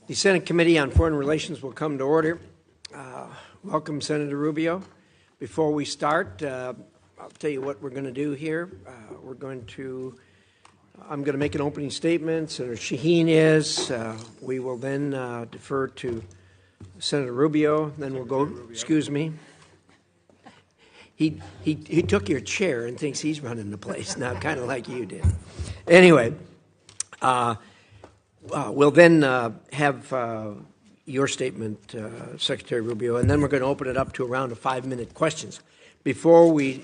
The Senate Committee on Foreign Relations will come to order. Welcome, Senator Rubio. Before we start, I'll tell you what we're going to do here. I'm going to make an opening statement. Senator Shaheen is. We will then defer to Senator Rubio. Then we'll go. Excuse me. He took your chair and thinks he's running the place now, kind of like you did. Anyway. We'll then have your statement, Secretary Rubio, and then we're going to open it up to a round of 5-minute questions. Before we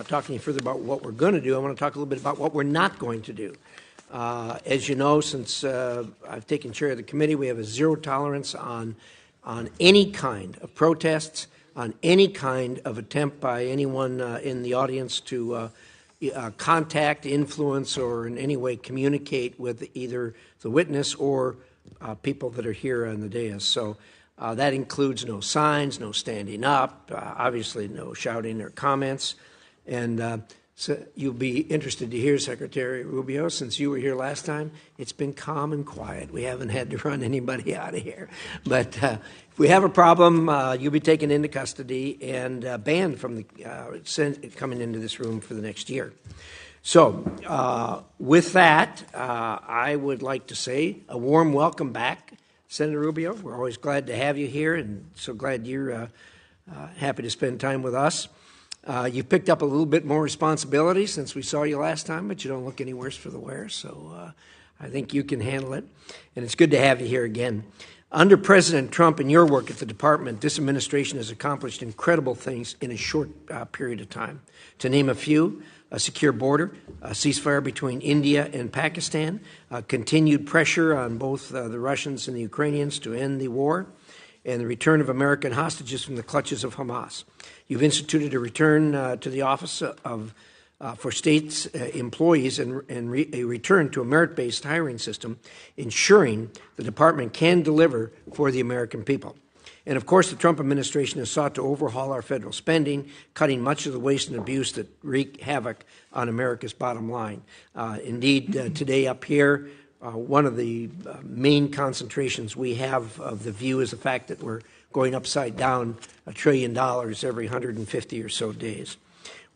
talk any further about what we're going to do, I want to talk a little bit about what we're not going to do. As you know, since I've taken chair of the committee, we have a zero tolerance on any kind of protests, on any kind of attempt by anyone in the audience to contact, influence, or in any way communicate with either the witness or people that are here on the dais. So that includes no signs, no standing up, obviously no shouting or comments. And so you'll be interested to hear, Secretary Rubio, since you were here last time, it's been calm and quiet. We haven't had to run anybody out of here. But if we have a problem, you'll be taken into custody and banned from the coming into this room for the next year. So with that, I would like to say a warm welcome back, Senator Rubio. We're always glad to have you here and so glad you're happy to spend time with us. You've picked up a little bit more responsibility since we saw you last time, but you don't look any worse for the wear, so I think you can handle it. And it's good to have you here again. Under President Trump and your work at the department, this administration has accomplished incredible things in a short period of time. To name a few, a secure border, a ceasefire between India and Pakistan, continued pressure on both the Russians and the Ukrainians to end the war, and the return of American hostages from the clutches of Hamas. You've instituted a return to the office for states' employees and a return to a merit-based hiring system, ensuring the department can deliver for the American people. And, of course, the Trump administration has sought to overhaul our federal spending, cutting much of the waste and abuse that wreak havoc on America's bottom line. Indeed, today up here, one of the main concentrations we have of the view is the fact that we're going upside down $1 trillion every 150 or so days.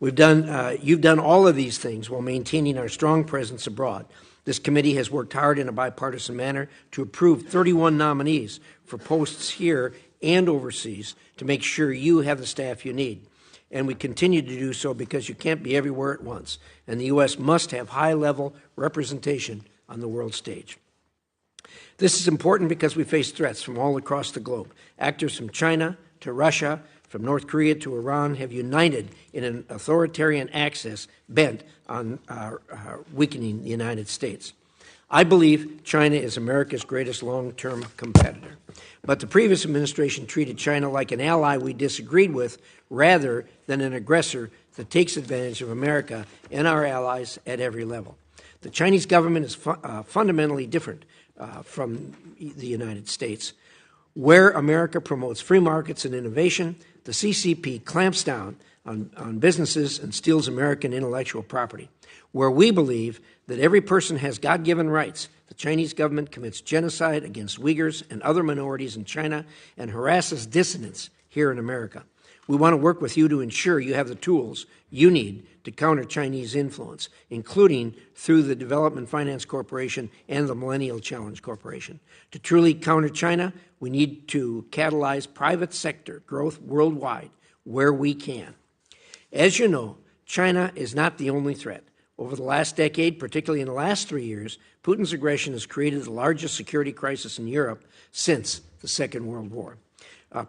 You've done all of these things while maintaining our strong presence abroad. This committee has worked hard in a bipartisan manner to approve 31 nominees for posts here and overseas to make sure you have the staff you need. And we continue to do so because you can't be everywhere at once, and the U.S. must have high-level representation on the world stage. This is important because we face threats from all across the globe. Actors from China to Russia, from North Korea to Iran have united in an authoritarian axis bent on weakening the United States. I believe China is America's greatest long-term competitor. But the previous administration treated China like an ally we disagreed with rather than an aggressor that takes advantage of America and our allies at every level. The Chinese government is fundamentally different from the United States. Where America promotes free markets and innovation, the CCP clamps down on businesses and steals American intellectual property. Where we believe that every person has God-given rights, the Chinese government commits genocide against Uyghurs and other minorities in China and harasses dissidents here in America. We want to work with you to ensure you have the tools you need to counter Chinese influence, including through the Development Finance Corporation and the Millennial Challenge Corporation. To truly counter China, we need to catalyze private sector growth worldwide where we can. As you know, China is not the only threat. Over the last decade, particularly in the last 3 years, Putin's aggression has created the largest security crisis in Europe since the Second World War.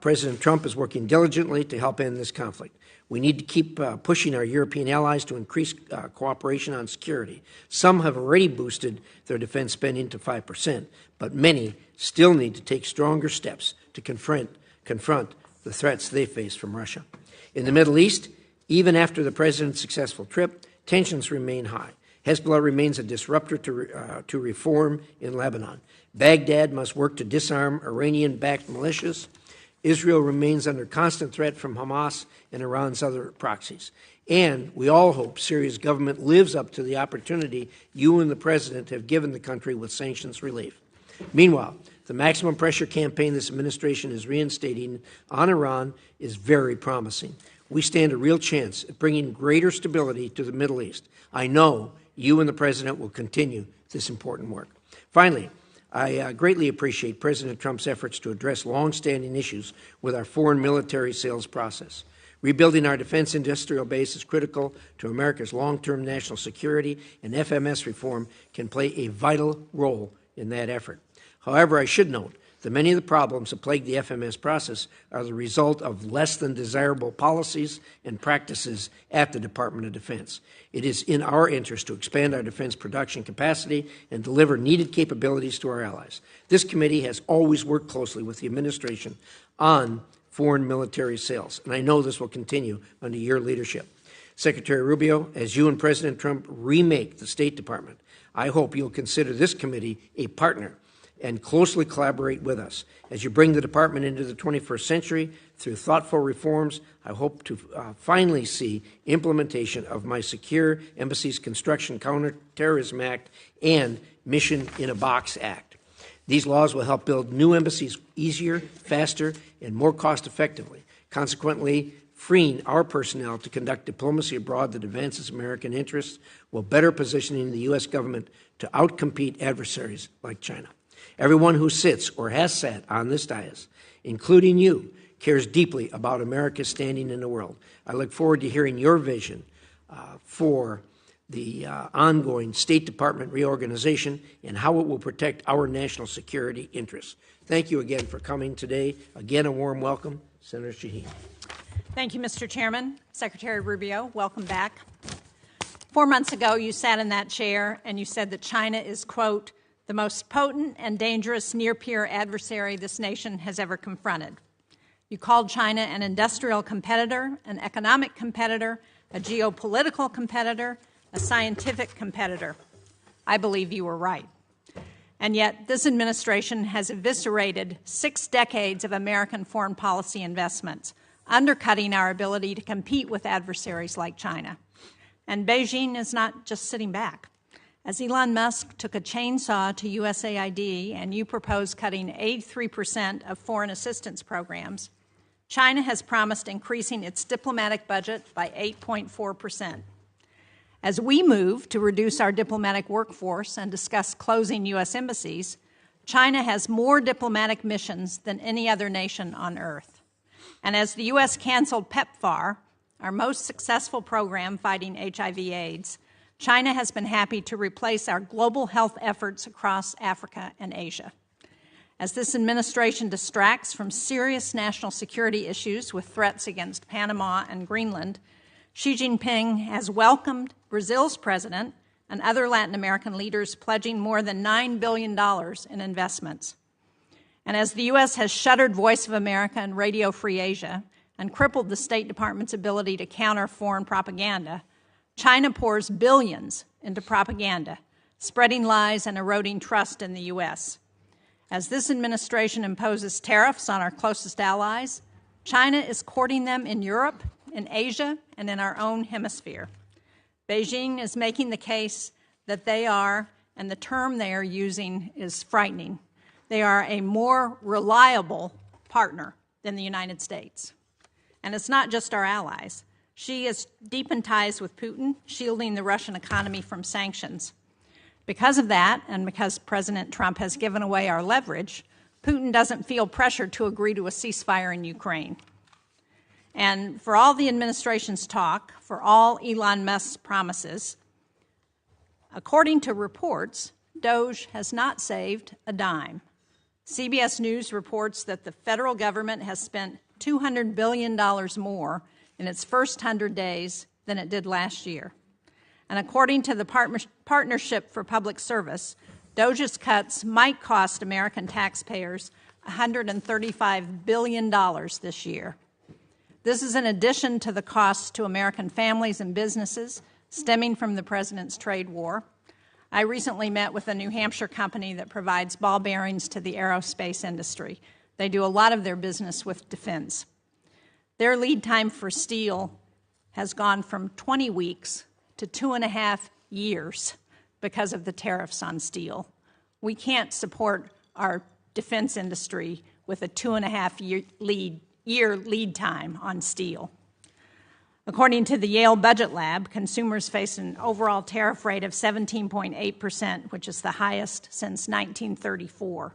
President Trump is working diligently to help end this conflict. We need to keep pushing our European allies to increase cooperation on security. Some have already boosted their defense spending to 5%, but many still need to take stronger steps to confront the threats they face from Russia. In the Middle East, even after the president's successful trip, tensions remain high. Hezbollah remains a disruptor to reform in Lebanon. Baghdad must work to disarm Iranian-backed militias. Israel remains under constant threat from Hamas and Iran's other proxies. And we all hope Syria's government lives up to the opportunity you and the president have given the country with sanctions relief. Meanwhile, the maximum pressure campaign this administration is reinstating on Iran is very promising. We stand a real chance at bringing greater stability to the Middle East. I know you and the President will continue this important work. Finally, I greatly appreciate President Trump's efforts to address long-standing issues with our foreign military sales process. Rebuilding our defense industrial base is critical to America's long-term national security, and FMS reform can play a vital role in that effort. However, I should note that many of the problems that plague the FMS process are the result of less than desirable policies and practices at the Department of Defense. It is in our interest to expand our defense production capacity and deliver needed capabilities to our allies. This committee has always worked closely with the administration on foreign military sales, and I know this will continue under your leadership. Secretary Rubio, as you and President Trump remake the State Department, I hope you'll consider this committee a partner and closely collaborate with us. As you bring the department into the 21st century through thoughtful reforms, I hope to finally see implementation of my Secure Embassies Construction Counterterrorism Act and Mission in a Box Act. These laws will help build new embassies easier, faster, and more cost-effectively, consequently freeing our personnel to conduct diplomacy abroad that advances American interests while better positioning the U.S. government to outcompete adversaries like China. Everyone who sits or has sat on this dais, including you, cares deeply about America's standing in the world. I look forward to hearing your vision for the ongoing State Department reorganization and how it will protect our national security interests. Thank you again for coming today. Again, a warm welcome, Senator Shaheen. Thank you, Mr. Chairman. Secretary Rubio, welcome back. 4 months ago, you sat in that chair and you said that China is, quote, the most potent and dangerous near-peer adversary this nation has ever confronted. You called China an industrial competitor, an economic competitor, a geopolitical competitor, a scientific competitor. I believe you were right. And yet, this administration has eviscerated 6 decades of American foreign policy investments, undercutting our ability to compete with adversaries like China. And Beijing is not just sitting back. As Elon Musk took a chainsaw to USAID and you proposed cutting 83% of foreign assistance programs, China has promised increasing its diplomatic budget by 8.4%. As we move to reduce our diplomatic workforce and discuss closing U.S. embassies, China has more diplomatic missions than any other nation on Earth. And as the U.S. canceled PEPFAR, our most successful program fighting HIV/AIDS, China has been happy to replace our global health efforts across Africa and Asia. As this administration distracts from serious national security issues with threats against Panama and Greenland, Xi Jinping has welcomed Brazil's president and other Latin American leaders pledging more than $9 billion in investments. And as the U.S. has shuttered Voice of America and Radio Free Asia and crippled the State Department's ability to counter foreign propaganda, China pours billions into propaganda, spreading lies and eroding trust in the U.S. As this administration imposes tariffs on our closest allies, China is courting them in Europe, in Asia, and in our own hemisphere. Beijing is making the case that they are, and the term they are using is frightening, they are a more reliable partner than the United States. And it's not just our allies. Xi has deepened ties with Putin, shielding the Russian economy from sanctions. Because of that, and because President Trump has given away our leverage, Putin doesn't feel pressured to agree to a ceasefire in Ukraine. And for all the administration's talk, for all Elon Musk's promises, according to reports, DOGE has not saved a dime. CBS News reports that the federal government has spent $200 billion more in its first 100 days than it did last year. And according to the Partnership for Public Service, DOGE's cuts might cost American taxpayers $135 billion this year. This is in addition to the costs to American families and businesses stemming from the president's trade war. I recently met with a New Hampshire company that provides ball bearings to the aerospace industry. They do a lot of their business with defense. Their lead time for steel has gone from 20 weeks to 2.5 years because of the tariffs on steel. We can't support our defense industry with a 2.5-year lead time on steel. According to the Yale Budget Lab, consumers face an overall tariff rate of 17.8%, which is the highest since 1934.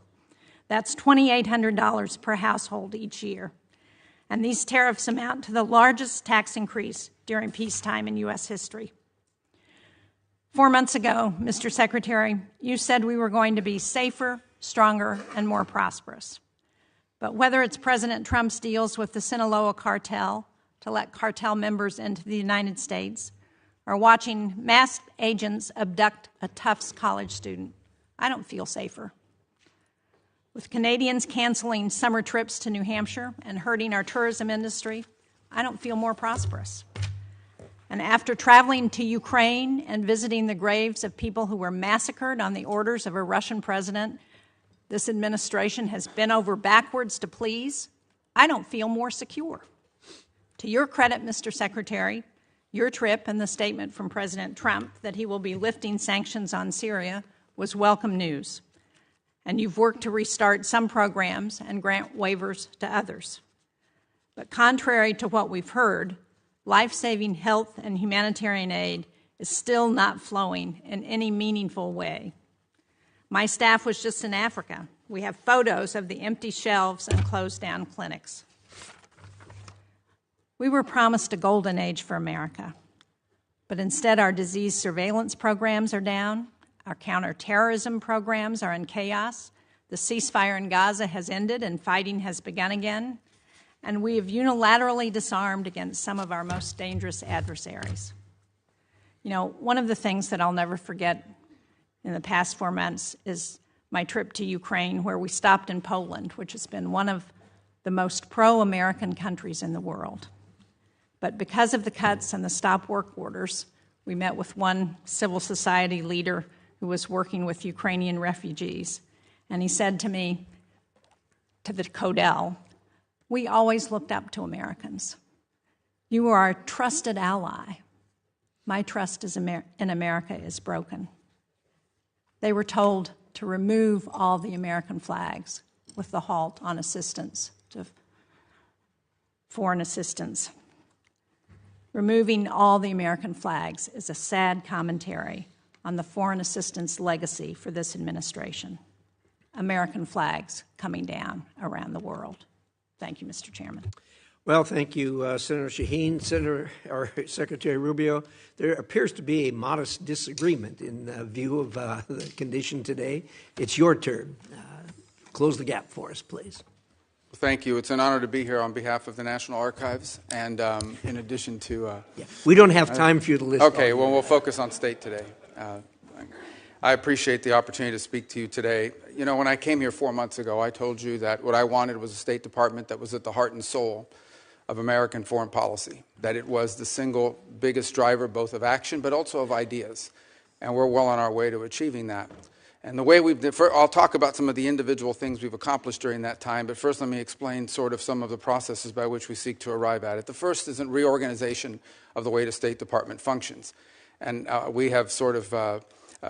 That's $2,800 per household each year. And these tariffs amount to the largest tax increase during peacetime in U.S. history. 4 months ago, Mr. Secretary, you said we were going to be safer, stronger, and more prosperous. But whether it's President Trump's deals with the Sinaloa cartel to let cartel members into the United States, or watching masked agents abduct a Tufts college student, I don't feel safer. With Canadians canceling summer trips to New Hampshire and hurting our tourism industry, I don't feel more prosperous. And after traveling to Ukraine and visiting the graves of people who were massacred on the orders of a Russian president this administration has bent over backwards to please, I don't feel more secure. To your credit, Mr. Secretary, your trip and the statement from President Trump that he will be lifting sanctions on Syria was welcome news. And you've worked to restart some programs and grant waivers to others. But contrary to what we've heard, life-saving health and humanitarian aid is still not flowing in any meaningful way. My staff was just in Africa. We have photos of the empty shelves and closed-down clinics. We were promised a golden age for America, but instead our disease surveillance programs are down, our counterterrorism programs are in chaos, the ceasefire in Gaza has ended and fighting has begun again, and we have unilaterally disarmed against some of our most dangerous adversaries. You know, one of the things that I'll never forget in the past 4 months is my trip to Ukraine, where we stopped in Poland, which has been one of the most pro-American countries in the world. But because of the cuts and the stop work orders, we met with one civil society leader who was working with Ukrainian refugees. And he said to me, to the Codel, we always looked up to Americans. You were our trusted ally. My trust in America is broken. They were told to remove all the American flags with the halt on assistance to foreign assistance. Removing all the American flags is a sad commentary on the foreign assistance legacy for this administration. American flags coming down around the world. Thank you, Mr. Chairman. Well, thank you, Senator Shaheen. Secretary Rubio, there appears to be a modest disagreement in view of the condition today. It's your turn. Close the gap for us, please. Thank you. It's an honor to be here on behalf of the National Archives, and in addition to... We don't have time for you to list. Okay, well, we'll focus on state today. I appreciate the opportunity to speak to you today. You know, when I came here 4 months ago, I told you that what I wanted was a State Department that was at the heart and soul of American foreign policy, that it was the single biggest driver both of action but also of ideas, and we're well on our way to achieving that. And the way I'll talk about some of the individual things we've accomplished during that time, but first let me explain sort of some of the processes by which we seek to arrive at it. The first is a reorganization of the way the State Department functions. And we have sort of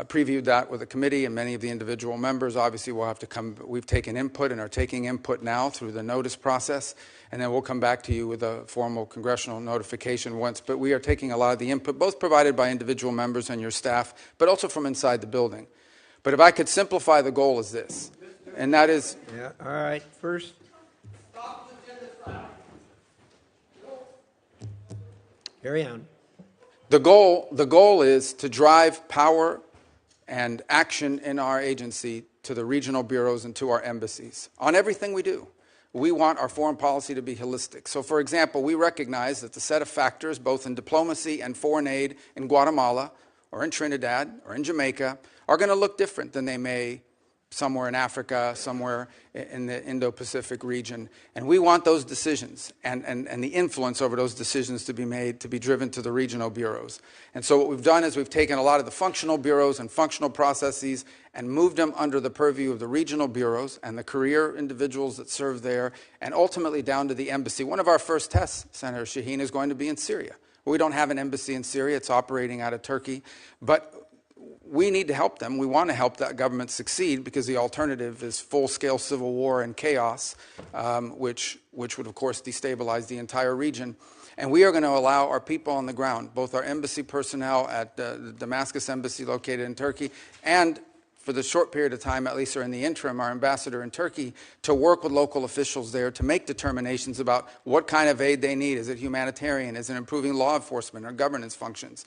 previewed that with the committee and many of the individual members. Obviously, we'll have to we've taken input and are taking input now through the notice process, and then we'll come back to you with a formal congressional notification once. But we are taking a lot of the input, both provided by individual members and your staff, but also from inside the building. But if I could simplify the goal is this, and that is... Yeah, all right. First... Carry on. The goal is to drive power and action in our agency to the regional bureaus and to our embassies on everything we do. We want our foreign policy to be holistic. So, for example, we recognize that the set of factors, both in diplomacy and foreign aid in Guatemala or in Trinidad or in Jamaica, are going to look different than they may somewhere in Africa, somewhere in the Indo-Pacific region. And we want those decisions and the influence over those decisions to be made, to be driven to the regional bureaus. And so what we've done is we've taken a lot of the functional bureaus and functional processes and moved them under the purview of the regional bureaus and the career individuals that serve there, and ultimately down to the embassy. One of our first tests, Senator Shaheen, is going to be in Syria. We don't have an embassy in Syria. It's operating out of Turkey. But we need to help them. We want to help that government succeed because the alternative is full-scale civil war and chaos, which would, of course, destabilize the entire region. And we are going to allow our people on the ground, both our embassy personnel at the Damascus embassy located in Turkey, and for the short period of time, at least, or in the interim, our ambassador in Turkey, to work with local officials there to make determinations about what kind of aid they need. Is it humanitarian? Is it improving law enforcement or governance functions?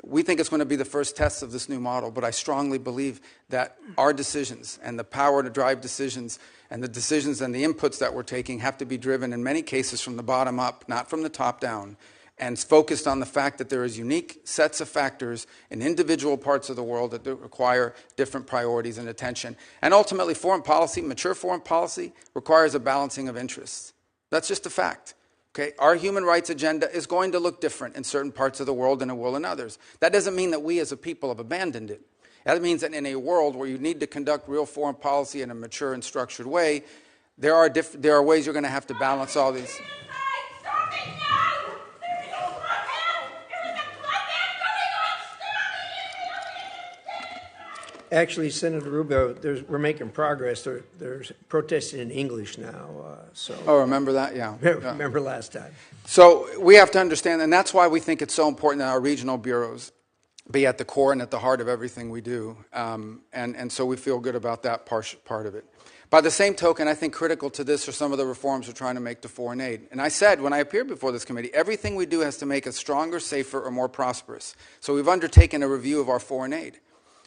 We think it's going to be the first test of this new model, but I strongly believe that our decisions and the power to drive decisions and the decisions and the inputs that we're taking have to be driven in many cases from the bottom up, not from the top down, and focused on the fact that there is unique sets of factors in individual parts of the world that require different priorities and attention. And ultimately, foreign policy, mature foreign policy, requires a balancing of interests. That's just a fact. Okay? Our human rights agenda is going to look different in certain parts of the world than it will in others. That doesn't mean that we as a people have abandoned it. That means that in a world where you need to conduct real foreign policy in a mature and structured way, there are ways you're going to have to balance all these. Actually, Senator Rubio, we're making progress. There's protesting in English now. Oh, remember that? Yeah. Remember last time. So we have to understand, and that's why we think it's so important that our regional bureaus be at the core and at the heart of everything we do. And so we feel good about that part of it. By the same token, I think critical to this are some of the reforms we're trying to make to foreign aid. And I said when I appeared before this committee, everything we do has to make us stronger, safer, or more prosperous. So we've undertaken a review of our foreign aid.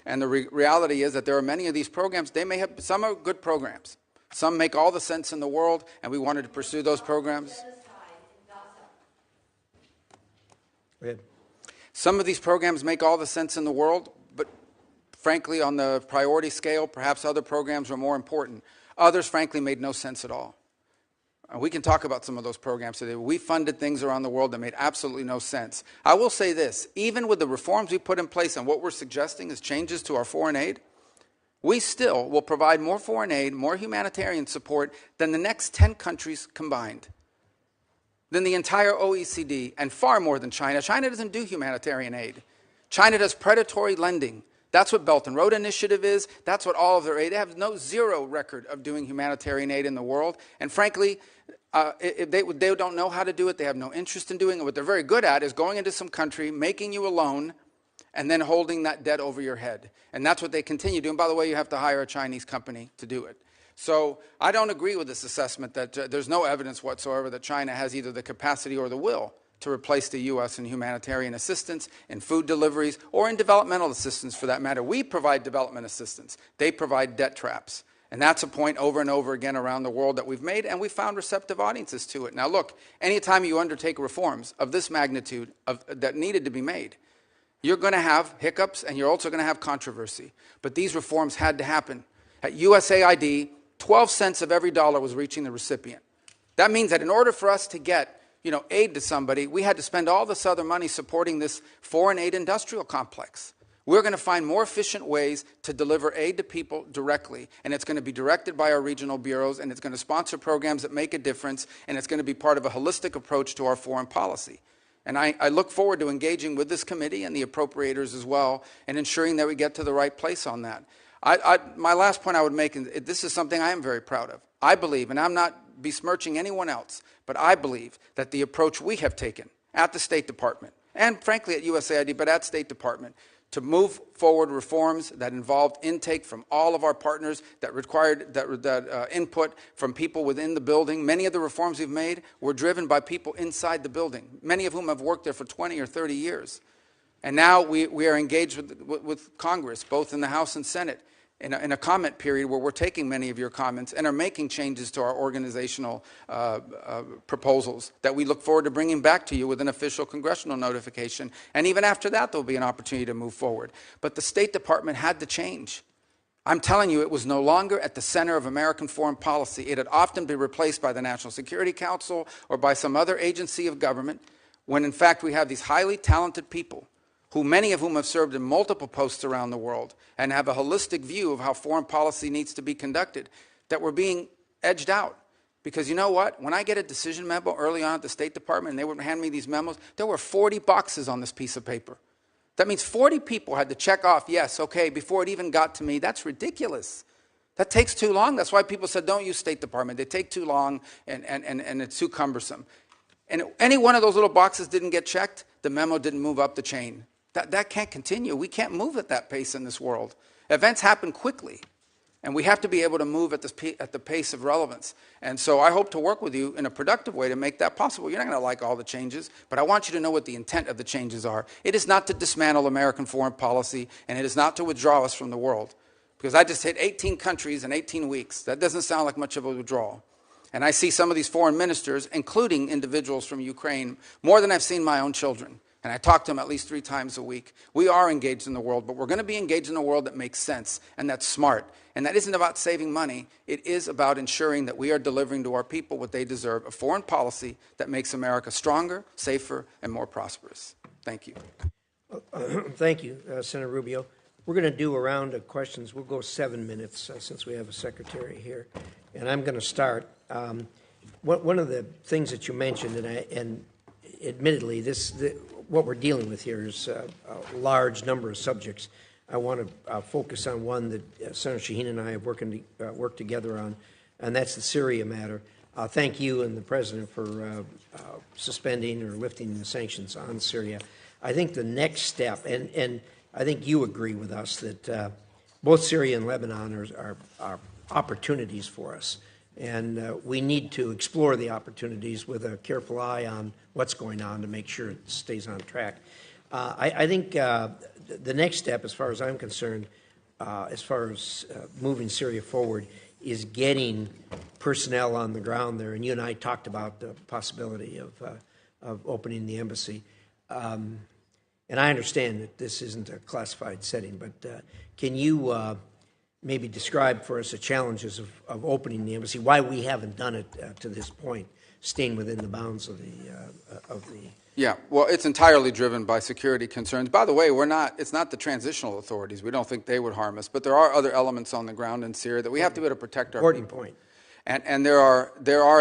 And the reality is that there are many of these programs, some are good programs. Some make all the sense in the world, and we wanted to pursue those programs. Go ahead. Some of these programs make all the sense in the world, but frankly, on the priority scale, perhaps other programs were more important. Others, frankly, made no sense at all. We can talk about some of those programs today. We funded things around the world that made absolutely no sense. I will say this, even with the reforms we put in place and what we're suggesting is changes to our foreign aid, we still will provide more foreign aid, more humanitarian support than the next 10 countries combined, than the entire OECD, and far more than China. China doesn't do humanitarian aid. China does predatory lending. That's what Belt and Road Initiative is. That's what all of their aid. They have zero record of doing humanitarian aid in the world. And frankly, they don't know how to do it. They have no interest in doing it. What they're very good at is going into some country, making you a loan, and then holding that debt over your head. And that's what they continue doing. By the way, you have to hire a Chinese company to do it. So I don't agree with this assessment that there's no evidence whatsoever that China has either the capacity or the will to replace the U.S. in humanitarian assistance, in food deliveries, or in developmental assistance for that matter. We provide development assistance. They provide debt traps. And that's a point over and over again around the world that we've made, and we found receptive audiences to it. Now look, anytime you undertake reforms of this magnitude that needed to be made, you're going to have hiccups and you're also going to have controversy. But these reforms had to happen. At USAID, 12 cents of every dollar was reaching the recipient. That means that in order for us to get aid to somebody, we had to spend all this other money supporting this foreign aid industrial complex. We're going to find more efficient ways to deliver aid to people directly, and it's going to be directed by our regional bureaus, and it's going to sponsor programs that make a difference, and it's going to be part of a holistic approach to our foreign policy. And I look forward to engaging with this committee and the appropriators as well, and ensuring that we get to the right place on that. My last point I would make, and this is something I am very proud of. I believe, and I'm not besmirching anyone else, but I believe that the approach we have taken at the State Department, and frankly at USAID, but at State Department, to move forward reforms that involved intake from all of our partners, that required input from people within the building. Many of the reforms we've made were driven by people inside the building, many of whom have worked there for 20 or 30 years. And now we are engaged with Congress, both in the House and Senate, in a comment period where we're taking many of your comments and are making changes to our organizational proposals that we look forward to bringing back to you with an official congressional notification. And even after that, there'll be an opportunity to move forward. But the State Department had to change. I'm telling you, it was no longer at the center of American foreign policy. It had often been replaced by the National Security Council or by some other agency of government, when in fact we have these highly talented people, many of whom have served in multiple posts around the world and have a holistic view of how foreign policy needs to be conducted, that were being edged out. Because you know what? When I get a decision memo early on at the State Department and they would hand me these memos, there were 40 boxes on this piece of paper. That means 40 people had to check off, yes, okay, before it even got to me. That's ridiculous. That takes too long. That's why people said, don't use State Department. They take too long, and it's too cumbersome. And any one of those little boxes didn't get checked, the memo didn't move up the chain. That can't continue. We can't move at that pace in this world. Events happen quickly, and we have to be able to move at the pace of relevance. And so I hope to work with you in a productive way to make that possible. You're not going to like all the changes, but I want you to know what the intent of the changes are. It is not to dismantle American foreign policy, and it is not to withdraw us from the world. Because I just hit 18 countries in 18 weeks. That doesn't sound like much of a withdrawal. And I see some of these foreign ministers, including individuals from Ukraine, more than I've seen my own children. And I talk to them at least 3 times a week. We are engaged in the world, but we're going to be engaged in a world that makes sense and that's smart. And that isn't about saving money. It is about ensuring that we are delivering to our people what they deserve, a foreign policy that makes America stronger, safer, and more prosperous. Thank you. Thank you, Senator Rubio. We're going to do a round of questions. We'll go 7 minutes since we have a secretary here. And I'm going to start. One of the things that you mentioned, and admittedly, what we're dealing with here is a large number of subjects. I want to focus on one that Senator Shaheen and I have worked together on, and that's the Syria matter. Thank you and the President for suspending or lifting the sanctions on Syria. I think the next step, and I think you agree with us that both Syria and Lebanon are opportunities for us. And we need to explore the opportunities with a careful eye on what's going on to make sure it stays on track. I think the next step, as far as I'm concerned, as far as moving Syria forward, is getting personnel on the ground there. And you and I talked about the possibility of opening the embassy. And I understand that this isn't a classified setting, but can you maybe describe for us the challenges of opening the embassy, why we haven't done it to this point, staying within the bounds of the... Yeah, well, it's entirely driven by security concerns. By the way, it's not the transitional authorities. We don't think they would harm us, but there are other elements on the ground in Syria that we have to be able to protect our people. Important point. And there are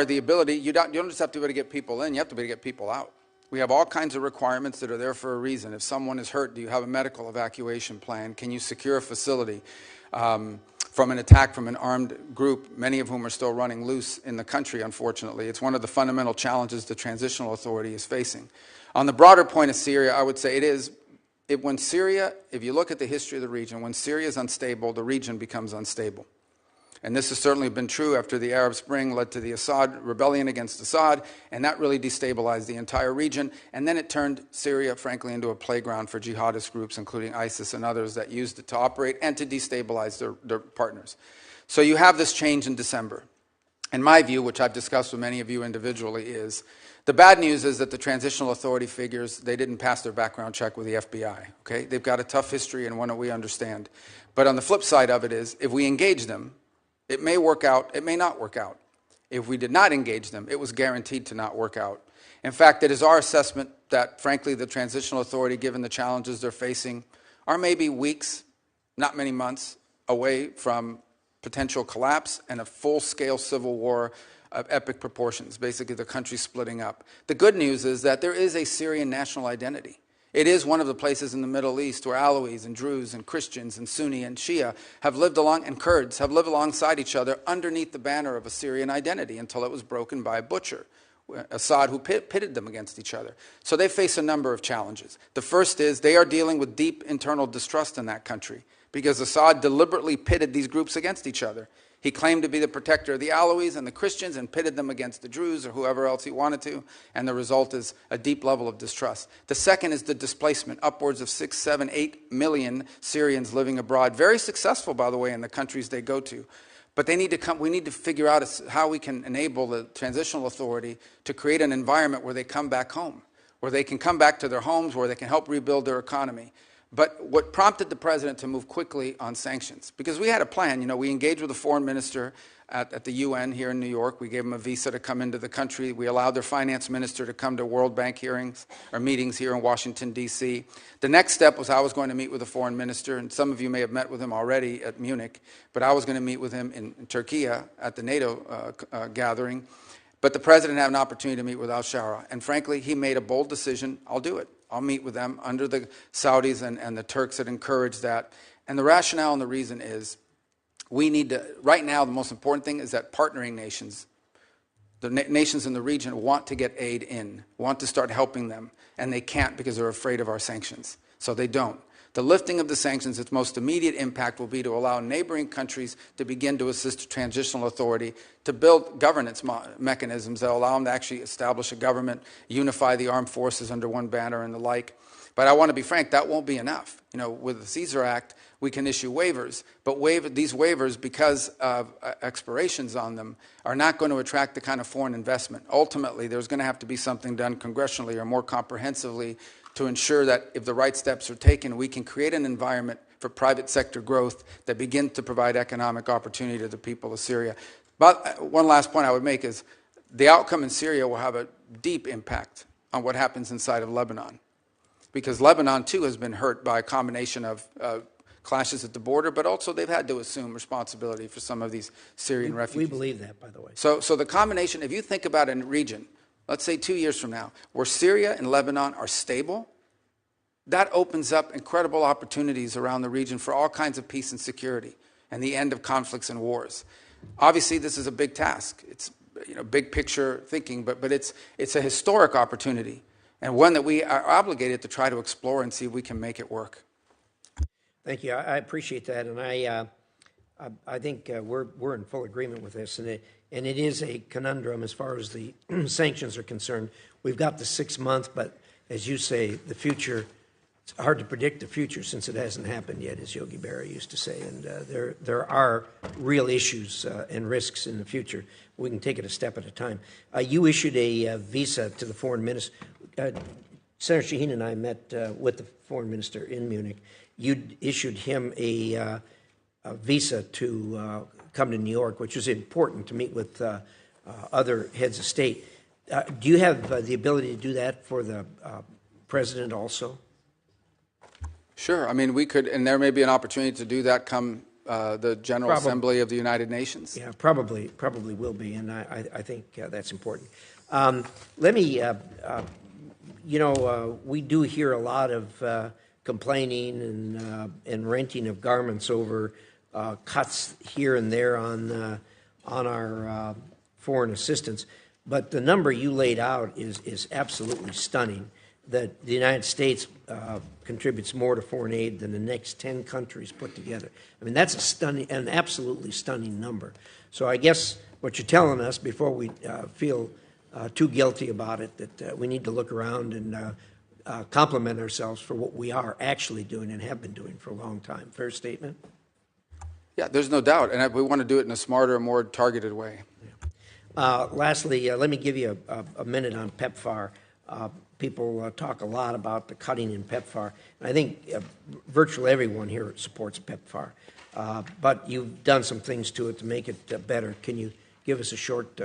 the ability, you don't just have to be able to get people in, you have to be able to get people out. We have all kinds of requirements that are there for a reason. If someone is hurt, do you have a medical evacuation plan? Can you secure a facility from an attack from an armed group, many of whom are still running loose in the country, unfortunately? It's one of the fundamental challenges the transitional authority is facing. On the broader point of Syria, I would say when Syria, if you look at the history of the region, when Syria is unstable, the region becomes unstable. And this has certainly been true after the Arab Spring led to the Assad rebellion against Assad, and that really destabilized the entire region. And then it turned Syria, frankly, into a playground for jihadist groups, including ISIS and others, that used it to operate and to destabilize their partners. So you have this change in December. And my view, which I've discussed with many of you individually, is the bad news is that the transitional authority figures, they didn't pass their background check with the FBI. Okay? They've got a tough history and one that we understand. But on the flip side of it is, if we engage them, it may work out, it may not work out. If we did not engage them, it was guaranteed to not work out. In fact, it is our assessment that, frankly, the transitional authority, given the challenges they're facing, are maybe weeks, not many months, away from potential collapse and a full-scale civil war of epic proportions, basically the country splitting up. The good news is that there is a Syrian national identity. It is one of the places in the Middle East where Alawis and Druze and Christians and Sunni and Shia have lived and Kurds have lived alongside each other underneath the banner of a Syrian identity until it was broken by a butcher, Assad, who pitted them against each other. So they face a number of challenges. The first is they are dealing with deep internal distrust in that country because Assad deliberately pitted these groups against each other. He claimed to be the protector of the Alawis and the Christians and pitted them against the Druze or whoever else he wanted to, and the result is a deep level of distrust. The second is the displacement, upwards of 6, 7, 8 million Syrians living abroad. Very successful, by the way, in the countries they go to. But we need to figure out how we can enable the transitional authority to create an environment where they come back home, where they can come back to their homes, where they can help rebuild their economy. But what prompted the president to move quickly on sanctions? Because we had a plan. We engaged with the foreign minister at the UN here in New York. We gave him a visa to come into the country. We allowed their finance minister to come to World Bank meetings here in Washington, D.C. The next step was I was going to meet with the foreign minister, and some of you may have met with him already at Munich, but I was going to meet with him in Turkey at the NATO gathering. But the president had an opportunity to meet with al-Shara, and frankly, he made a bold decision. I'll do it. I'll meet with them under the Saudis and the Turks that encourage that. And the rationale and the reason is we need to, right now, the most important thing is that partnering nations, the nations in the region want to get aid in, want to start helping them, and they can't because they're afraid of our sanctions. So they don't. The lifting of the sanctions, its most immediate impact will be to allow neighboring countries to begin to assist the transitional authority to build governance mechanisms that allow them to actually establish a government, unify the armed forces under one banner and the like. But I want to be frank, that won't be enough. You know, with the Caesar Act, we can issue waivers, but these waivers, because of expirations on them, are not going to attract the kind of foreign investment. Ultimately, there's going to have to be something done congressionally or more comprehensively to ensure that if the right steps are taken, we can create an environment for private sector growth that begins to provide economic opportunity to the people of Syria. But one last point I would make is the outcome in Syria will have a deep impact on what happens inside of Lebanon, because Lebanon, too, has been hurt by a combination of clashes at the border, but also they've had to assume responsibility for some of these Syrian refugees. We believe that, by the way. So the combination, if you think about a region, let's say 2 years from now, where Syria and Lebanon are stable, that opens up incredible opportunities around the region for all kinds of peace and security and the end of conflicts and wars. Obviously, this is a big task. It's big picture thinking, but it's a historic opportunity and one that we are obligated to try to explore and see if we can make it work. Thank you. I appreciate that, and I think we're in full agreement with this, and it is a conundrum as far as the sanctions are concerned. We've got the 6 months, but as you say, the future. It's hard to predict the future since it hasn't happened yet, as Yogi Berra used to say, and there are real issues and risks in the future. We can take it a step at a time. You issued a visa to the foreign minister. Senator Shaheen and I met with the foreign minister in Munich. You issued him a visa to come to New York, which was important to meet with other heads of state. Do you have the ability to do that for the president also? Sure. I mean, we could, and there may be an opportunity to do that come the General Assembly of the United Nations. Yeah, probably will be, and I think that's important. Let me, we do hear a lot of complaining and renting of garments over cuts here and there on our foreign assistance, but the number you laid out is absolutely stunning. That the United States contributes more to foreign aid than the next 10 countries put together. I mean, that's an absolutely stunning number. So I guess what you're telling us before we feel too guilty about it, that we need to look around and compliment ourselves for what we are actually doing and have been doing for a long time. Fair statement? Yeah, there's no doubt. And we want to do it in a smarter, more targeted way. Yeah. Lastly, let me give you a minute on PEPFAR. People talk a lot about the cutting in PEPFAR. And I think virtually everyone here supports PEPFAR. But you've done some things to it to make it better. Can you give us a short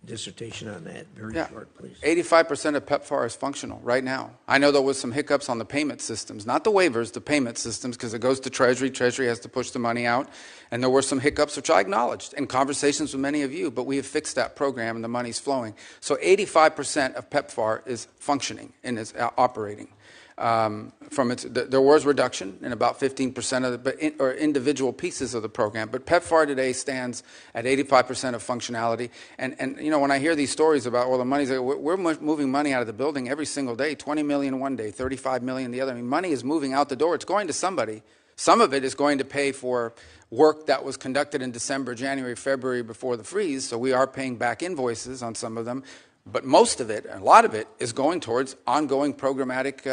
dissertation on that? Very short, please. 85% of PEPFAR is functional right now. I know there was some hiccups on the payment systems, not the waivers, the payment systems, because it goes to Treasury. Treasury has to push the money out. And there were some hiccups, which I acknowledged in conversations with many of you, but we have fixed that program and the money's flowing. So 85% of PEPFAR is functioning and is operating. There was reduction in about 15% of or individual pieces of the program, but PEPFAR today stands at 85% of functionality. And when I hear these stories about, well, the money's, we're moving money out of the building every single day, 20 million one day, 35 million the other. I mean, money is moving out the door. It's going to somebody. Some of it is going to pay for work that was conducted in December, January, February before the freeze, so we are paying back invoices on some of them. But most of it, a lot of it, is going towards ongoing programmatic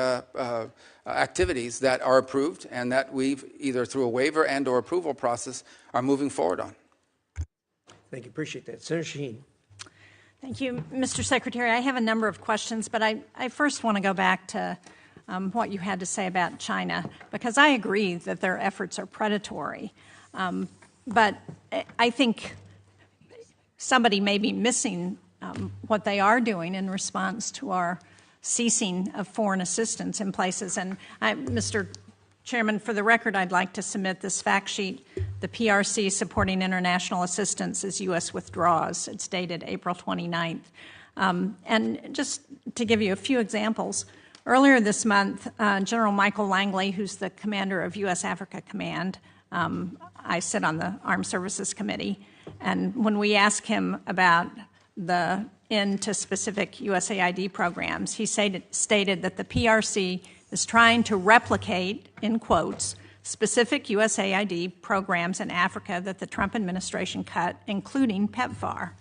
activities that are approved and that we've either through a waiver and or approval process are moving forward on. Thank you. Appreciate that. Senator Shaheen. Thank you, Mr. Secretary. I have a number of questions, but I first want to go back to what you had to say about China, because I agree that their efforts are predatory. But I think somebody may be missing what they are doing in response to our ceasing of foreign assistance in places. And Mr. Chairman, for the record, I'd like to submit this fact sheet. The PRC supporting international assistance as U.S. withdraws. It's dated April 29th. And just to give you a few examples, Earlier this month, General Michael Langley, who's the commander of U.S. Africa Command, I sit on the Armed Services Committee, and when we asked him about the end to specific USAID programs, he stated that the PRC is trying to replicate, in quotes, specific USAID programs in Africa that the Trump administration cut, including PEPFAR.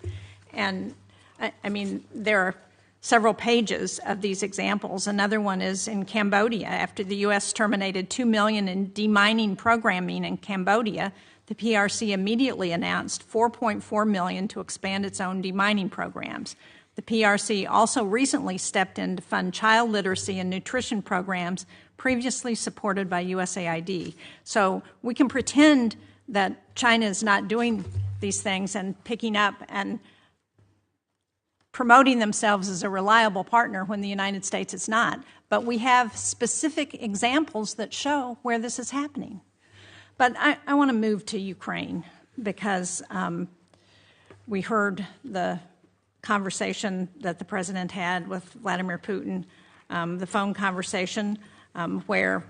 And, I mean, there are several pages of these examples. Another one is in Cambodia. After the U.S. terminated $2 million in demining programming in Cambodia, the PRC immediately announced $4.4 million to expand its own demining programs. The PRC also recently stepped in to fund child literacy and nutrition programs previously supported by USAID. So we can pretend that China is not doing these things and picking up and promoting themselves as a reliable partner when the United States is not. But we have specific examples that show where this is happening. But I want to move to Ukraine because we heard the conversation that the president had with Vladimir Putin, the phone conversation where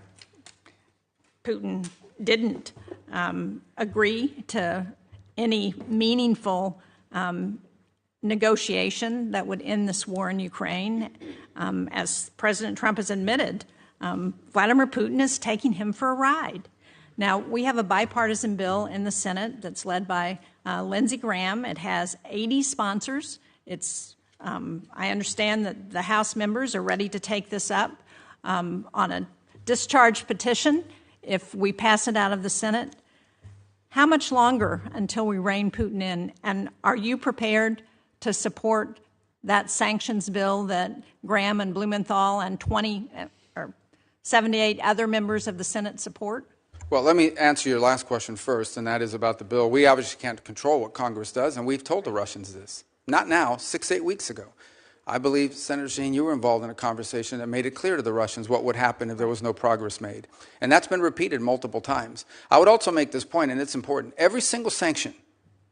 Putin didn't agree to any meaningful negotiation that would end this war in Ukraine. As President Trump has admitted, Vladimir Putin is taking him for a ride. Now, we have a bipartisan bill in the Senate that's led by Lindsey Graham. It has 80 sponsors. I understand that the House members are ready to take this up on a discharge petition if we pass it out of the Senate. How much longer until we rein Putin in? And are you prepared to support that sanctions bill that Graham and Blumenthal and 78 other members of the Senate support? Well, let me answer your last question first, and that is about the bill. We obviously can't control what Congress does, and we've told the Russians this. Not now, 6-8 weeks ago. I believe, Senator Sheen, you were involved in a conversation that made it clear to the Russians what would happen if there was no progress made. And that's been repeated multiple times. I would also make this point, and it's important. Every single sanction,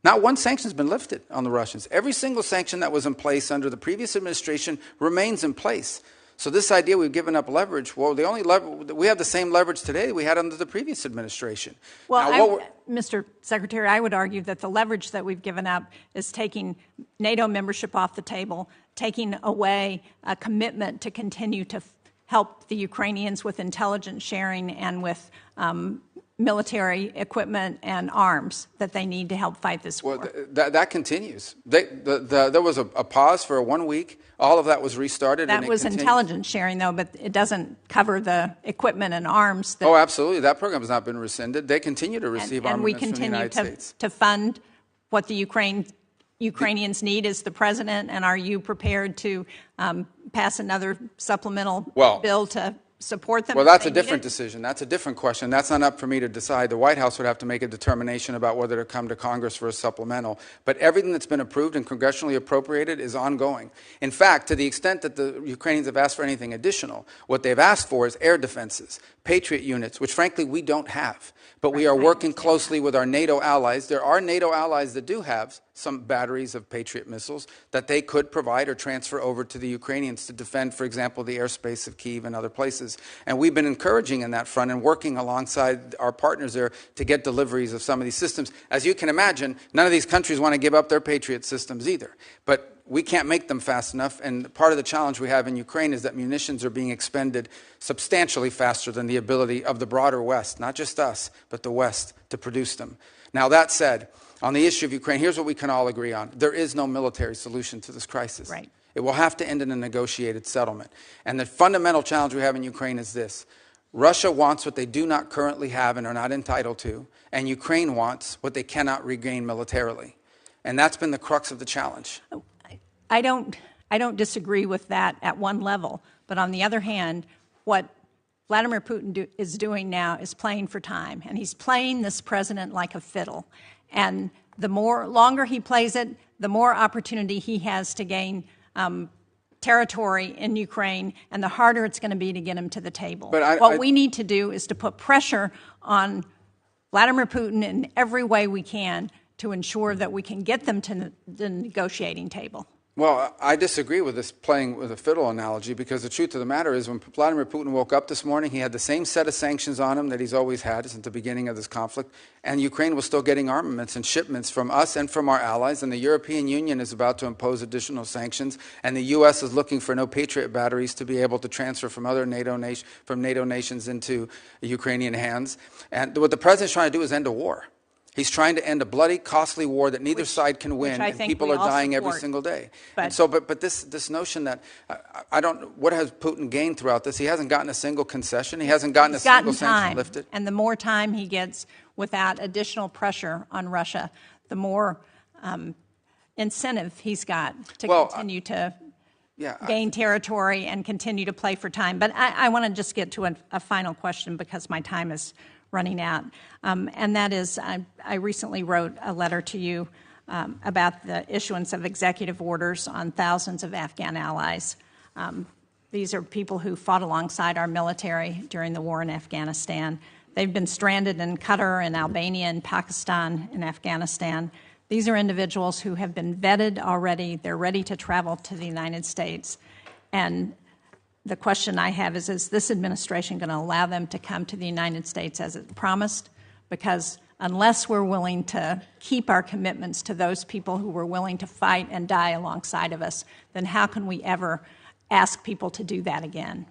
not one sanction has been lifted on the Russians. Every single sanction that was in place under the previous administration remains in place. So this idea we've given up leverage, well, we have the same leverage today that we had under the previous administration. Well, now, Mr. Secretary, I would argue that the leverage that we've given up is taking NATO membership off the table, taking away a commitment to continue to help the Ukrainians with intelligence sharing and with military equipment and arms that they need to help fight this war. Well, that continues. There was a pause for 1 week. All of that was restarted. That was intelligence sharing, though, but it doesn't cover the equipment and arms. Oh, absolutely. That program has not been rescinded. They continue to receive armaments from the United States. And we continue to fund what the Ukrainians need as the president, and are you prepared to pass another supplemental bill to support them? Well, that's a different decision. That's a different question. That's not up for me to decide. The White House would have to make a determination about whether to come to Congress for a supplemental. But everything that's been approved and congressionally appropriated is ongoing. In fact, to the extent that the Ukrainians have asked for anything additional, what they've asked for is air defenses, Patriot units, which frankly we don't have. But we are working closely with our NATO allies. There are NATO allies that do have some batteries of Patriot missiles that they could provide or transfer over to the Ukrainians to defend, for example, the airspace of Kyiv and other places. And we've been encouraging in that front and working alongside our partners there to get deliveries of some of these systems. As you can imagine, none of these countries want to give up their Patriot systems either. But we can't make them fast enough, and part of the challenge we have in Ukraine is that munitions are being expended substantially faster than the ability of the broader West, not just us, but the West, to produce them. Now, that said, on the issue of Ukraine, here's what we can all agree on. There is no military solution to this crisis. Right. It will have to end in a negotiated settlement. And the fundamental challenge we have in Ukraine is this. Russia wants what they do not currently have and are not entitled to, and Ukraine wants what they cannot regain militarily. And that's been the crux of the challenge. I don't disagree with that at one level, but on the other hand, what Vladimir Putin is doing now is playing for time, and he's playing this president like a fiddle. And the longer he plays it, the more opportunity he has to gain territory in Ukraine, and the harder it's going to be to get him to the table. What we need to do is to put pressure on Vladimir Putin in every way we can to ensure that we can get them to the negotiating table. Well, I disagree with this playing with a fiddle analogy, because the truth of the matter is when Vladimir Putin woke up this morning, he had the same set of sanctions on him that he's always had since the beginning of this conflict, and Ukraine was still getting armaments and shipments from us and from our allies, and the European Union is about to impose additional sanctions, and the U.S. is looking for no Patriot batteries to be able to transfer from other NATO nations into Ukrainian hands. And what the president's trying to do is end a war. He's trying to end a bloody, costly war that neither side can win, and people are dying every single day. But this notion that I don't, what has Putin gained throughout this? He hasn't gotten a single concession. He hasn't gotten a single sanction lifted. And the more time he gets without additional pressure on Russia, the more incentive he's got to continue to gain territory and continue to play for time. But I want to just get to a final question because my time is running out, and that is, I recently wrote a letter to you about the issuance of executive orders on thousands of Afghan allies. These are people who fought alongside our military during the war in Afghanistan. They've been stranded in Qatar and Albania and Pakistan and Afghanistan. These are individuals who have been vetted already. They're ready to travel to the United States. And the question I have is this administration going to allow them to come to the United States as it promised? Because unless we're willing to keep our commitments to those people who were willing to fight and die alongside of us, then how can we ever ask people to do that again?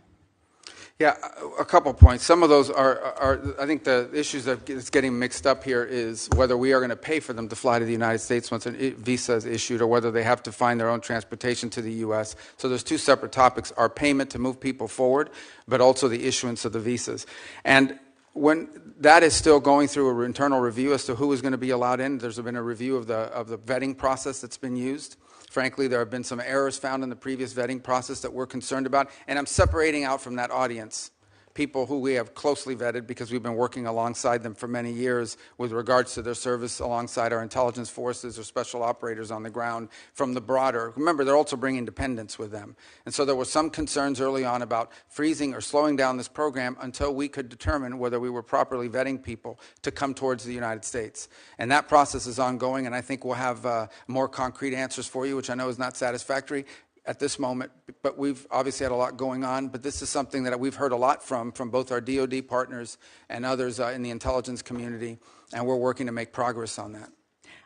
Yeah, a couple points. Some of those are I think the issues that is getting mixed up here is whether we are going to pay for them to fly to the United States once a visa is issued, or whether they have to find their own transportation to the U.S. So there's two separate topics: our payment to move people forward, but also the issuance of the visas. And when that is still going through an internal review as to who is going to be allowed in, there's been a review of the vetting process that's been used. Frankly, there have been some errors found in the previous vetting process that we're concerned about, and I'm separating out from that audience people who we have closely vetted because we've been working alongside them for many years with regards to their service alongside our intelligence forces or special operators on the ground from the broader. Remember, they're also bringing dependents with them. And so there were some concerns early on about freezing or slowing down this program until we could determine whether we were properly vetting people to come towards the United States. And that process is ongoing, and I think we'll have more concrete answers for you, which I know is not satisfactory at this moment, but we've obviously had a lot going on. But this is something that we've heard a lot from both our DoD partners and others in the intelligence community, and we're working to make progress on that.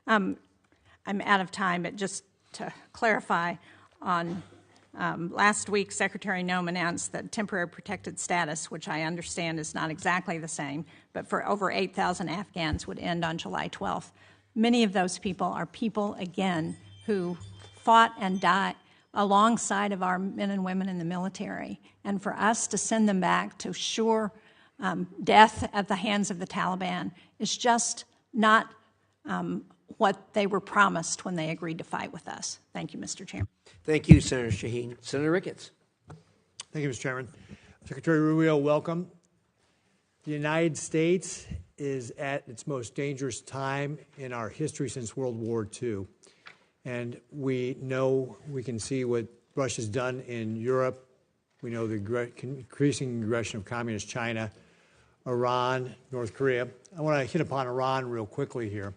I'm out of time, but just to clarify, on last week, Secretary Noem announced that temporary protected status, which I understand is not exactly the same, but for over 8,000 Afghans would end on July 12th. Many of those people are people, again, who fought and died alongside of our men and women in the military. And for us to send them back to sure death at the hands of the Taliban is just not what they were promised when they agreed to fight with us. Thank you, Mr. Chairman. Thank you, Senator Shaheen. Senator Ricketts. Thank you, Mr. Chairman. Secretary Rubio, welcome. The United States is at its most dangerous time in our history since World War II. And we know, we can see what Russia's done in Europe. We know the increasing aggression of communist China, Iran, North Korea. I want to hit upon Iran real quickly here.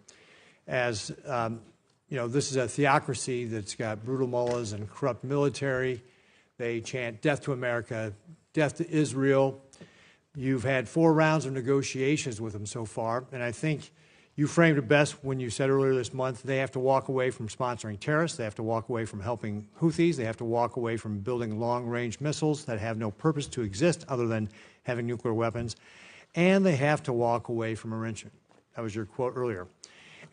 As you know, this is a theocracy that's got brutal mullahs and corrupt military. They chant death to America, death to Israel. You've had 4 rounds of negotiations with them so far, and I think you framed it best when you said earlier this month they have to walk away from sponsoring terrorists, they have to walk away from helping Houthis, they have to walk away from building long-range missiles that have no purpose to exist other than having nuclear weapons, and they have to walk away from enrichment. That was your quote earlier.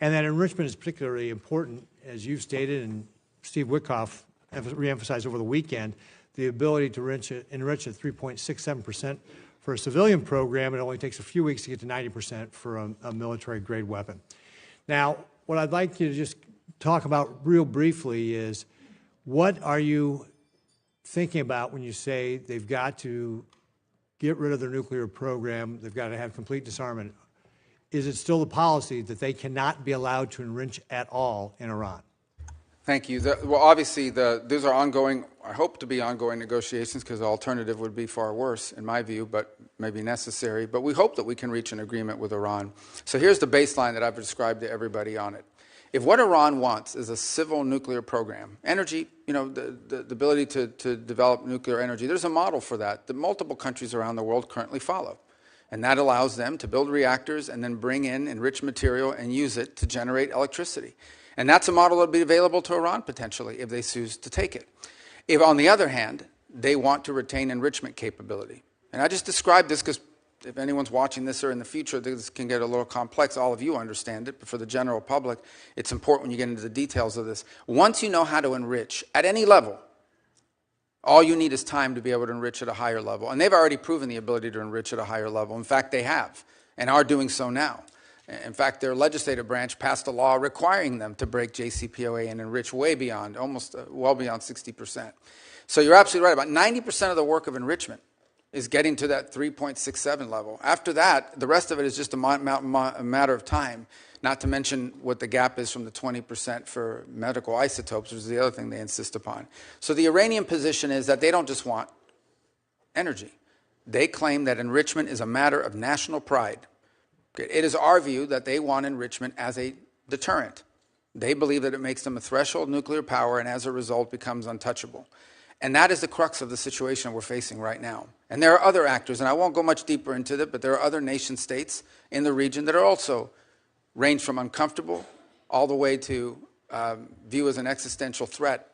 And that enrichment is particularly important, as you've stated, and Steve Witkoff reemphasized over the weekend, the ability to enrich at 3.67% for a civilian program. It only takes a few weeks to get to 90% for a military-grade weapon. Now, what I'd like you to just talk about real briefly is, what are you thinking about when you say they've got to get rid of their nuclear program, they've got to have complete disarmament? Is it still the policy that they cannot be allowed to enrich at all in Iran? Thank you. Well, obviously, these are ongoing, I hope to be ongoing negotiations, because the alternative would be far worse, in my view, but maybe necessary. But we hope that we can reach an agreement with Iran. So here's the baseline that I've described to everybody on it. If what Iran wants is a civil nuclear program, energy, the ability to develop nuclear energy, there's a model for that multiple countries around the world currently follow. And that allows them to build reactors and then bring in enriched material and use it to generate electricity. And that's a model that will be available to Iran potentially if they choose to take it. If, on the other hand, they want to retain enrichment capability. And I just described this because if anyone's watching this or in the future, this can get a little complex. All of you understand it, but for the general public, it's important when you get into the details of this. Once you know how to enrich at any level, all you need is time to be able to enrich at a higher level. And they've already proven the ability to enrich at a higher level. In fact, they have and are doing so now. In fact, their legislative branch passed a law requiring them to break JCPOA and enrich way beyond, well beyond 60%. So you're absolutely right. About 90% of the work of enrichment is getting to that 3.67 level. After that, the rest of it is just a matter of time, not to mention what the gap is from the 20% for medical isotopes, which is the other thing they insist upon. So the Iranian position is that they don't just want energy. They claim that enrichment is a matter of national pride. It is our view that they want enrichment as a deterrent. They believe that it makes them a threshold nuclear power and as a result becomes untouchable. And that is the crux of the situation we're facing right now. And there are other actors, and I won't go much deeper into that, but there are other nation states in the region that are also range from uncomfortable all the way to view as an existential threat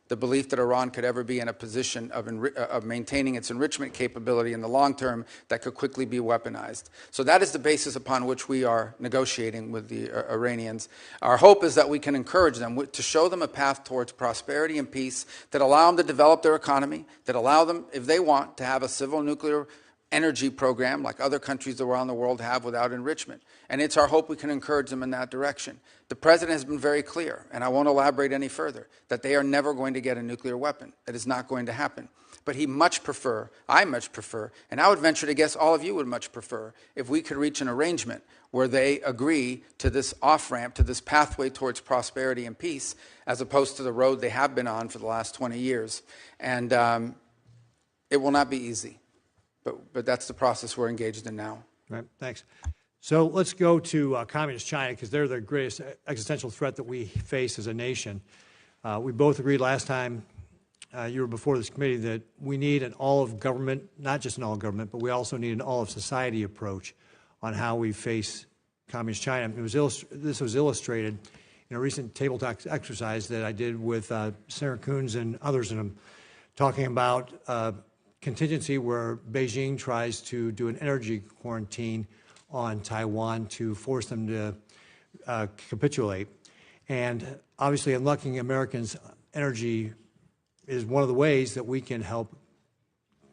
the belief that Iran could ever be in a position of maintaining its enrichment capability in the long term that could quickly be weaponized. So that is the basis upon which we are negotiating with the Iranians. Our hope is that we can encourage them to show them a path towards prosperity and peace that allow them to develop their economy, that allow them, if they want, to have a civil nuclear energy program like other countries around the world have without enrichment. And it's our hope we can encourage them in that direction. The president has been very clear, and I won't elaborate any further, that they are never going to get a nuclear weapon. That is not going to happen. But I much prefer, and I would venture to guess all of you would much prefer, if we could reach an arrangement where they agree to this off-ramp, to this pathway towards prosperity and peace, as opposed to the road they have been on for the last 20 years. And it will not be easy. But that's the process we're engaged in now. Right, thanks. So let's go to Communist China, because they're the greatest existential threat that we face as a nation. We both agreed last time you were before this committee that we need an all-of-government, not just an all-government, but we also need an all-of-society approach on how we face Communist China. This was illustrated in a recent table talk exercise that I did with Senator Coons and others, and I'm talking about contingency where Beijing tries to do an energy quarantine on Taiwan to force them to capitulate. And obviously unlocking Americans' energy is one of the ways that we can help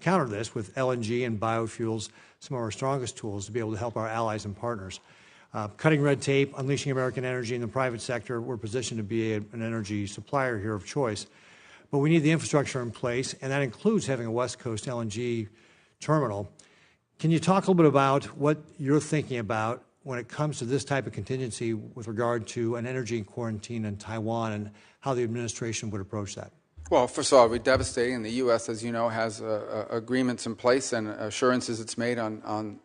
counter this with LNG and biofuels, some of our strongest tools to be able to help our allies and partners. Cutting red tape, unleashing American energy in the private sector, we're positioned to be an energy supplier here of choice. But we need the infrastructure in place, and that includes having a West Coast LNG terminal. Can you talk a little bit about what you're thinking about when it comes to this type of contingency with regard to an energy quarantine in Taiwan and how the administration would approach that? Well, first of all, it would be devastating. The U.S., as you know, has agreements in place and assurances it's made on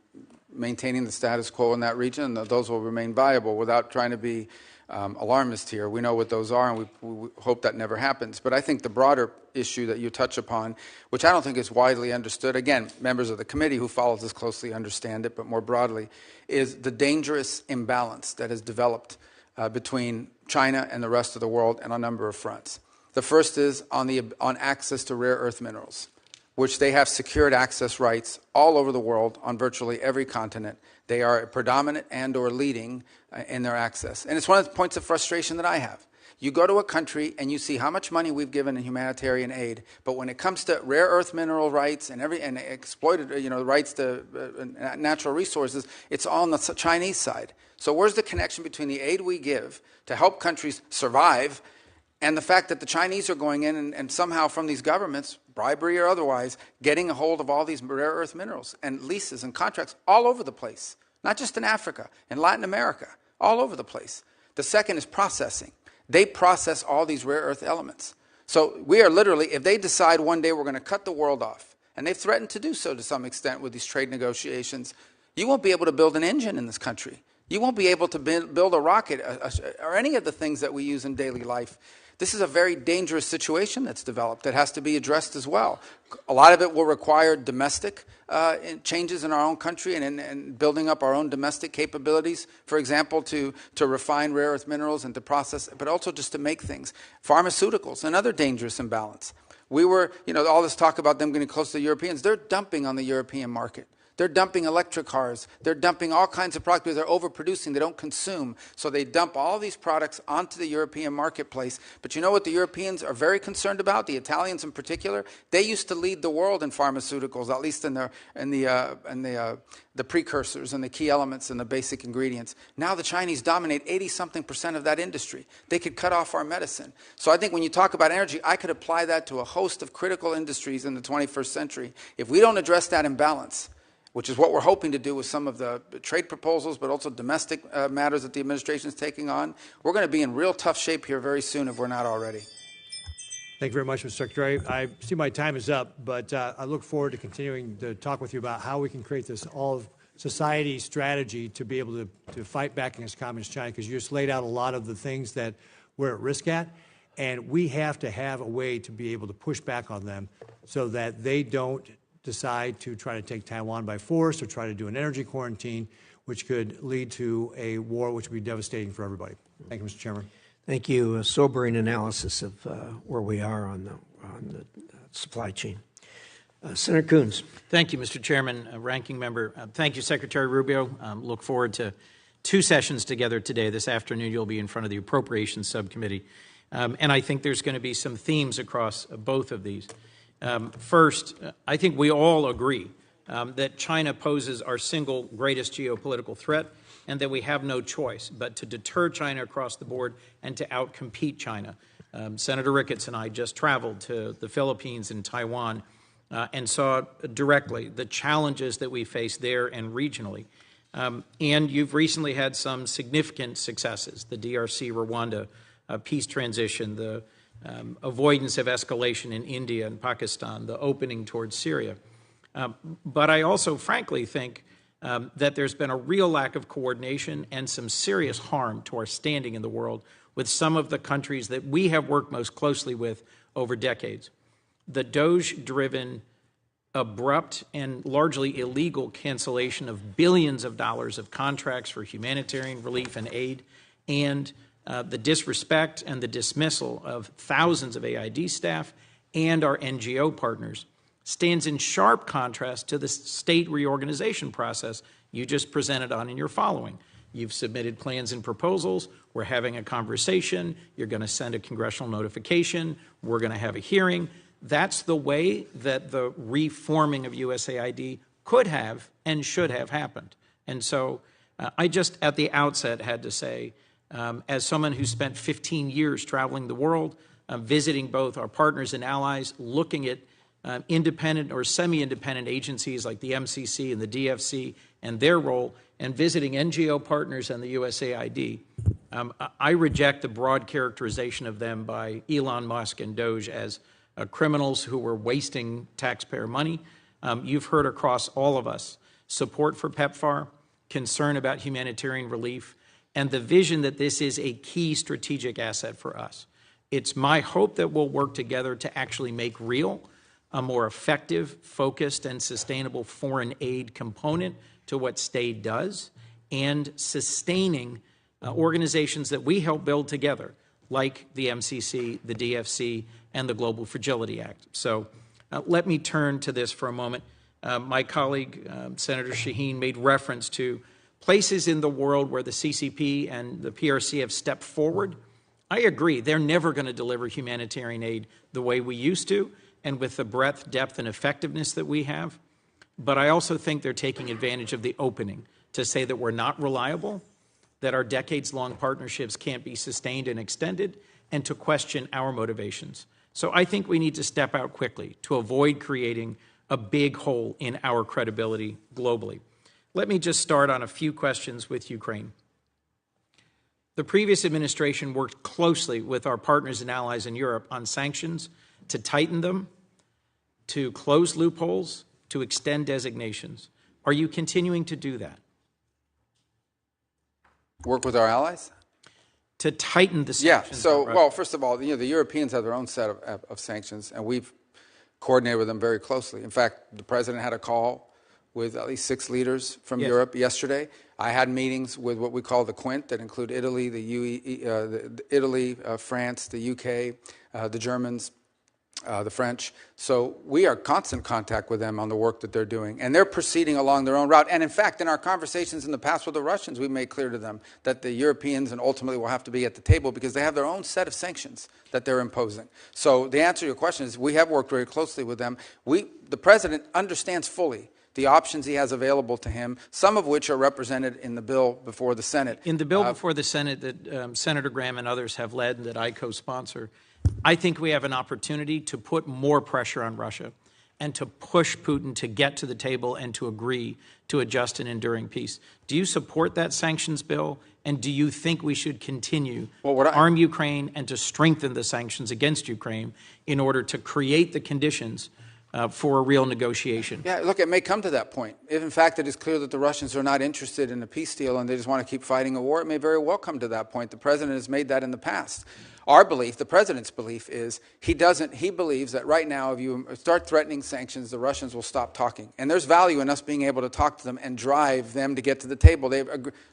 maintaining the status quo in that region, and those will remain viable without trying to be alarmist here. We know what those are, and we hope that never happens. But I think the broader issue that you touch upon, which I don't think is widely understood, again, members of the committee who follows this closely understand it, but more broadly, is the dangerous imbalance that has developed between China and the rest of the world on a number of fronts. The first is on access to rare earth minerals, which they have secured access rights all over the world on virtually every continent. They are predominant and or leading in their access. And it's one of the points of frustration that I have. You go to a country and you see how much money we've given in humanitarian aid, but when it comes to rare earth mineral rights and exploited rights to natural resources, it's all on the Chinese side. So where's the connection between the aid we give to help countries survive and the fact that the Chinese are going in and somehow from these governments, bribery or otherwise, getting a hold of all these rare earth minerals and leases and contracts all over the place, not just in Africa, in Latin America, all over the place. The second is processing. They process all these rare earth elements. So we are literally, if they decide one day we're going to cut the world off, and they've threatened to do so to some extent with these trade negotiations, you won't be able to build an engine in this country You won't be able to build a rocket or any of the things that we use in daily life. This is a very dangerous situation that's developed that has to be addressed as well. A lot of it will require domestic changes in our own country and building up our own domestic capabilities, for example, to refine rare earth minerals and to process, but also just to make things. Pharmaceuticals, another dangerous imbalance. We were, all this talk about them getting close to the Europeans, they're dumping on the European market. They're dumping electric cars. They're dumping all kinds of products because they're overproducing. They don't consume. So they dump all these products onto the European marketplace. But you know what the Europeans are very concerned about, the Italians in particular? They used to lead the world in pharmaceuticals, at least in the precursors and the key elements and the basic ingredients. Now the Chinese dominate 80-something% of that industry. They could cut off our medicine. So I think when you talk about energy, I could apply that to a host of critical industries in the 21st century. If we don't address that imbalance, which is what we're hoping to do with some of the trade proposals, but also domestic matters that the administration is taking on, we're going to be in real tough shape here very soon if we're not already. Thank you very much, Mr. Secretary. I see my time is up, but I look forward to continuing to talk with you about how we can create this all-of-society strategy to be able to fight back against Communist China, because you just laid out a lot of the things that we're at risk at, and we have to have a way to be able to push back on them so that they don't decide to try to take Taiwan by force or try to do an energy quarantine, which could lead to a war which would be devastating for everybody. Thank you, Mr. Chairman. Thank you. A sobering analysis of where we are on the supply chain. Senator Coons. Thank you, Mr. Chairman, Ranking Member. Thank you, Secretary Rubio. Look forward to 2 sessions together today. This afternoon, you'll be in front of the Appropriations Subcommittee. And I think there's going to be some themes across both of these. First, I think we all agree that China poses our single greatest geopolitical threat and that we have no choice but to deter China across the board and to outcompete China. Senator Ricketts and I just traveled to the Philippines and Taiwan and saw directly the challenges that we face there and regionally. And you've recently had some significant successes, the DRC, Rwanda, peace transition, the avoidance of escalation in India and Pakistan, the opening towards Syria. But I also frankly think that there's been a real lack of coordination and some serious harm to our standing in the world with some of the countries that we have worked most closely with over decades. The DOGE-driven, abrupt, and largely illegal cancellation of billions of dollars of contracts for humanitarian relief and aid, and the disrespect and the dismissal of thousands of AID staff and our NGO partners stands in sharp contrast to the state reorganization process you just presented on in your following. You've submitted plans and proposals. We're having a conversation. You're going to send a congressional notification. We're going to have a hearing. That's the way that the reforming of USAID could have and should have happened. And so I just at the outset had to say, as someone who spent 15 years traveling the world, visiting both our partners and allies, looking at independent or semi-independent agencies like the MCC and the DFC and their role, and visiting NGO partners and the USAID, I reject the broad characterization of them by Elon Musk and DOGE as criminals who were wasting taxpayer money. You've heard across all of us support for PEPFAR, concern about humanitarian relief, and the vision that this is a key strategic asset for us. It's my hope that we'll work together to actually make real a more effective, focused, and sustainable foreign aid component to what STAID does, and sustaining organizations that we help build together, like the MCC, the DFC, and the Global Fragility Act. So let me turn to this for a moment. My colleague, Senator Shaheen, made reference to places in the world where the CCP and the PRC have stepped forward. I agree, they're never going to deliver humanitarian aid the way we used to and with the breadth, depth, and effectiveness that we have. But I also think they're taking advantage of the opening to say that we're not reliable, that our decades-long partnerships can't be sustained and extended, and to question our motivations. So I think we need to step out quickly to avoid creating a big hole in our credibility globally. Let me just start on a few questions with Ukraine. The previous administration worked closely with our partners and allies in Europe on sanctions to tighten them, to close loopholes, to extend designations. Are you continuing to do that? Work with our allies? To tighten the Yeah, sanctions? so, on Russia? well, first of all, the Europeans have their own set of sanctions, and we've coordinated with them very closely. In fact, the president had a call with at least 6 leaders from Yes. Europe yesterday. I had meetings with what we call the Quint that include Italy, France, the UK, the Germans, the French. So we are in constant contact with them on the work that they're doing. And they're proceeding along their own route. And in fact, in our conversations in the past with the Russians, we made clear to them that the Europeans and ultimately will have to be at the table because they have their own set of sanctions that they're imposing. So the answer to your question is we have worked very closely with them. The president understands fully the options he has available to him, some of which are represented in the bill before the Senate. In the bill before the Senate that Senator Graham and others have led and that I co-sponsor, I think we have an opportunity to put more pressure on Russia and to push Putin to get to the table and to agree to a just and enduring peace. Do you support that sanctions bill? And do you think we should continue to arm Ukraine and to strengthen the sanctions against Ukraine in order to create the conditions for a real negotiation? Yeah, look, it may come to that point. If, in fact, it is clear that the Russians are not interested in a peace deal and they just want to keep fighting a war, it may very well come to that point. The president has made that in the past. Our belief, the president's belief, is he believes that right now, if you start threatening sanctions, the Russians will stop talking. And there's value in us being able to talk to them and drive them to get to the table.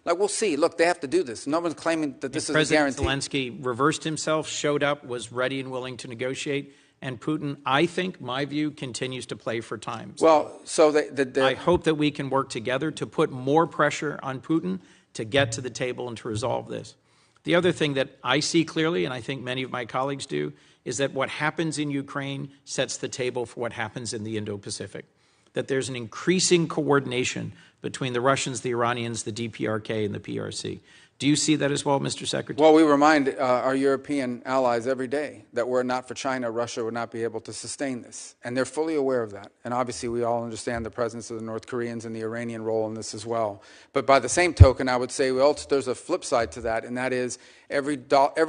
We'll see. Look, they have to do this. No one's claiming that this is a guarantee. President Zelensky reversed himself, showed up, was ready and willing to negotiate. And Putin, I think, my view, continues to play for time. Well, so I hope that we can work together to put more pressure on Putin to get to the table and to resolve this. The other thing that I see clearly, and I think many of my colleagues do, is that what happens in Ukraine sets the table for what happens in the Indo-Pacific. That there's an increasing coordination between the Russians, the Iranians, the DPRK, and the PRC. Do you see that as well, Mr. Secretary? Well, we remind our European allies every day that were it not for China, Russia would not be able to sustain this. And they're fully aware of that. And obviously, we all understand the presence of the North Koreans and the Iranian role in this as well. But by the same token, I would say there's a flip side to that, and that is every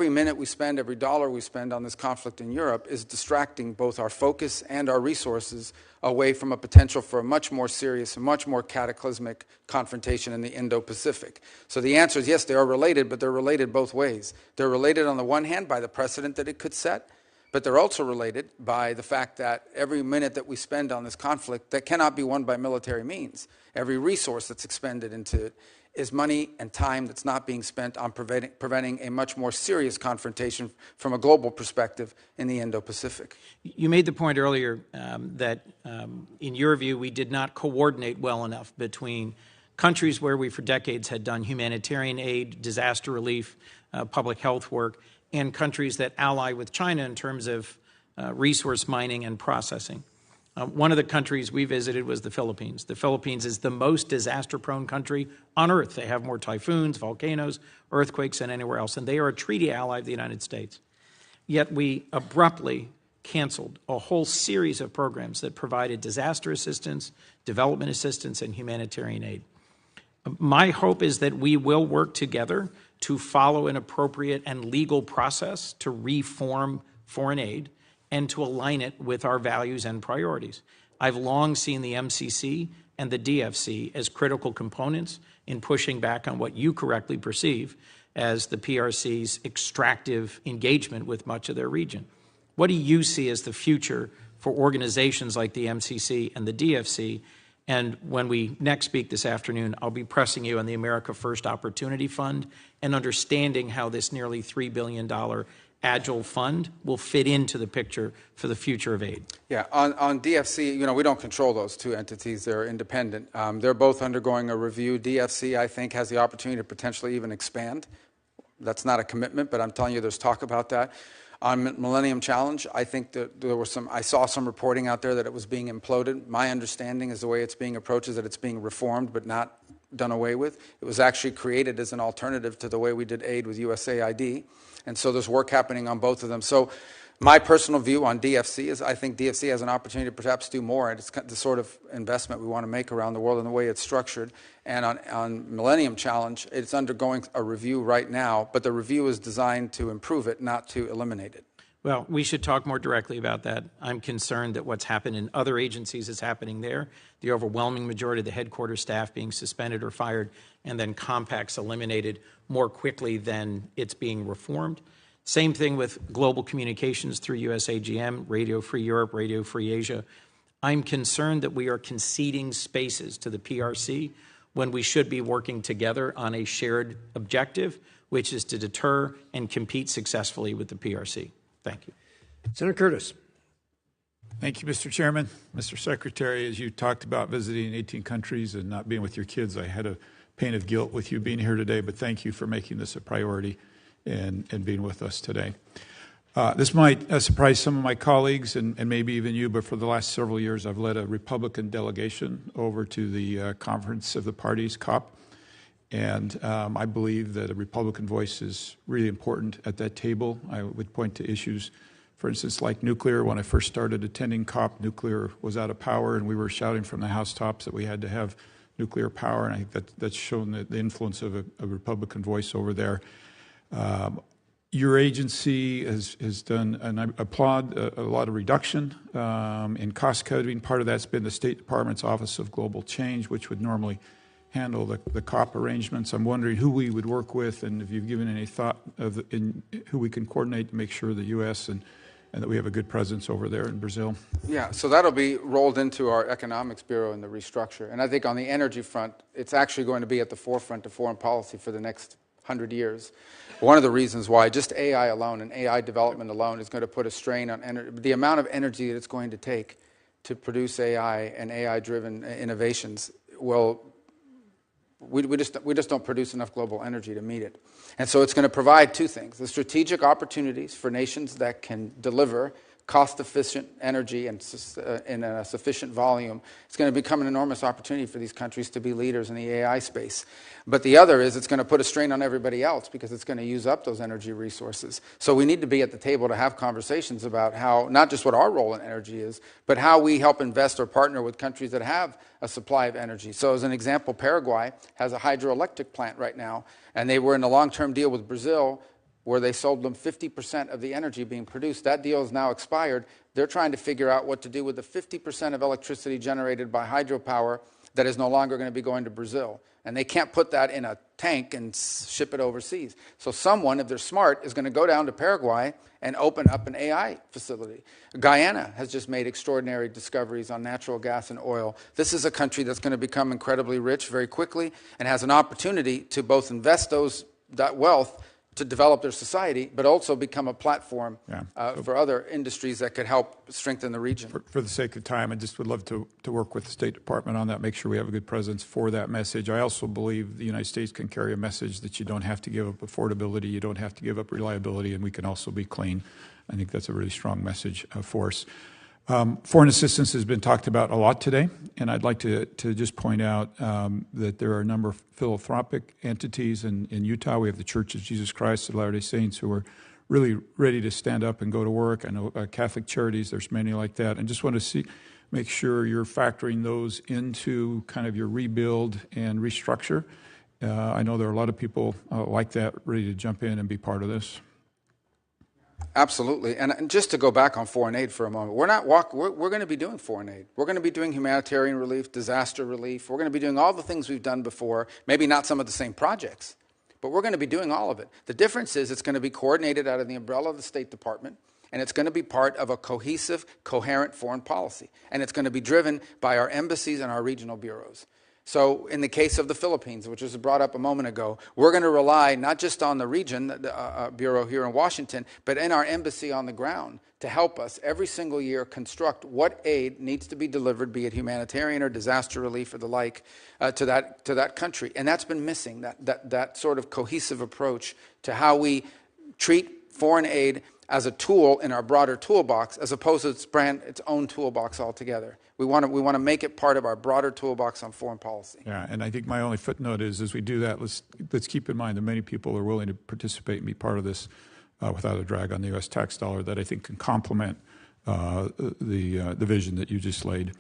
minute we spend, every dollar we spend on this conflict in Europe is distracting both our focus and our resources away from a potential for a much more serious and much more cataclysmic confrontation in the Indo-Pacific. So the answer is yes, they are related, but they're related both ways. They're related on the one hand by the precedent that it could set, but they're also related by the fact that every minute that we spend on this conflict that cannot be won by military means, every resource that's expended into it is money and time that's not being spent on preventing a much more serious confrontation from a global perspective in the Indo-Pacific. You made the point earlier that, in your view, we did not coordinate well enough between countries where we for decades had done humanitarian aid, disaster relief, public health work, and countries that ally with China in terms of resource mining and processing. One of the countries we visited was the Philippines. The Philippines is the most disaster-prone country on Earth. They have more typhoons, volcanoes, earthquakes than anywhere else, and they are a treaty ally of the United States. Yet we abruptly canceled a whole series of programs that provided disaster assistance, development assistance, and humanitarian aid. My hope is that we will work together to follow an appropriate and legal process to reform foreign aid and to align it with our values and priorities. I've long seen the MCC and the DFC as critical components in pushing back on what you correctly perceive as the PRC's extractive engagement with much of their region. What do you see as the future for organizations like the MCC and the DFC? And when we next speak this afternoon, I'll be pressing you on the America First Opportunity Fund and understanding how this nearly $3 billion Agile fund will fit into the picture for the future of aid. Yeah, on DFC, we don't control those two entities. They're independent. They're both undergoing a review. DFC, I think, has the opportunity to potentially even expand. That's not a commitment, but I'm telling you there's talk about that. On Millennium Challenge, I think that I saw some reporting out there that it was being imploded. My understanding is the way it's being approached is that it's being reformed but not done away with. It was actually created as an alternative to the way we did aid with USAID. And so there's work happening on both of them. So my personal view on DFC is I think DFC has an opportunity to perhaps do more. And it's the sort of investment we want to make around the world and the way it's structured. And on Millennium Challenge, it's undergoing a review right now, but the review is designed to improve it, not to eliminate it. Well, we should talk more directly about that. I'm concerned that what's happened in other agencies is happening there. The overwhelming majority of the headquarters staff being suspended or fired, and then compacts eliminated more quickly than it's being reformed. Same thing with global communications through USAGM, Radio Free Europe, Radio Free Asia. I'm concerned that we are conceding spaces to the PRC when we should be working together on a shared objective, which is to deter and compete successfully with the PRC. Thank you. Senator Curtis. Thank you, Mr. Chairman. Mr. Secretary, as you talked about visiting 18 countries and not being with your kids, I had a pain of guilt with you being here today, but thank you for making this a priority and being with us today. This might surprise some of my colleagues and maybe even you, but for the last several years, I've led a Republican delegation over to the Conference of the Parties, COP, and I believe that a Republican voice is really important at that table. I would point to issues, for instance, like nuclear. When I first started attending COP, nuclear was out of power, and we were shouting from the housetops that we had to have nuclear power, and I think that's shown the influence of a Republican voice over there. Your agency has done, and I applaud, a lot of reduction in cost cutting. Part of that's been the State Department's Office of Global Change, which would normally handle the COP arrangements. I'm wondering who we would work with, and if you've given any thought of who we can coordinate to make sure the U.S. and that we have a good presence over there in Brazil. Yeah, so that'll be rolled into our Economics Bureau in the restructure. And I think on the energy front, it's actually going to be at the forefront of foreign policy for the next 100 years. One of the reasons why just AI alone and AI development alone is going to put a strain on the amount of energy that it's going to take to produce AI and AI-driven innovations will. We just don't produce enough global energy to meet it. And so it's going to provide two things: the strategic opportunities for nations that can deliver cost-efficient energy and in a sufficient volume. It's going to become an enormous opportunity for these countries to be leaders in the AI space. But the other is it's going to put a strain on everybody else because it's going to use up those energy resources. So we need to be at the table to have conversations about how, not just what our role in energy is, but how we help invest or partner with countries that have a supply of energy. So as an example, Paraguay has a hydroelectric plant right now, and they were in a long-term deal with Brazil where they sold them 50% of the energy being produced. That deal is now expired. They're trying to figure out what to do with the 50% of electricity generated by hydropower that is no longer going to be going to Brazil. And they can't put that in a tank and ship it overseas. So someone, if they're smart, is going to go down to Paraguay and open up an AI facility. Guyana has just made extraordinary discoveries on natural gas and oil. This is a country that's going to become incredibly rich very quickly and has an opportunity to both invest that wealth to develop their society, but also become a platform for other industries that could help strengthen the region. For the sake of time, I just would love to work with the State Department on that, make sure we have a good presence for that message. I also believe the United States can carry a message that you don't have to give up affordability, you don't have to give up reliability, and we can also be clean. I think that's a really strong message for us. Foreign assistance has been talked about a lot today, and I'd like to just point out that there are a number of philanthropic entities in Utah. We have the Church of Jesus Christ of Latter-day Saints who are really ready to stand up and go to work. I know Catholic Charities, there's many like that. And just want to make sure you're factoring those into kind of your rebuild and restructure. I know there are a lot of people like that ready to jump in and be part of this. Absolutely. And just to go back on foreign aid for a moment, we're going to be doing foreign aid. We're going to be doing humanitarian relief, disaster relief. We're going to be doing all the things we've done before, maybe not some of the same projects, but we're going to be doing all of it. The difference is it's going to be coordinated out of the umbrella of the State Department, and it's going to be part of a cohesive, coherent foreign policy. And it's going to be driven by our embassies and our regional bureaus. So in the case of the Philippines, which was brought up a moment ago, we're going to rely not just on the region, the bureau here in Washington, but in our embassy on the ground to help us every single year construct what aid needs to be delivered, be it humanitarian or disaster relief or the like, to that country. And that's been missing, that sort of cohesive approach to how we treat foreign aid as a tool in our broader toolbox, as opposed to its own toolbox altogether. We want to make it part of our broader toolbox on foreign policy. Yeah, and I think my only footnote is, as we do that, let's keep in mind that many people are willing to participate and be part of this without a drag on the U.S. tax dollar that I think can complement the vision that you just laid.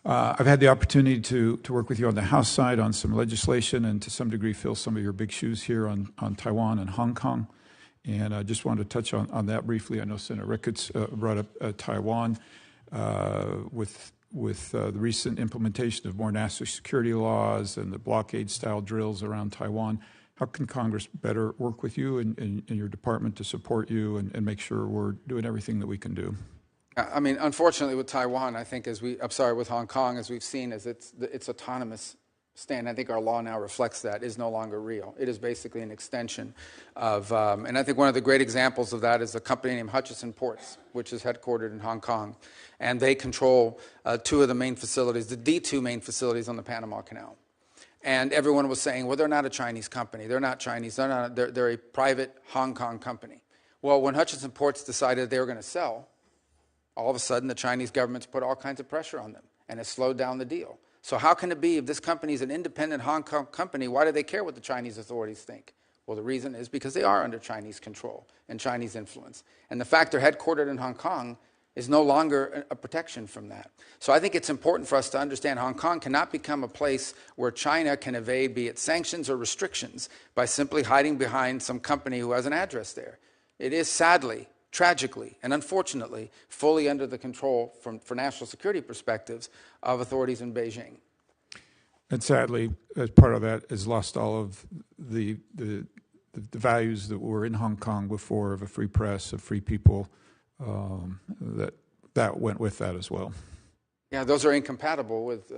I've had the opportunity to work with you on the House side on some legislation and to some degree fill some of your big shoes here on Taiwan and Hong Kong. And I just wanted to touch on that briefly. I know Senator Ricketts brought up Taiwan with the recent implementation of more national security laws and the blockade-style drills around Taiwan. How can Congress better work with you and your department to support you and make sure we're doing everything that we can do? I mean, unfortunately, with Taiwan, I think with Hong Kong, as we've seen, as its autonomous stand, I think our law now reflects that, is no longer real. It is basically an extension of, and I think one of the great examples of that is a company named Hutchison Ports, which is headquartered in Hong Kong. And they control two of the main facilities, the two main facilities on the Panama Canal. And everyone was saying, well, they're not a Chinese company. They're not Chinese. They're a private Hong Kong company. Well, when Hutchison Ports decided they were going to sell, all of a sudden the Chinese government's put all kinds of pressure on them, and it slowed down the deal. So how can it be if this company is an independent Hong Kong company, why do they care what the Chinese authorities think? Well, the reason is because they are under Chinese control and Chinese influence. And the fact they're headquartered in Hong Kong is no longer a protection from that. So I think it's important for us to understand Hong Kong cannot become a place where China can evade, be it sanctions or restrictions, by simply hiding behind some company who has an address there. It is sadly, tragically, and unfortunately, fully under the control, for national security perspectives, of authorities in Beijing. And sadly, as part of that, has lost all of the values that were in Hong Kong before, of a free press, of free people, that went with that as well. Yeah, those are incompatible with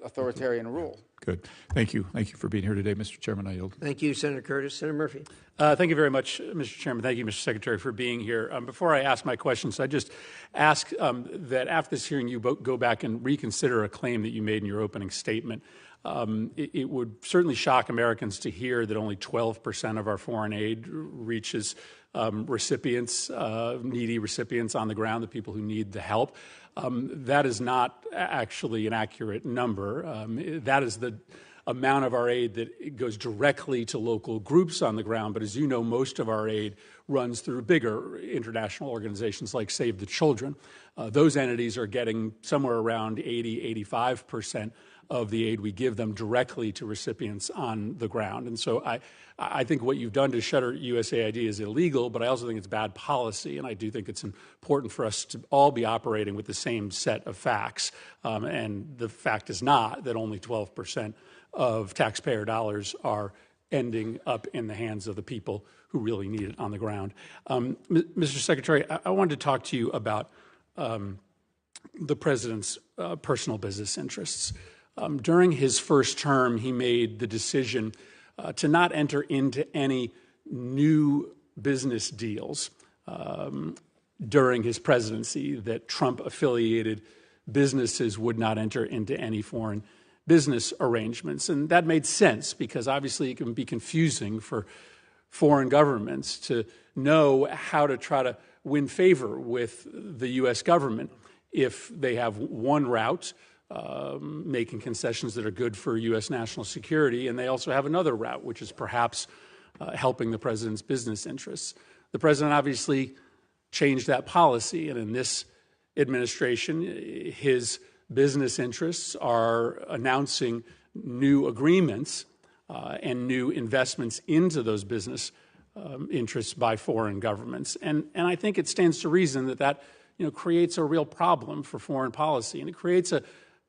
authoritarian rule. Good. Thank you. Thank you for being here today, Mr. Chairman. I yield. Thank you, Senator Curtis. Senator Murphy. Thank you very much, Mr. Chairman. Thank you, Mr. Secretary, for being here. Before I ask my questions, I just ask that after this hearing, you go back and reconsider a claim that you made in your opening statement. It would certainly shock Americans to hear that only 12% of our foreign aid reaches recipients, needy recipients on the ground, the people who need the help. That is not actually an accurate number. That is the amount of our aid that goes directly to local groups on the ground. But as you know, most of our aid runs through bigger international organizations like Save the Children. Those entities are getting somewhere around 85% of the aid we give them directly to recipients on the ground. And so I think what you've done to shutter USAID is illegal, but I also think it's bad policy, and I do think it's important for us to all be operating with the same set of facts. And the fact is not that only 12% of taxpayer dollars are ending up in the hands of the people who really need it on the ground. Mr. Secretary, I wanted to talk to you about the president's personal business interests. During his first term, he made the decision to not enter into any new business deals during his presidency, that Trump-affiliated businesses would not enter into any foreign business arrangements. And that made sense because obviously it can be confusing for foreign governments to know how to try to win favor with the U.S. government if they have one route, making concessions that are good for U.S. national security, and they also have another route, which is perhaps helping the president's business interests. The president obviously changed that policy, and in this administration, his business interests are announcing new agreements and new investments into those business interests by foreign governments. And I think it stands to reason that creates a real problem for foreign policy, and it creates a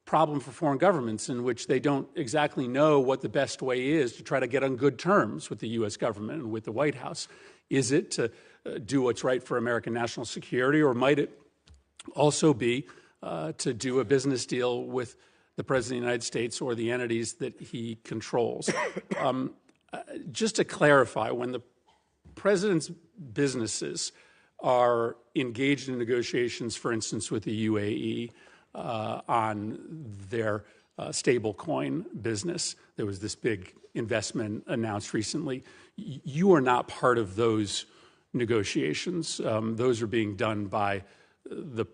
problem for foreign governments in which they don't exactly know what the best way is to try to get on good terms with the U.S. government and with the White House. Is it to do what's right for American national security, or might it also be to do a business deal with the President of the United States or the entities that he controls? Just to clarify, when the President's businesses are engaged in negotiations, for instance, with the UAE on their stablecoin business, there was this big investment announced recently. You are not part of those negotiations. Those are being done by the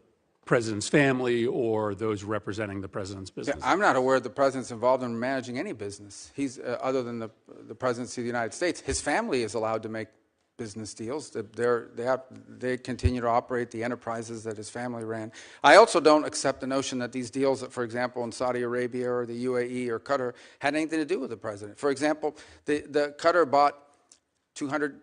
president's family or those representing the president's business. Yeah, I'm not aware the president's involved in managing any business. He's other than the presidency of the United States. His family is allowed to make business deals. They continue to operate the enterprises that his family ran. I also don't accept the notion that these deals, for example, in Saudi Arabia or the UAE or Qatar, had anything to do with the president. For example, the Qatar bought $200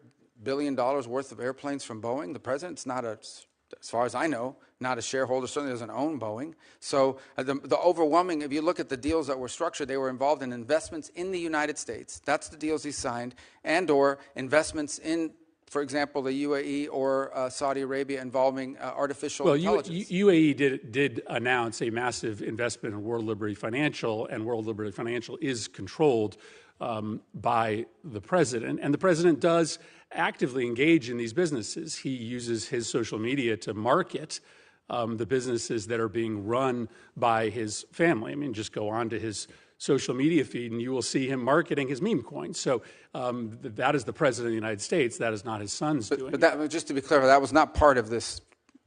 billion worth of airplanes from Boeing. The president's not as far as I know, not a shareholder, certainly doesn't own Boeing. So the overwhelming, if you look at the deals that were structured, they were involved in investments in the United States. That's the deals he signed, and or investments in, for example, the UAE or Saudi Arabia involving artificial intelligence. UAE did announce a massive investment in World Liberty Financial, and World Liberty Financial is controlled by the president. And the president does actively engage in these businesses. He uses his social media to market the businesses that are being run by his family. I mean, just go on to his social media feed and you will see him marketing his meme coin. So that is the president of the United States. That is not his son's doing. But that, just to be clear, that was not part of this.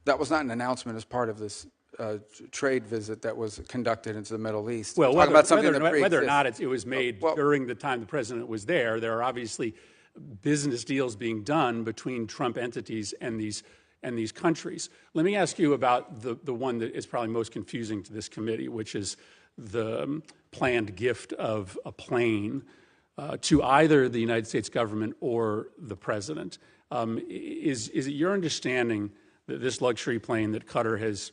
That was not an announcement as part of this trade visit that was conducted into the Middle East. Well, whether or not it was made during the time the president was there are obviously business deals being done between Trump entities and these countries. Let me ask you about the one that is probably most confusing to this committee, which is the planned gift of a plane to either the United States government or the president. Is it your understanding that this luxury plane that Qatar has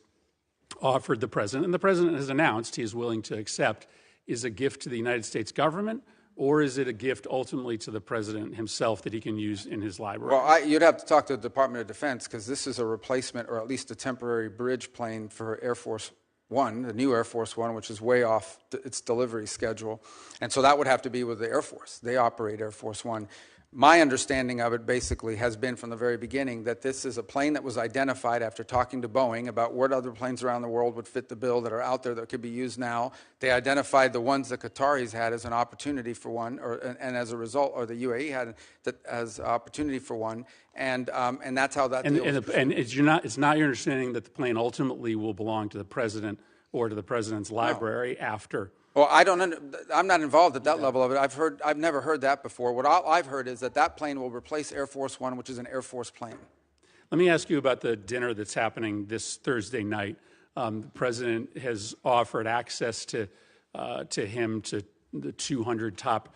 offered the president, and the president has announced he is willing to accept, is a gift to the United States government, or is it a gift ultimately to the president himself that he can use in his library? Well, you'd have to talk to the Department of Defense, because this is a replacement or at least a temporary bridge plane for Air Force One, the new Air Force One, which is way off its delivery schedule. And so that would have to be with the Air Force. They operate Air Force One. My understanding of it basically has been from the very beginning that this is a plane that was identified after talking to Boeing about what other planes around the world would fit the bill that are out there that could be used now. They identified the ones that Qataris had as an opportunity for one, and as a result, or the UAE had as opportunity for one, and that's how that deal was. And it's not your understanding that the plane ultimately will belong to the president or to the president's library after. Well, I'm not involved at that level of it. I've never heard that before. What I've heard is that plane will replace Air Force One, which is an Air Force plane. Let me ask you about the dinner that's happening this Thursday night. The president has offered access to him to the 200 top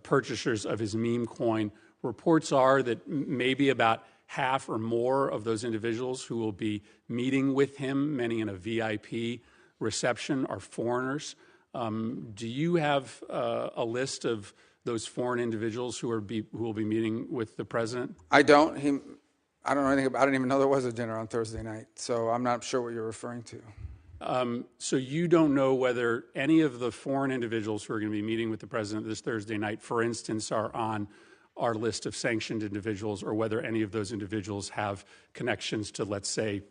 purchasers of his meme coin. Reports are that maybe about half or more of those individuals who will be meeting with him, many in a VIP reception, are foreigners. Do you have a list of those foreign individuals who will be meeting with the president? I don't. I don't know anything about. I didn't even know there was a dinner on Thursday night, so I'm not sure what you're referring to. So you don't know whether any of the foreign individuals who are going to be meeting with the president this Thursday night, for instance, are on our list of sanctioned individuals, or whether any of those individuals have connections to, let's say,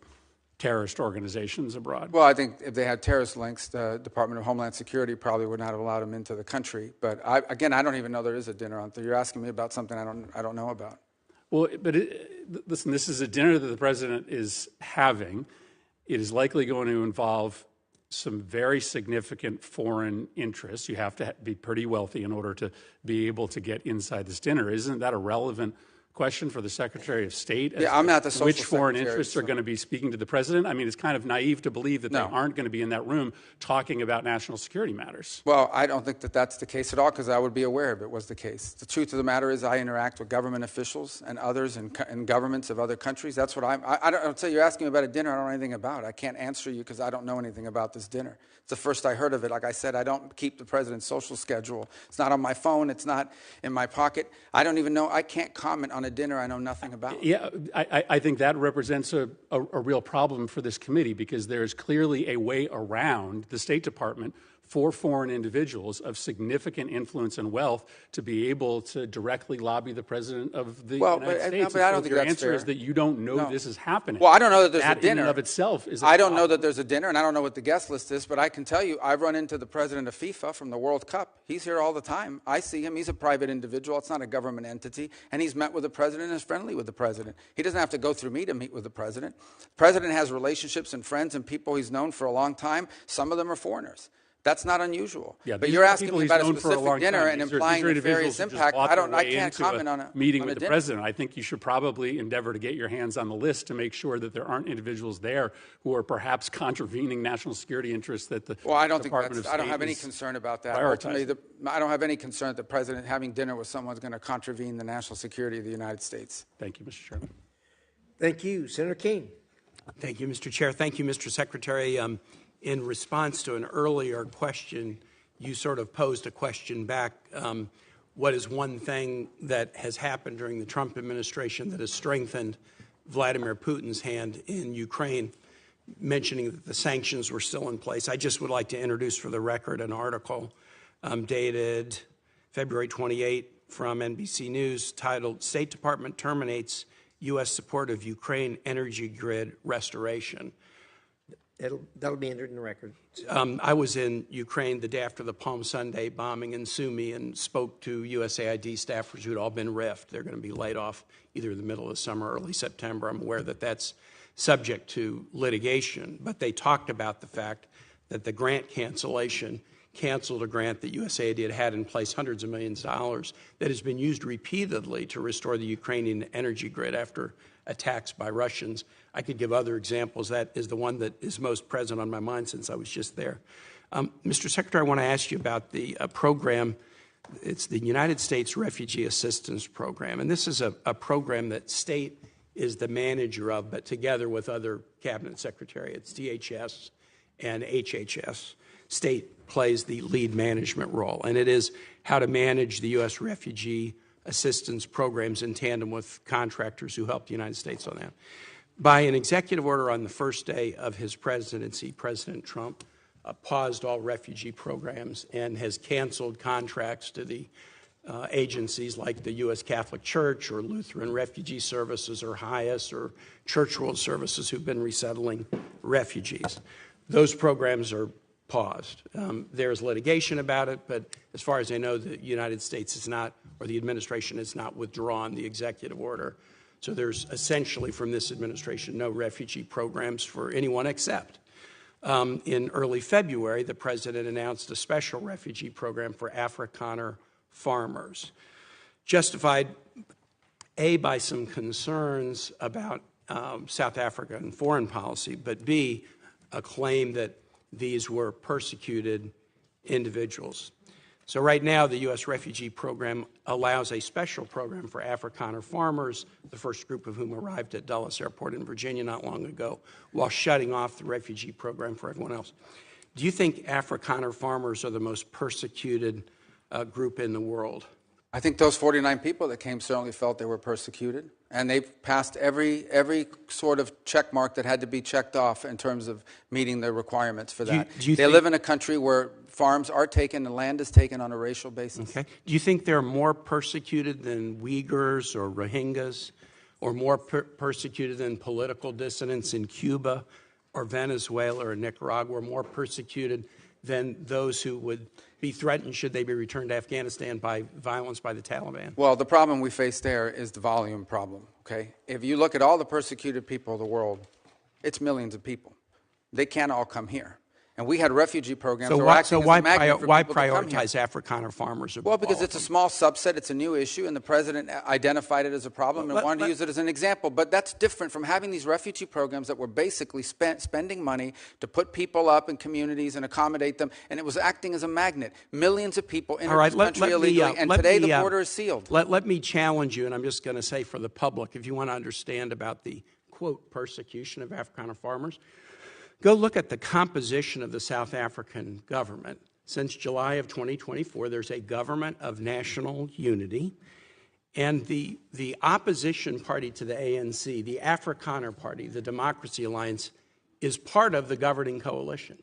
terrorist organizations abroad? Well, I think if they had terrorist links, the Department of Homeland Security probably would not have allowed them into the country. But I don't even know there is a dinner on Thursday. You're asking me about something I don't know about. Well, but listen, this is a dinner that the president is having. It is likely going to involve some very significant foreign interests. You have to be pretty wealthy in order to be able to get inside this dinner. Isn't that a relevant question for the Secretary of State? Yeah, I'm not the social which foreign secretary, interests are going to be speaking to the president? I mean, it's kind of naive to believe that they aren't going to be in that room talking about national security matters. Well, I don't think that that's the case at all, because I would be aware if it was the case. The truth of the matter is I interact with government officials and others in governments of other countries. That's what I'll tell you, you're asking me about a dinner I don't know anything about. I can't answer you because I don't know anything about this dinner. It's the first I heard of it. Like I said, I don't keep the president's social schedule. It's not on my phone. It's not in my pocket. I don't even know. I can't comment on a dinner I know nothing about. Yeah, I think that represents a real problem for this committee, because there is clearly a way around the State Department for foreign individuals of significant influence and wealth to be able to directly lobby the president of the United States. But I don't think your that's answer fair. is that you don't know this is happening. Well, I don't know that there's that a dinner. in and of itself is a I don't problem. know that there's a dinner, and I don't know what the guest list is, but I can tell you I've run into the president of FIFA from the World Cup. He's here all the time. I see him. He's a private individual. It's not a government entity, and he's met with the president and is friendly with the president. He doesn't have to go through me to meet with the president. The president has relationships and friends and people he's known for a long time. Some of them are foreigners. That's not unusual. Yeah, but these you're are asking people me he's about a known for a specific long dinner time. and These are implying individuals nefarious who just impact. bought their I way can't into comment on a meeting on a with the dinner. president. I think you should probably endeavor to get your hands on the list to make sure that there aren't individuals there who are perhaps contravening national security interests that the Well, I don't Department think of that's, I don't State have any is concern about that. prioritizing. Ultimately, I don't have any concern that the president having dinner with someone is going to contravene the national security of the United States. Thank you, Mr. Chairman. Thank you. Senator King. Thank you, Mr. Chair. Thank you, Mr. Secretary. In response to an earlier question, you sort of posed a question back. What is one thing that has happened during the Trump administration that has strengthened Vladimir Putin's hand in Ukraine, mentioning that the sanctions were still in place? I just would like to introduce for the record an article dated February 28 from NBC News titled, State Department Terminates U.S. Support of Ukraine Energy Grid Restoration. That'll be entered in the record. I was in Ukraine the day after the Palm Sunday bombing in Sumy and spoke to USAID staffers who'd all been riffed. They're going to be laid off either in the middle of the summer or early September. I'm aware that that's subject to litigation, but they talked about the fact that the grant cancellation canceled a grant that USAID had in place, hundreds of millions of dollars, that has been used repeatedly to restore the Ukrainian energy grid after attacks by Russians. I could give other examples. That is the one that is most present on my mind since I was just there. Mr. Secretary, I want to ask you about the program. It's the United States Refugee Assistance Program, and this is a program that state is the manager of, but together with other cabinet secretariats, DHS and HHS. State plays the lead management role, and it is how to manage the U.S. refugee assistance programs in tandem with contractors who help the United States on that. By an executive order on the first day of his presidency, President Trump paused all refugee programs and has canceled contracts to the agencies like the U.S. Catholic Church or Lutheran Refugee Services or HIAS or Church World Services who've been resettling refugees. Those programs are paused. There's litigation about it, but as far as I know, the United States is not, or the administration has not withdrawn the executive order. So there's essentially from this administration no refugee programs for anyone except. In early February, the president announced a special refugee program for Afrikaner farmers, justified A, by some concerns about South Africa and foreign policy, but B, a claim that these were persecuted individuals. So right now, the U.S. refugee program allows a special program for Afrikaner farmers, the first group of whom arrived at Dulles Airport in Virginia not long ago, while shutting off the refugee program for everyone else. Do you think Afrikaner farmers are the most persecuted group in the world? I think those 49 people that came certainly felt they were persecuted, and they've passed every sort of check mark that had to be checked off in terms of meeting the requirements for that. They live in a country where farms are taken and land is taken on a racial basis. Okay. Do you think they're more persecuted than Uyghurs or Rohingyas, or more persecuted than political dissidents in Cuba or Venezuela or Nicaragua, or more persecuted than those who would be threatened should they be returned to Afghanistan by violence by the Taliban? Well, the problem we face there is the volume problem, okay? If you look at all the persecuted people of the world, it's millions of people. They can't all come here. And we had refugee programs that were acting as a magnet for why people to come here. prioritize Afrikaner farmers? Well, because it's a small subset, it's a new issue, and the president identified it as a problem and wanted to use it as an example. But that's different from having these refugee programs that were basically spending money to put people up in communities and accommodate them, and it was acting as a magnet. Millions of people entered this country illegally, and today the border is sealed. Let me challenge you, and I'm just going to say for the public, if you want to understand about the, quote, persecution of Afrikaner farmers, go look at the composition of the South African government. Since July of 2024, there's a government of national unity, and the opposition party to the ANC, the Afrikaner Party, the Democracy Alliance, is part of the governing coalition.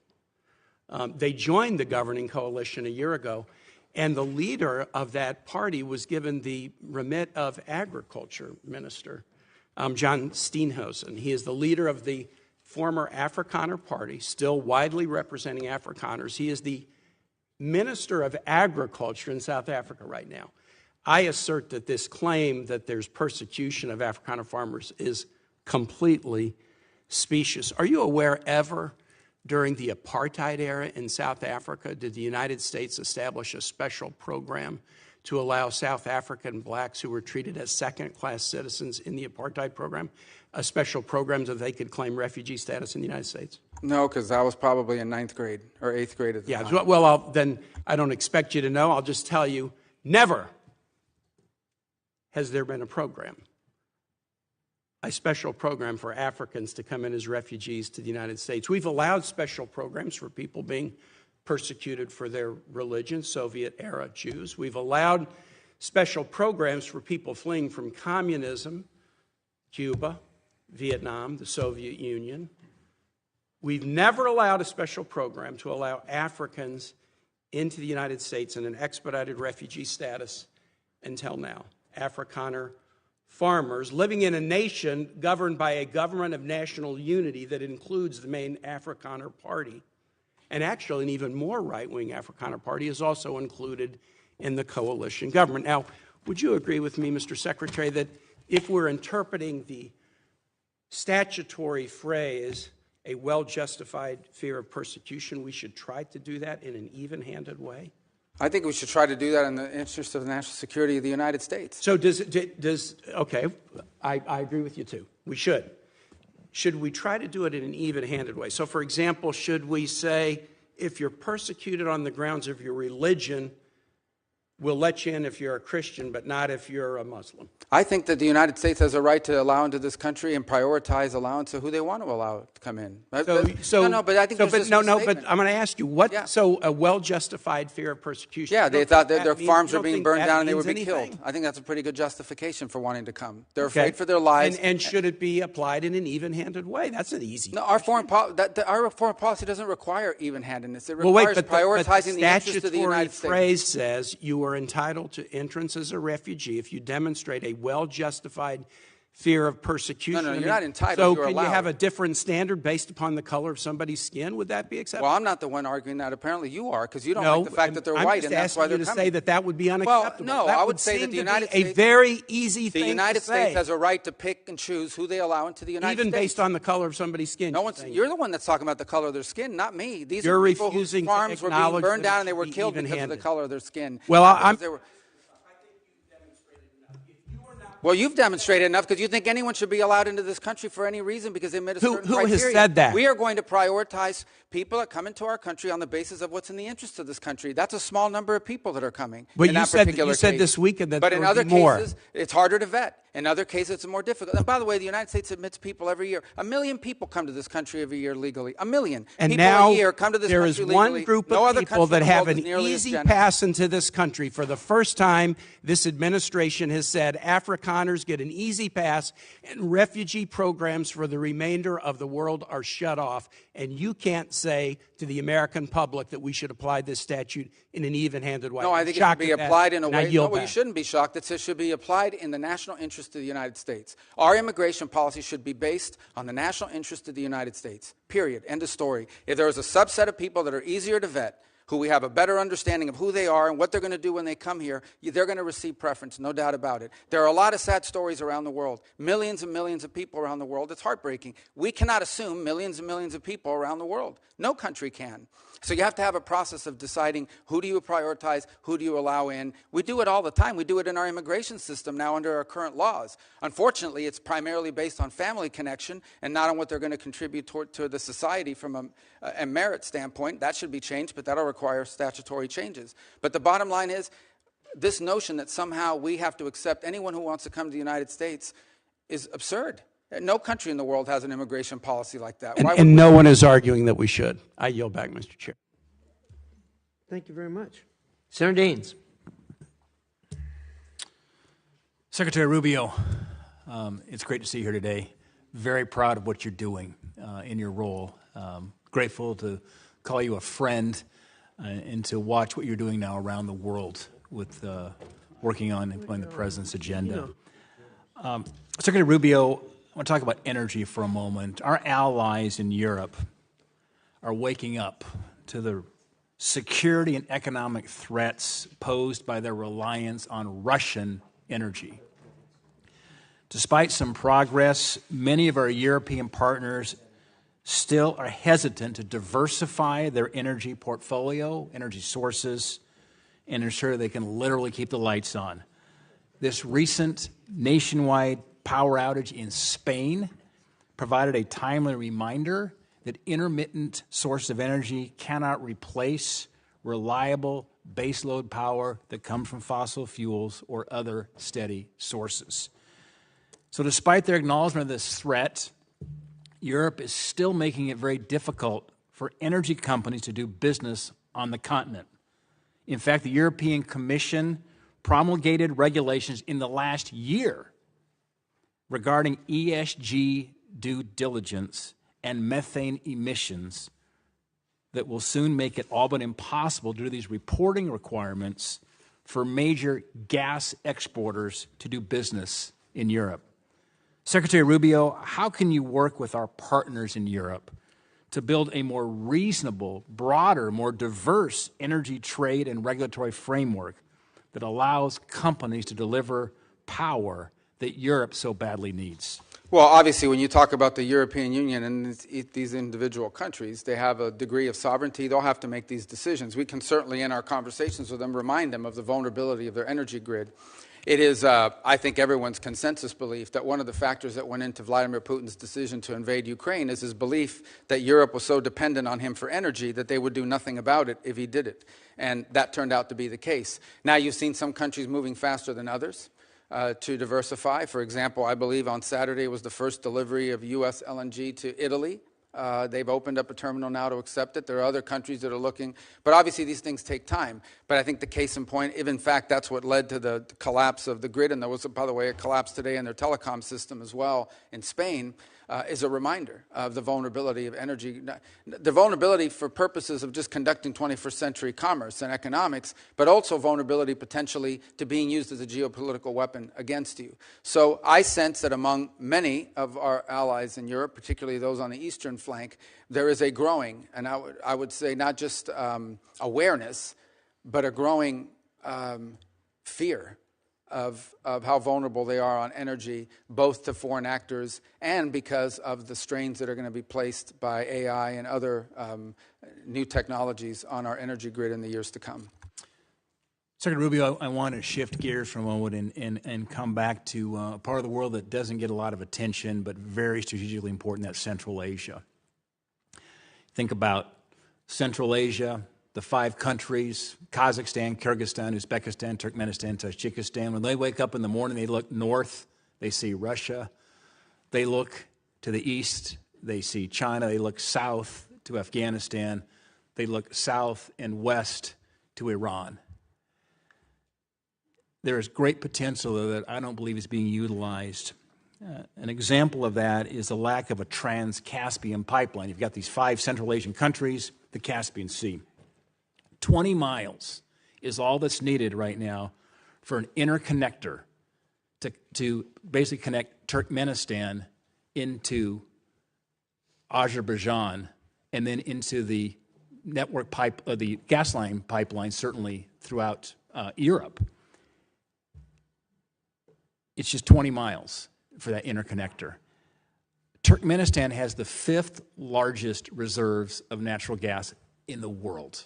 They joined the governing coalition a year ago, and the leader of that party was given the remit of Agriculture Minister, John Steenhuisen. He is the leader of the former Afrikaner Party, still widely representing Afrikaners. He is the Minister of Agriculture in South Africa right now. I assert that this claim that there's persecution of Afrikaner farmers is completely specious. Are you aware ever during the apartheid era in South Africa, did the United States establish a special program to allow South African blacks who were treated as second-class citizens in the apartheid program, a special program so they could claim refugee status in the United States? No, because I was probably in 9th grade or 8th grade at the time. Well, then I don't expect you to know. I'll just tell you, never has there been a special program for Africans to come in as refugees to the United States. We've allowed special programs for people being persecuted for their religion, Soviet-era Jews. We've allowed special programs for people fleeing from communism, Cuba, Vietnam, the Soviet Union. We've never allowed a special program to allow Africans into the United States in an expedited refugee status until now. Afrikaner farmers living in a nation governed by a government of national unity that includes the main Afrikaner Party. And actually, an even more right-wing Afrikaner Party is also included in the coalition government. Now, would you agree with me, Mr. Secretary, that if we're interpreting the statutory phrase, a well-justified fear of persecution, we should try to do that in an even-handed way? I think we should try to do that in the interest of the national security of the United States. So okay, I agree with you too. We should. Should we try to do it in an even-handed way? So, for example, should we say, if you're persecuted on the grounds of your religion, we'll let you in if you're a Christian, but not if you're a Muslim? I think that the United States has a right to allow into this country and prioritize allowance of who they want to allow to come in. But I'm going to ask you, what? So a well-justified fear of persecution? Yeah, they thought that their farms were being burned down and they would be killed. I think that's a pretty good justification for wanting to come. They're afraid for their lives. And should it be applied in an even-handed way? That's an easy. No, our foreign policy doesn't require even-handedness. It requires prioritizing the interests of the United States. The statutory phrase says you are entitled to entrance as a refugee if you demonstrate a well-justified fear of persecution. No, you're not entitled. So you're can allowed. You have a different standard based upon the color of somebody's skin? Would that be acceptable? Well, I'm not the one arguing that. Apparently you are, because you don't like the fact that they're white, and that's why they're coming. I'm just asking you to say that would be unacceptable. Well, no, I would say that the United States... a very easy thing to say. The United States has a right to pick and choose who they allow into the United States. Even based on the color of somebody's skin. You're the one that's talking about the color of their skin, not me. These are people whose farms were being burned down and they were killed because of the color of their skin. Well, Well, you've demonstrated enough because you think anyone should be allowed into this country for any reason because they met a certain criteria. Who has said that? We are going to prioritize people that come into our country on the basis of what's in the interest of this country. That's a small number of people that are coming. But in you that particular said case. this weekend that but there in would other be more. cases, it's harder to vet. In other cases, it's more difficult. And by the way, the United States admits people every year. 1 million people come to this country every year legally. 1 million and people now a year come to this there country is legally. one group of people that have an easy pass into this country. For the first time, this administration has said Afrikaners get an easy pass and refugee programs for the remainder of the world are shut off. And you can't say to the American public that we should apply this statute in an even-handed way. No, I think it should be applied in a way. No, well, you shouldn't be shocked. It should be applied in the national interest of the United States. Our immigration policy should be based on the national interest of the United States. Period. End of story. If there is a subset of people that are easier to vet, who we have a better understanding of who they are and what they're going to do when they come here, they're going to receive preference, no doubt about it. There are a lot of sad stories around the world. Millions and millions of people around the world. It's heartbreaking. We cannot assume millions and millions of people around the world. No country can. So you have to have a process of deciding who do you prioritize, who do you allow in. We do it all the time. We do it in our immigration system now under our current laws. Unfortunately, it's primarily based on family connection and not on what they're going to contribute to the society from a merit standpoint. That should be changed, but that'll require statutory changes. But the bottom line is this notion that somehow we have to accept anyone who wants to come to the United States is absurd. No country in the world has an immigration policy like that. And no one is arguing that we should. I yield back, Mr. Chair. Thank you very much. Senator Daines. Secretary Rubio, it's great to see you here today. Very proud of what you're doing in your role. Grateful to call you a friend and to watch what you're doing now around the world with working on implementing the President's agenda. Secretary Rubio, I want to talk about energy for a moment. Our allies in Europe are waking up to the security and economic threats posed by their reliance on Russian energy. Despite some progress, many of our European partners still are hesitant to diversify their energy portfolio, energy sources, and ensure they can literally keep the lights on. This recent nationwide power outage in Spain provided a timely reminder that intermittent sources of energy cannot replace reliable baseload power that comes from fossil fuels or other steady sources. So despite their acknowledgement of this threat, Europe is still making it very difficult for energy companies to do business on the continent. In fact, the European Commission promulgated regulations in the last year regarding ESG due diligence and methane emissions that will soon make it all but impossible due to these reporting requirements for major gas exporters to do business in Europe. Secretary Rubio, how can you work with our partners in Europe to build a more reasonable, broader, more diverse energy trade and regulatory framework that allows companies to deliver power that Europe so badly needs? Well, obviously, when you talk about the European Union and these individual countries, they have a degree of sovereignty. They'll have to make these decisions. We can certainly, in our conversations with them, remind them of the vulnerability of their energy grid. It is, I think, everyone's consensus belief that one of the factors that went into Vladimir Putin's decision to invade Ukraine is his belief that Europe was so dependent on him for energy that they would do nothing about it if he did it. And that turned out to be the case. Now you've seen some countries moving faster than others to diversify. For example, I believe on Saturday was the first delivery of U.S. LNG to Italy. They've opened up a terminal now to accept it. There are other countries that are looking. But obviously these things take time. But I think the case in point, if in fact that's what led to the collapse of the grid, and there was, by the way, a collapse today in their telecom system as well in Spain, is a reminder of the vulnerability of energy. The vulnerability for purposes of just conducting 21st century commerce and economics, but also vulnerability potentially to being used as a geopolitical weapon against you. So I sense that among many of our allies in Europe, particularly those on the eastern flank, there is a growing, and I would say not just awareness, but a growing fear of how vulnerable they are on energy, both to foreign actors and because of the strains that are going to be placed by AI and other new technologies on our energy grid in the years to come. Secretary Rubio, I want to shift gears for a moment and come back to a part of the world that doesn't get a lot of attention, but very strategically important, that's Central Asia. Think about Central Asia, the 5 countries, Kazakhstan, Kyrgyzstan, Uzbekistan, Turkmenistan, Tajikistan. When they wake up in the morning, they look north, they see Russia. They look to the east, they see China. They look south to Afghanistan. They look south and west to Iran. There is great potential that I don't believe is being utilized. An example of that is the lack of a trans-Caspian pipeline. You've got these 5 Central Asian countries, the Caspian Sea. 20 miles is all that's needed right now for an interconnector to basically connect Turkmenistan into Azerbaijan and then into the network the gas line pipeline, certainly throughout Europe. It's just 20 miles for that interconnector. Turkmenistan has the 5th largest reserves of natural gas in the world.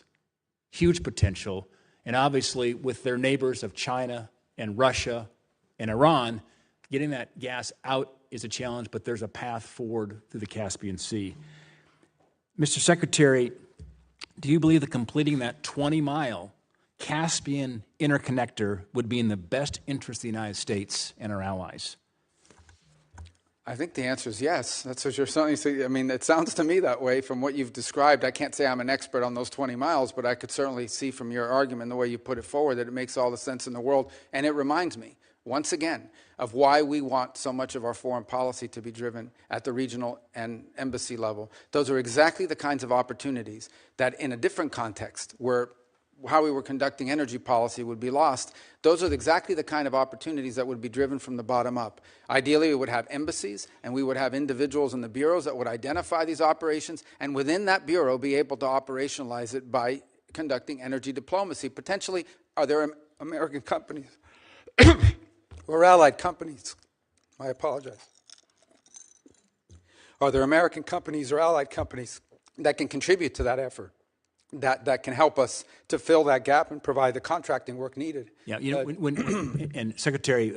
Huge potential, and obviously with their neighbors of China and Russia and Iran, getting that gas out is a challenge, but there's a path forward through the Caspian Sea. Mr. Secretary, do you believe that completing that 20-mile Caspian interconnector would be in the best interest of the United States and our allies? I think the answer is yes. That's what you're saying. I mean, it sounds to me that way from what you've described. I can't say I'm an expert on those 20 miles, but I could certainly see from your argument, the way you put it forward, that it makes all the sense in the world. And it reminds me, once again, of why we want so much of our foreign policy to be driven at the regional and embassy level. Those are exactly the kinds of opportunities that in a different context, where how we were conducting energy policy would be lost. Those are exactly the kind of opportunities that would be driven from the bottom up. Ideally, we would have embassies, and we would have individuals in the bureaus that would identify these operations, and within that bureau be able to operationalize it by conducting energy diplomacy. Potentially, are there American companies or allied companies? I apologize. Are there American companies or allied companies that can contribute to that effort, that can help us to fill that gap and provide the contracting work needed? Yeah, you know, and Secretary,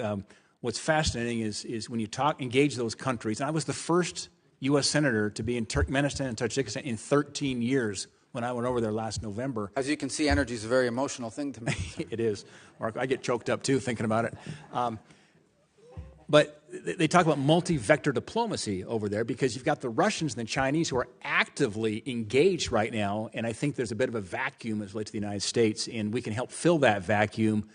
what's fascinating is when you engage those countries, and I was the first U.S. Senator to be in Turkmenistan and Tajikistan in 13 years when I went over there last November. As you can see, energy is a very emotional thing to me. It is, Mark. I get choked up, too, thinking about it. But they talk about multi-vector diplomacy over there because you've got the Russians and the Chinese who are actively engaged right now, and I think there's a bit of a vacuum as relates to the United States, and we can help fill that vacuum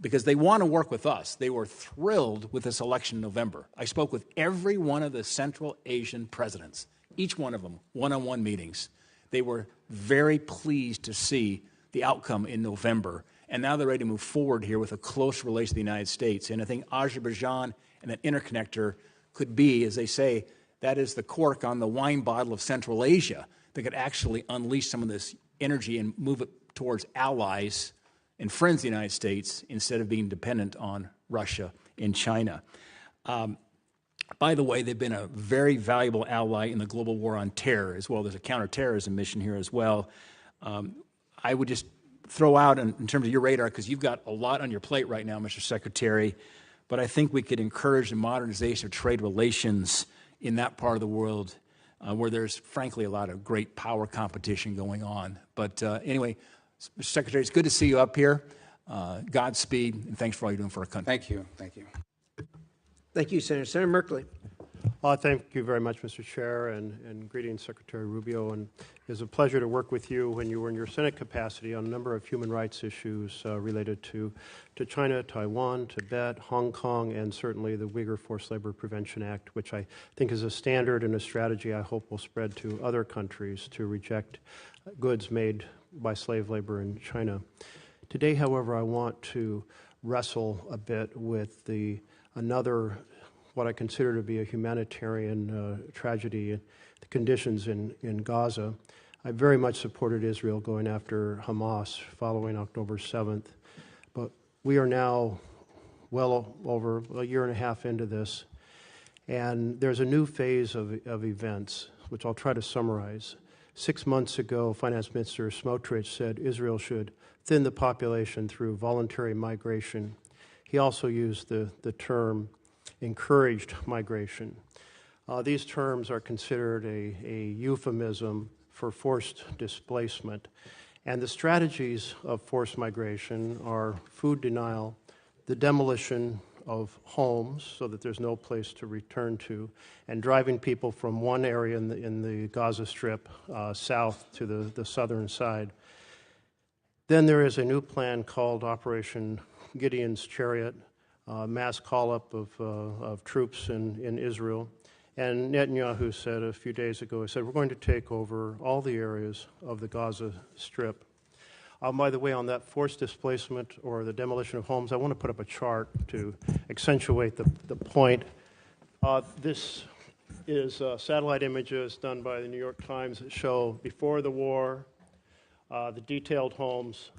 because they want to work with us. They were thrilled with this election in November. I spoke with every one of the Central Asian presidents, each one of them, one-on-one meetings. They were very pleased to see the outcome in November, and now they're ready to move forward here with a close relation to the United States. And I think Azerbaijan and that interconnector could be, as they say, that is the cork on the wine bottle of Central Asia that could actually unleash some of this energy and move it towards allies and friends of the United States instead of being dependent on Russia and China. By the way, they've been a very valuable ally in the global war on terror as well. There's a counterterrorism mission here as well. I would just throw out in terms of your radar, because you've got a lot on your plate right now, Mr. Secretary, but I think we could encourage the modernization of trade relations in that part of the world where there's, frankly, a lot of great power competition going on. But anyway, Mr. Secretary, it's good to see you up here. Godspeed, and thanks for all you're doing for our country. Thank you. Thank you. Thank you, Senator. Senator Merkley. Thank you very much, Mr. Chair, and greetings, Secretary Rubio. And it was a pleasure to work with you when you were in your Senate capacity on a number of human rights issues related to China, Taiwan, Tibet, Hong Kong, and certainly the Uyghur Forced Labor Prevention Act, which I think is a standard and a strategy I hope will spread to other countries to reject goods made by slave labor in China. Today, however, I want to wrestle a bit with another what I consider to be a humanitarian tragedy, the conditions in Gaza. I very much supported Israel going after Hamas following October 7th, but we are now well over a year and a half into this, and there's a new phase of events, which I'll try to summarize. 6 months ago, Finance Minister Smotrich said Israel should thin the population through voluntary migration. He also used the term encouraged migration. These terms are considered a euphemism for forced displacement. And the strategies of forced migration are food denial, the demolition of homes so that there's no place to return to, and driving people from one area in the Gaza Strip south to the southern side. Then there is a new plan called Operation Gideon's Chariot, mass call-up of troops in Israel. And Netanyahu said a few days ago, he said, we're going to take over all the areas of the Gaza Strip. By the way, on that forced displacement or the demolition of homes, I want to put up a chart to accentuate the point. This is satellite images done by the New York Times that show before the war, the detailed homes,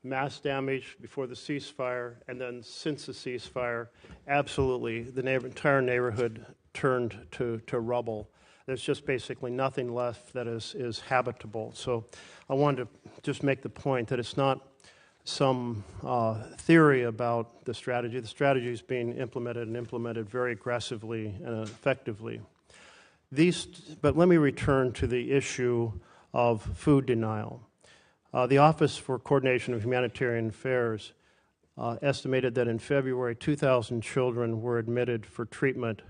mass damage before the ceasefire, and then since the ceasefire, absolutely, the entire neighborhood turned to rubble. There's just basically nothing left that is habitable. So I wanted to just make the point that it's not some theory about the strategy. The strategy is being implemented and implemented very aggressively and effectively. But let me return to the issue of food denial. The Office for Coordination of Humanitarian Affairs estimated that in February, 2,000 children were admitted for treatment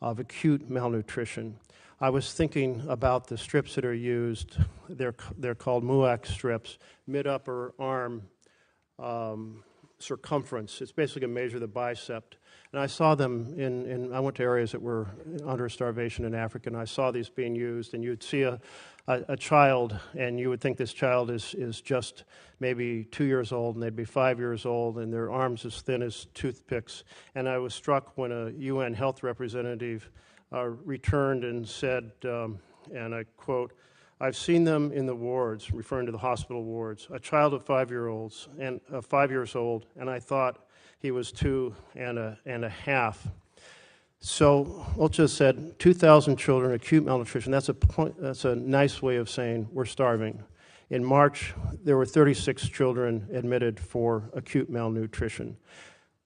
of acute malnutrition. I was thinking about the strips that are used. They're called MUAC strips, mid-upper arm circumference. It's basically a measure of the bicep. And I saw them I went to areas that were under starvation in Africa, and I saw these being used, and you'd see a child, and you would think this child is just maybe 2 years old, and they'd be 5 years old, and their arms as thin as toothpicks. And I was struck when a UN health representative returned and said, and I quote, "I've seen them in the wards," referring to the hospital wards, "a child of 5 years old, and I thought he was 2 and a half." So Ulcha said 2,000 children acute malnutrition. That's a nice way of saying we're starving. In March, there were 36 children admitted for acute malnutrition.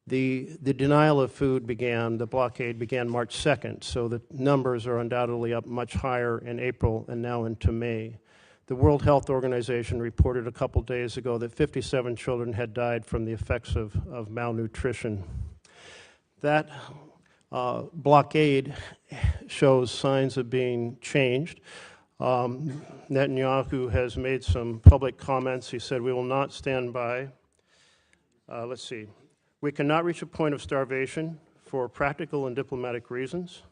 The denial of food began, the blockade began March 2nd, so the numbers are undoubtedly up much higher in April and now into May. The World Health Organization reported a couple days ago that 57 children had died from the effects of malnutrition. That blockade shows signs of being changed. Netanyahu has made some public comments. He said, "We will not stand by." Let's see. "We cannot reach a point of starvation for practical and diplomatic reasons."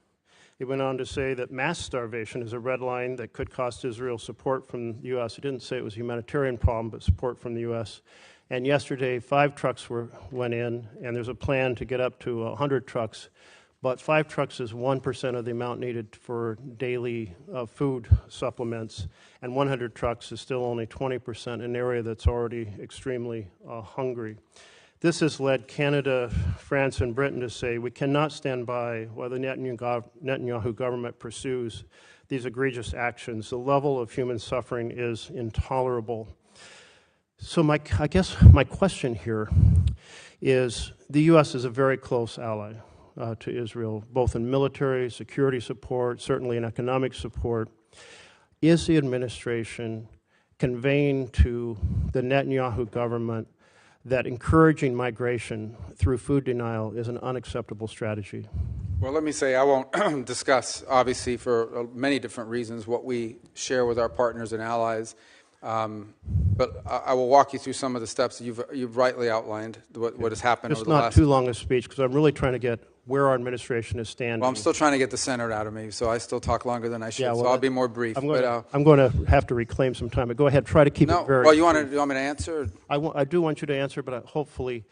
He went on to say that mass starvation is a red line that could cost Israel support from the U.S. He didn't say it was a humanitarian problem, but support from the U.S. And yesterday, 5 trucks went in, and there's a plan to get up to 100 trucks. But 5 trucks is 1% of the amount needed for daily food supplements, and 100 trucks is still only 20% in an area that's already extremely hungry. This has led Canada, France, and Britain to say we cannot stand by while the Netanyahu government pursues these egregious actions. The level of human suffering is intolerable. So I guess my question here is the U.S. is a very close ally to Israel, both in military, security support, certainly in economic support. Is the administration conveying to the Netanyahu government that encouraging migration through food denial is an unacceptable strategy? Well, let me say I won't discuss, obviously, for many different reasons, what we share with our partners and allies. But I will walk you through some of the steps that you've rightly outlined, what has happened over the last... Just not too long a speech, because I'm really trying to get where our administration is standing. Well, I'm still trying to get the center out of me, so I still talk longer than I should, Yeah, well, so I'll be more brief. I'm going to have to reclaim some time, but go ahead, try to keep it very... Well, you want me to answer? I do want you to answer, but hopefully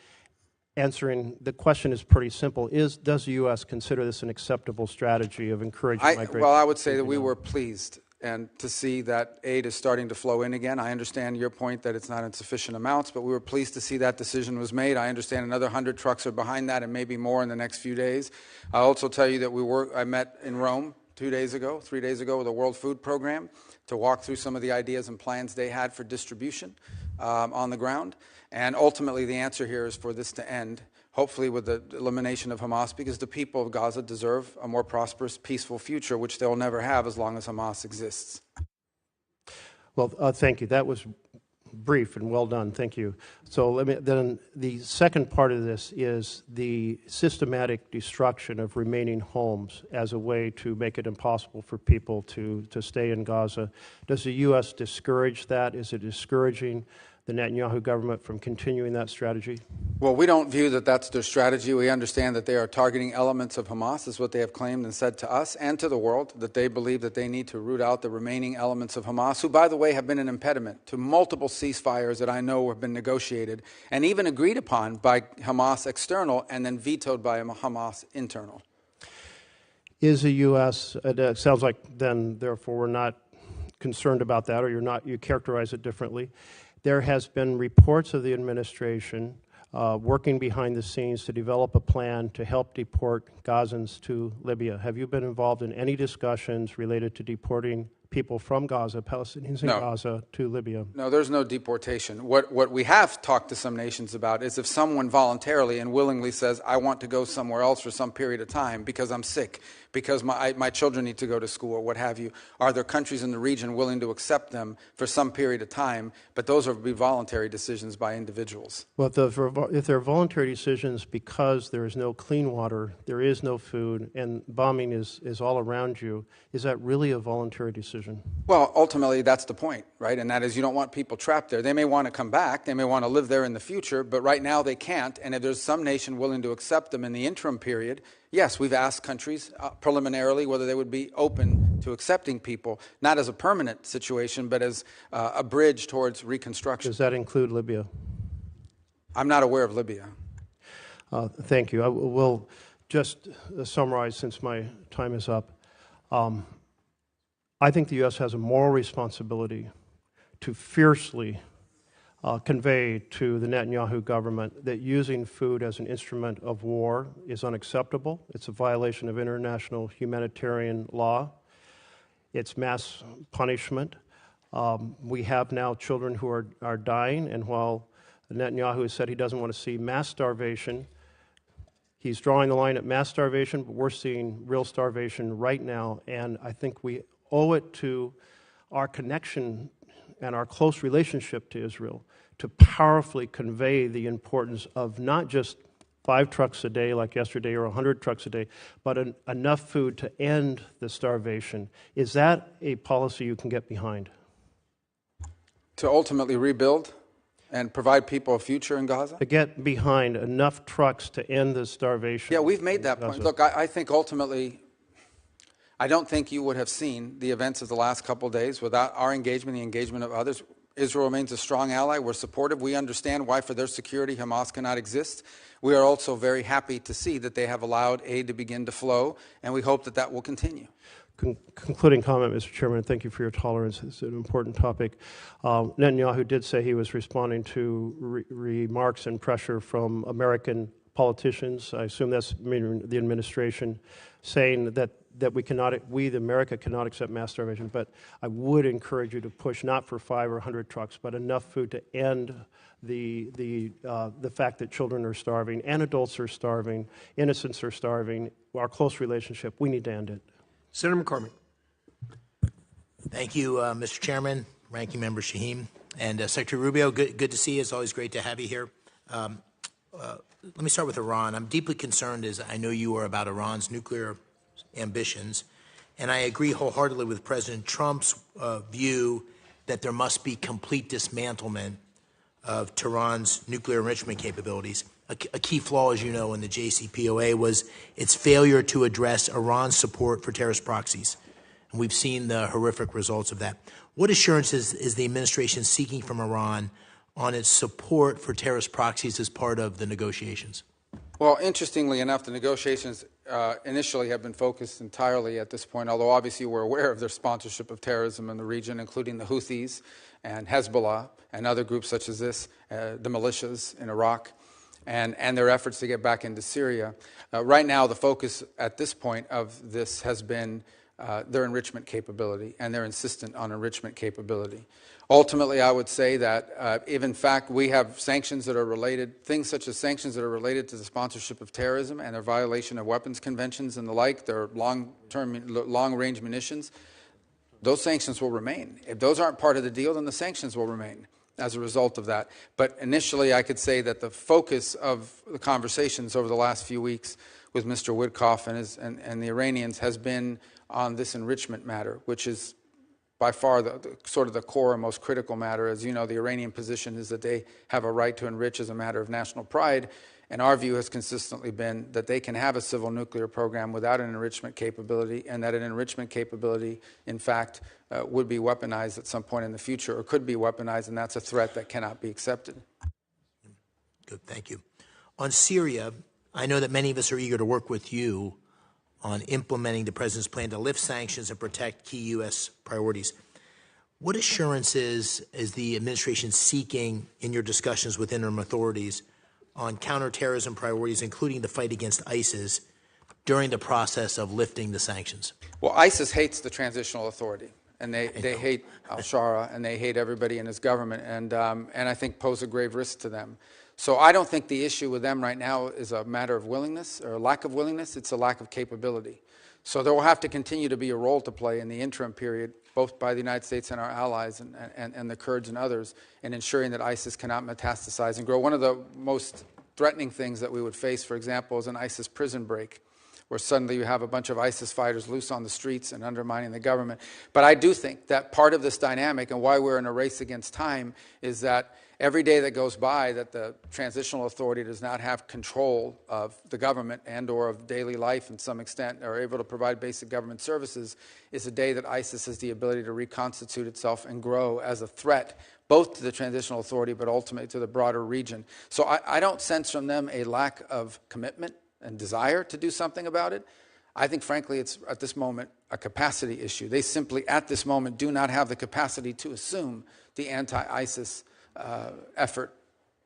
answering the question is pretty simple. Does the U.S. consider this an acceptable strategy of encouraging migration? Well, I would say that we were pleased and to see that aid is starting to flow in again. I understand your point that it's not in sufficient amounts, but we were pleased to see that decision was made. I understand another 100 trucks are behind that and maybe more in the next few days. I'll also tell you that I met in Rome 3 days ago with the World Food Program to walk through some of the ideas and plans they had for distribution on the ground. And ultimately the answer here is for this to end, hopefully with the elimination of Hamas, because the people of Gaza deserve a more prosperous, peaceful future, which they'll never have as long as Hamas exists. Well, thank you. That was brief and well done. Thank you. So then the second part of this is the systematic destruction of remaining homes as a way to make it impossible for people to stay in Gaza. Does the U.S. discourage that? Is it discouraging the Netanyahu government from continuing that strategy? Well, we don't view that that's their strategy. We understand that they are targeting elements of Hamas, is what they have claimed and said to us and to the world, that they believe that they need to root out the remaining elements of Hamas, who, by the way, have been an impediment to multiple ceasefires that I know have been negotiated and even agreed upon by Hamas external and then vetoed by Hamas internal. Is the U.S., it sounds like then, therefore, we're not concerned about that, or you characterize it differently. There has been reports of the administration working behind the scenes to develop a plan to help deport Gazans to Libya. Have you been involved in any discussions related to deporting people from Gaza, Palestinians in Gaza, to Libya? No, there's no deportation. What we have talked to some nations about is if someone voluntarily and willingly says, I want to go somewhere else for some period of time because I'm sick, because my children need to go to school or what have you, are there countries in the region willing to accept them for some period of time? But those will be voluntary decisions by individuals. Well, if they're voluntary decisions because there is no clean water, there is no food, and bombing is all around you, is that really a voluntary decision? Well, ultimately, that's the point, right? And that is you don't want people trapped there. They may want to come back. They may want to live there in the future, but right now they can't. And if there's some nation willing to accept them in the interim period, yes, we've asked countries preliminarily whether they would be open to accepting people, not as a permanent situation, but as a bridge towards reconstruction. Does that include Libya? I'm not aware of Libya. Thank you. I will just summarize since my time is up. I think the U.S. has a moral responsibility to fiercely convey to the Netanyahu government that using food as an instrument of war is unacceptable. It's a violation of international humanitarian law. It's mass punishment. We have now children who are dying, and while Netanyahu has said he doesn't want to see mass starvation, he's drawing the line at mass starvation, but we're seeing real starvation right now, and I think we owe it to our connection and our close relationship to Israel to powerfully convey the importance of not just 5 trucks a day like yesterday or 100 trucks a day, but enough food to end the starvation. Is that a policy you can get behind? To ultimately rebuild and provide people a future in Gaza? To get behind enough trucks to end the starvation. Yeah, we've made that point. Look, I think ultimately, I don't think you would have seen the events of the last couple of days without our engagement, the engagement of others. Israel remains a strong ally. We're supportive. We understand why, for their security, Hamas cannot exist. We are also very happy to see that they have allowed aid to begin to flow, and we hope that that will continue. Concluding comment, Mr. Chairman, thank you for your tolerance. It's an important topic. Netanyahu did say he was responding to remarks and pressure from American politicians. I assume that's meaning the administration, saying that we, America, cannot accept mass starvation. But I would encourage you to push not for 5 or 100 trucks, but enough food to end the fact that children are starving and adults are starving, innocents are starving. Our close relationship, we need to end it. Senator McCormick. Thank you, Mr. Chairman, Ranking Member Shaheen, and Secretary Rubio. Good to see you. It's always great to have you here. Let me start with Iran. I'm deeply concerned, as I know you are, about Iran's nuclear ambitions, and I agree wholeheartedly with President Trump's view that there must be complete dismantlement of Tehran's nuclear enrichment capabilities. A key flaw, as you know, in the JCPOA was its failure to address Iran's support for terrorist proxies. And we've seen the horrific results of that. What assurances is the administration seeking from Iran on its support for terrorist proxies as part of the negotiations? Well, interestingly enough, the negotiations initially have been focused entirely at this point, although obviously we're aware of their sponsorship of terrorism in the region, including the Houthis and Hezbollah and other groups such as this, the militias in Iraq, and their efforts to get back into Syria. Right now, the focus at this point of this has been their enrichment capability, and they're insistent on enrichment capability. Ultimately, I would say that if in fact we have sanctions that are related, things such as sanctions that are related to the sponsorship of terrorism and their violation of weapons conventions and the like, their long-range munitions, those sanctions will remain. If those aren't part of the deal, then the sanctions will remain as a result of that. But initially, I could say that the focus of the conversations over the last few weeks with Mr. Witkoff and the Iranians has been on this enrichment matter, which is by far the sort of the core and most critical matter. As you know, the Iranian position is that they have a right to enrich as a matter of national pride, and our view has consistently been that they can have a civil nuclear program without an enrichment capability, and that an enrichment capability, in fact, would be weaponized at some point in the future, or could be weaponized, and that's a threat that cannot be accepted. Good, thank you. On Syria, I know that many of us are eager to work with you on implementing the President's plan to lift sanctions and protect key U.S. priorities. What assurances is the administration seeking in your discussions with interim authorities on counterterrorism priorities, including the fight against ISIS, during the process of lifting the sanctions? Well, ISIS hates the transitional authority, and they hate al-Shara, and they hate everybody in his government, and I think pose a grave risk to them. So I don't think the issue with them right now is a matter of willingness or a lack of willingness. It's a lack of capability. So there will have to continue to be a role to play in the interim period, both by the United States and our allies and the Kurds and others, in ensuring that ISIS cannot metastasize and grow. One of the most threatening things that we would face, for example, is an ISIS prison break, where suddenly you have a bunch of ISIS fighters loose on the streets and undermining the government. But I do think that part of this dynamic and why we're in a race against time is that every day that goes by that the transitional authority does not have control of the government and or of daily life in some extent, or able to provide basic government services, is a day that ISIS has the ability to reconstitute itself and grow as a threat, both to the transitional authority but ultimately to the broader region. So I don't sense from them a lack of commitment and desire to do something about it. I think, frankly, it's at this moment a capacity issue. They simply, at this moment, do not have the capacity to assume the anti-ISIS effort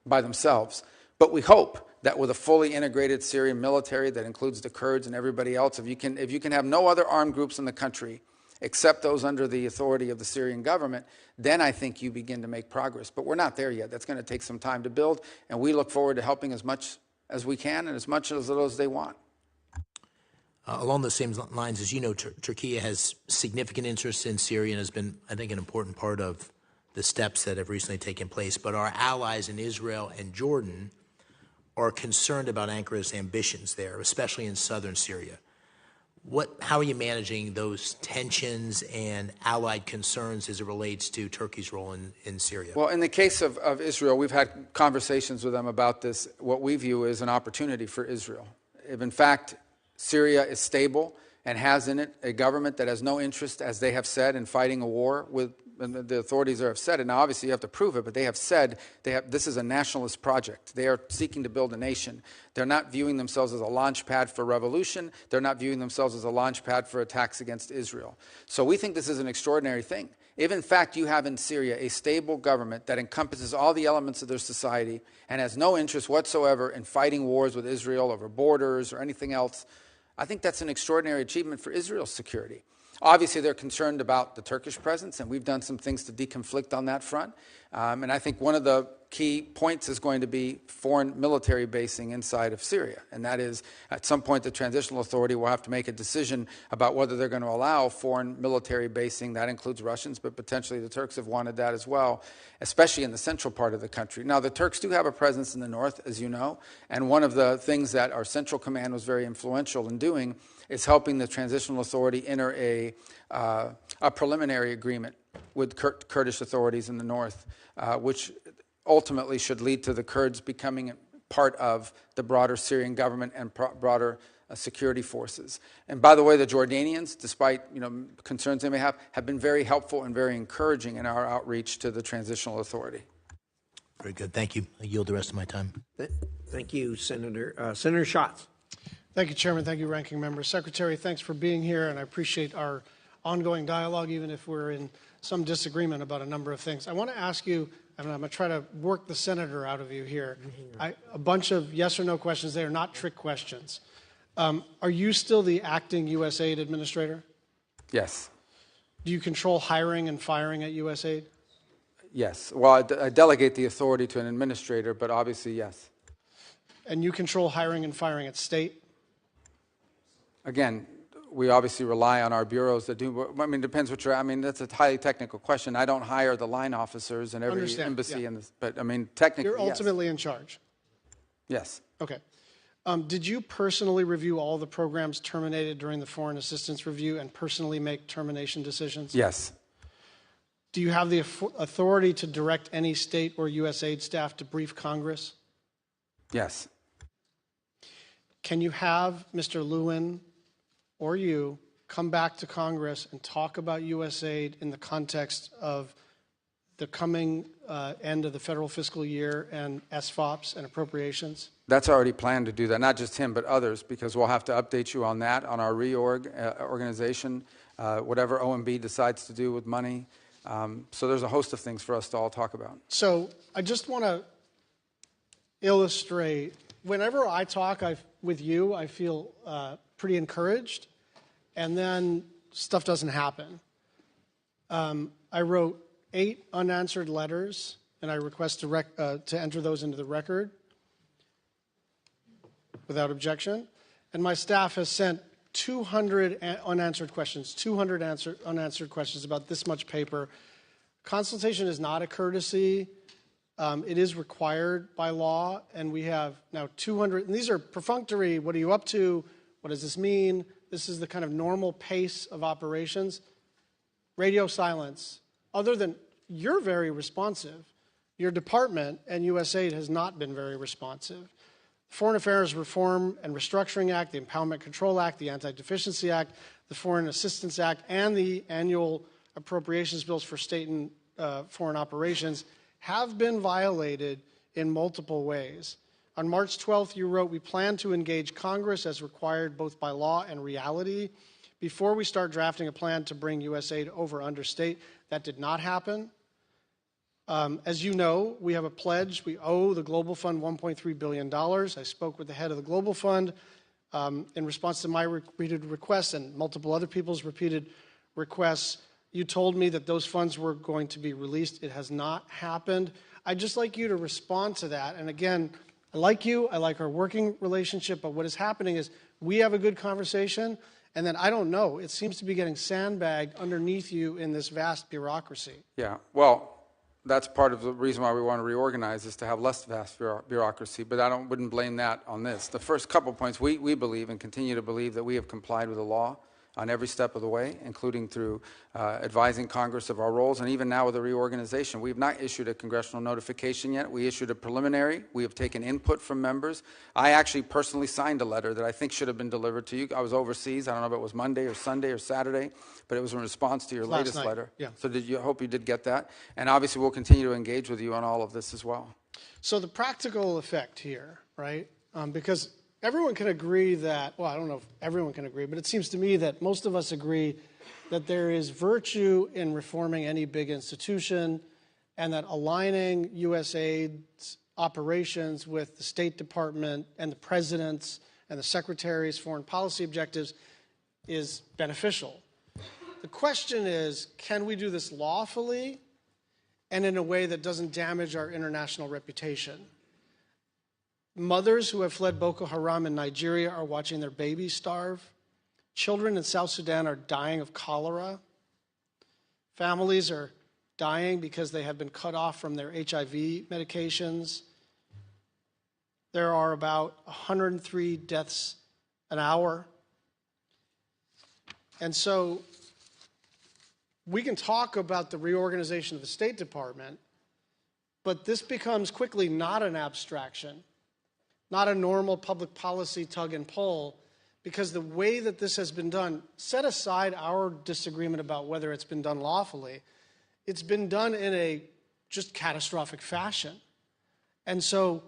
by themselves. But we hope that with a fully integrated Syrian military that includes the Kurds and everybody else, if you can have no other armed groups in the country except those under the authority of the Syrian government, then I think you begin to make progress. But we're not there yet. That's going to take some time to build, and we look forward to helping as much as we can and as much as little as they want. Along those same lines, as you know, Turkey has significant interest in Syria and has been, I think, an important part of the steps that have recently taken place. But our allies in Israel and Jordan are concerned about Ankara's ambitions there, especially in southern Syria. How are you managing those tensions and allied concerns as it relates to Turkey's role in Syria? Well, in the case of Israel, we've had conversations with them about this, what we view as an opportunity for Israel. If, in fact, Syria is stable and has in it a government that has no interest, as they have said, in fighting a war with, and the authorities there have said it. Now, obviously, you have to prove it, but they have said this is a nationalist project. They are seeking to build a nation. They're not viewing themselves as a launch pad for revolution. They're not viewing themselves as a launch pad for attacks against Israel. So we think this is an extraordinary thing. If, in fact, you have in Syria a stable government that encompasses all the elements of their society and has no interest whatsoever in fighting wars with Israel over borders or anything else, I think that's an extraordinary achievement for Israel's security. Obviously, they're concerned about the Turkish presence, and we've done some things to deconflict on that front. And I think one of the key points is going to be foreign military basing inside of Syria. And that is, at some point, the Transitional Authority will have to make a decision about whether they're going to allow foreign military basing. That includes Russians, but potentially the Turks have wanted that as well, especially in the central part of the country. Now, the Turks do have a presence in the north, as you know, and one of the things that our Central Command was very influential in doing is helping the Transitional Authority enter a preliminary agreement with Kurdish authorities in the north, which ultimately should lead to the Kurds becoming part of the broader Syrian government and broader security forces. And by the way, the Jordanians, despite concerns they may have been very helpful and very encouraging in our outreach to the Transitional Authority. Very good. Thank you. I yield the rest of my time. Thank you, Senator. Senator Schatz. Thank you, Chairman. Thank you, Ranking Member. Secretary, thanks for being here, and I appreciate our ongoing dialogue, even if we're in some disagreement about a number of things. I want to ask you, and I'm going to try to work the senator out of you here, a bunch of yes or no questions. They are not trick questions. Are you still the acting USAID administrator? Yes. Do you control hiring and firing at USAID? Yes. Well, I delegate the authority to an administrator, but obviously, yes. And you control hiring and firing at state? Again, we obviously rely on our bureaus that do. I mean, it depends what you're. I mean, that's a highly technical question. I don't hire the line officers in every embassy, yeah. But I mean, technically, you're ultimately in charge. Yes. Okay. Did you personally review all the programs terminated during the foreign assistance review and personally make termination decisions? Yes. Do you have the authority to direct any state or USAID staff to brief Congress? Yes. Can you have Mr. Lewin or you come back to Congress and talk about USAID in the context of the coming end of the federal fiscal year and SFOPs and appropriations? That's already planned to do that, not just him, but others, because we'll have to update you on that, on our organization, whatever OMB decides to do with money. So there's a host of things for us to all talk about. So I just want to illustrate, whenever I talk with you, I feel pretty encouraged, and then stuff doesn't happen. I wrote 8 unanswered letters, and I request to enter those into the record without objection. And my staff has sent 200 unanswered questions, 200 unanswered questions about this much paper. Consultation is not a courtesy. It is required by law, and we have now 200, and these are perfunctory. What are you up to? What does this mean? This is the kind of normal pace of operations. Radio silence. Other than you're very responsive, your department and USAID has not been very responsive. The Foreign Affairs Reform and Restructuring Act, the Empowerment Control Act, the Anti-Deficiency Act, the Foreign Assistance Act, and the annual appropriations bills for state and foreign operations have been violated in multiple ways. On March 12th, you wrote, "We plan to engage Congress as required both by law and reality before we start drafting a plan to bring USAID over under state." That did not happen. As you know, we have a pledge. We owe the Global Fund $1.3 billion. I spoke with the head of the Global Fund in response to my repeated requests and multiple other people's repeated requests. You told me that those funds were going to be released. It has not happened. I'd just like you to respond to that. And again, I like you. I like our working relationship. But what is happening is we have a good conversation, and then I don't know. It seems to be getting sandbagged underneath you in this vast bureaucracy. Yeah, well, that's part of the reason why we want to reorganize, is to have less vast bureaucracy, but I wouldn't blame that on this. The first couple points, we believe and continue to believe that we have complied with the law on every step of the way, including through advising Congress of our roles, and even now with the reorganization. We have not issued a congressional notification yet. We issued a preliminary. We have taken input from members. I actually personally signed a letter that I think should have been delivered to you. I was overseas. I don't know if it was Monday or Sunday or Saturday, but it was in response to your latest letter. Yeah. So hope you did get that. And obviously we'll continue to engage with you on all of this as well. So the practical effect here, right, because everyone can agree that, well, I don't know if everyone can agree, but it seems to me that most of us agree that there is virtue in reforming any big institution, and that aligning USAID's operations with the State Department and the President's and the Secretary's foreign policy objectives is beneficial. The question is, can we do this lawfully and in a way that doesn't damage our international reputation? Mothers who have fled Boko Haram in Nigeria are watching their babies starve. Children in South Sudan are dying of cholera. Families are dying because they have been cut off from their HIV medications. There are about 103 deaths an hour. And so we can talk about the reorganization of the State Department, but this becomes quickly not an abstraction, not a normal public policy tug and pull, because the way that this has been done, set aside our disagreement about whether it's been done lawfully, it's been done in a just catastrophic fashion. And so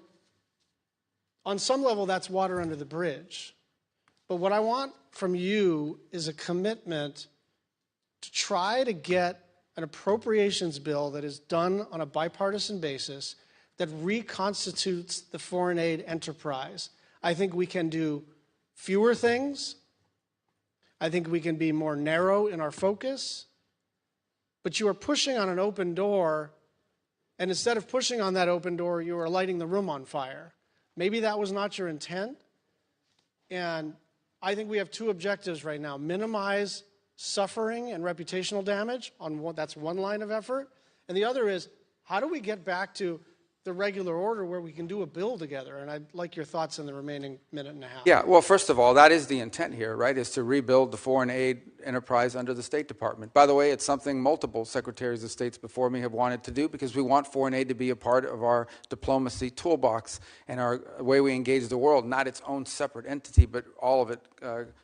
on some level, that's water under the bridge. But what I want from you is a commitment to try to get an appropriations bill that is done on a bipartisan basis that reconstitutes the foreign aid enterprise. I think we can do fewer things. I think we can be more narrow in our focus. But you are pushing on an open door, and instead of pushing on that open door, you are lighting the room on fire. Maybe that was not your intent. And I think we have two objectives right now: minimize suffering and reputational damage that's one line of effort, and the other is, how do we get back to the regular order where we can do a bill together? And I'd like your thoughts in the remaining minute and a half. Yeah, well, first of all, that is the intent here, right, is to rebuild the foreign aid enterprise under the State Department. By the way, it's something multiple secretaries of states before me have wanted to do, because we want foreign aid to be a part of our diplomacy toolbox and our way we engage the world, not its own separate entity, but all of it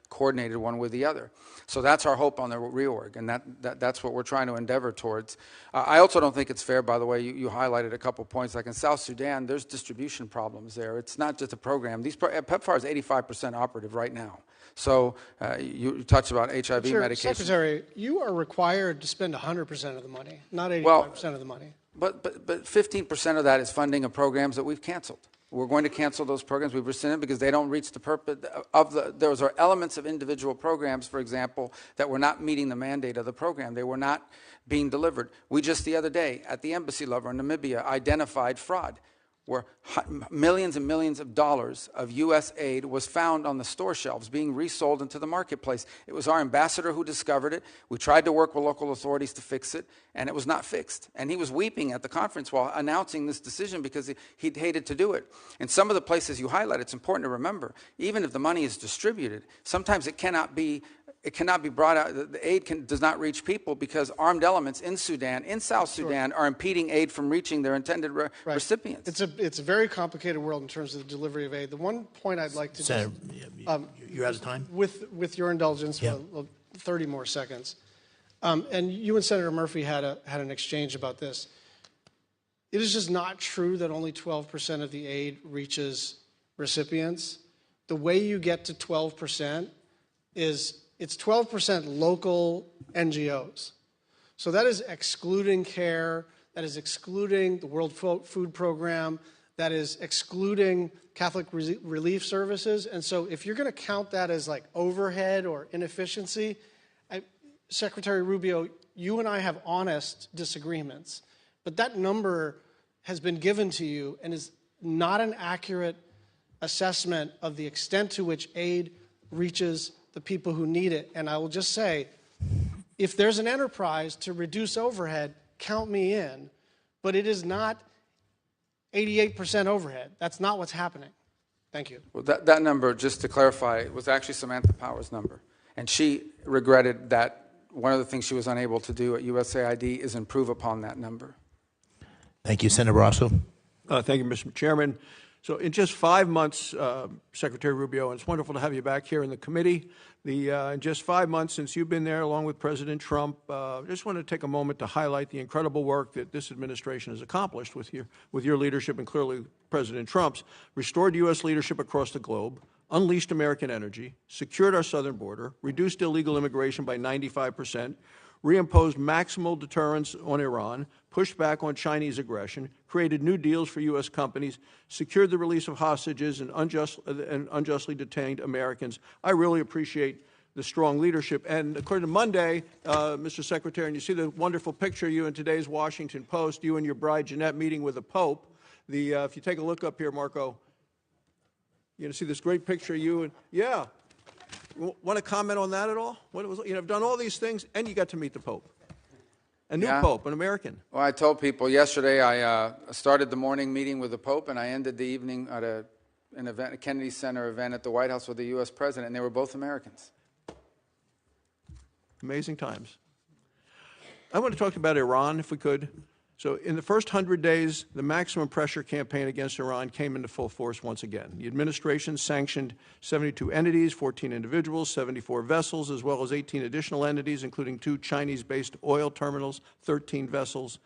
coordinated one with the other. So that's our hope on the reorg, and that's what we're trying to endeavor towards. I also don't think it's fair, by the way, you highlighted a couple points, like in South Sudan, there's distribution problems there. It's not just a program. PEPFAR is 85% operative right now. So you touched about HIV medication. Secretary, you are required to spend 100% of the money, not 85% of the money. But 15% of that is funding of programs that we've canceled. We're going to cancel those programs. We've rescinded because they don't reach the purpose of those are elements of individual programs, for example, that were not meeting the mandate of the program. They were not being delivered. We just the other day at the embassy level in Namibia identified fraud, where millions and millions of dollars of U.S. aid was found on the store shelves being resold into the marketplace. It was our ambassador who discovered it. We tried to work with local authorities to fix it, and it was not fixed. And he was weeping at the conference while announcing this decision because he'd hated to do it. And some of the places you highlight, it's important to remember, even if the money is distributed, sometimes it cannot be brought out. The aid does not reach people because armed elements in Sudan, in South Sudan, are impeding aid from reaching their intended recipients. It's a very complicated world in terms of the delivery of aid. The one point I'd like to Senator, you're out of time? With your indulgence, for 30 more seconds. And you and Senator Murphy had an exchange about this. It is just not true that only 12% of the aid reaches recipients. The way you get to 12% is it's 12% local NGOs. So that is excluding CARE, that is excluding the World Food Program, that is excluding Catholic relief services. And so if you're going to count that as like overhead or inefficiency, Secretary Rubio, you and I have honest disagreements, but that number has been given to you and is not an accurate assessment of the extent to which aid reaches the people who need it. And I will just say, if there's an enterprise to reduce overhead, count me in, but it is not 88% overhead. That's not what's happening. Thank you. Well, that number, just to clarify, was actually Samantha Power's number. And she regretted that one of the things she was unable to do at USAID is improve upon that number. Thank you. Senator Barrasso. Thank you, Mr. Chairman. So in just 5 months, Secretary Rubio, and it's wonderful to have you back here in the committee. In just 5 months since you've been there, along with President Trump, I just want to take a moment to highlight the incredible work that this administration has accomplished with your leadership and clearly President Trump's, restored U.S. leadership across the globe, unleashed American energy, secured our southern border, reduced illegal immigration by 95%, reimposed maximal deterrence on Iran, pushed back on Chinese aggression, created new deals for U.S. companies, secured the release of hostages and unjustly detained Americans. I really appreciate the strong leadership. And according to Monday, Mr. Secretary, and you see the wonderful picture of you in today's Washington Post, you and your bride Jeanette meeting with the Pope. If you take a look up here, Marco, you're going to see this great picture of you. And yeah. Want to comment on that at all? What it was, I've done all these things, and you got to meet the Pope. A new Pope, an American. Well, I told people yesterday I started the morning meeting with the Pope, and I ended the evening at an event, a Kennedy Center event at the White House with the U.S. President, and they were both Americans. Amazing times. I want to talk about Iran, if we could. So in the first 100 days, the maximum pressure campaign against Iran came into full force once again. The administration sanctioned 72 entities, 14 individuals, 74 vessels, as well as 18 additional entities, including 2 Chinese-based oil terminals, 13 vessels.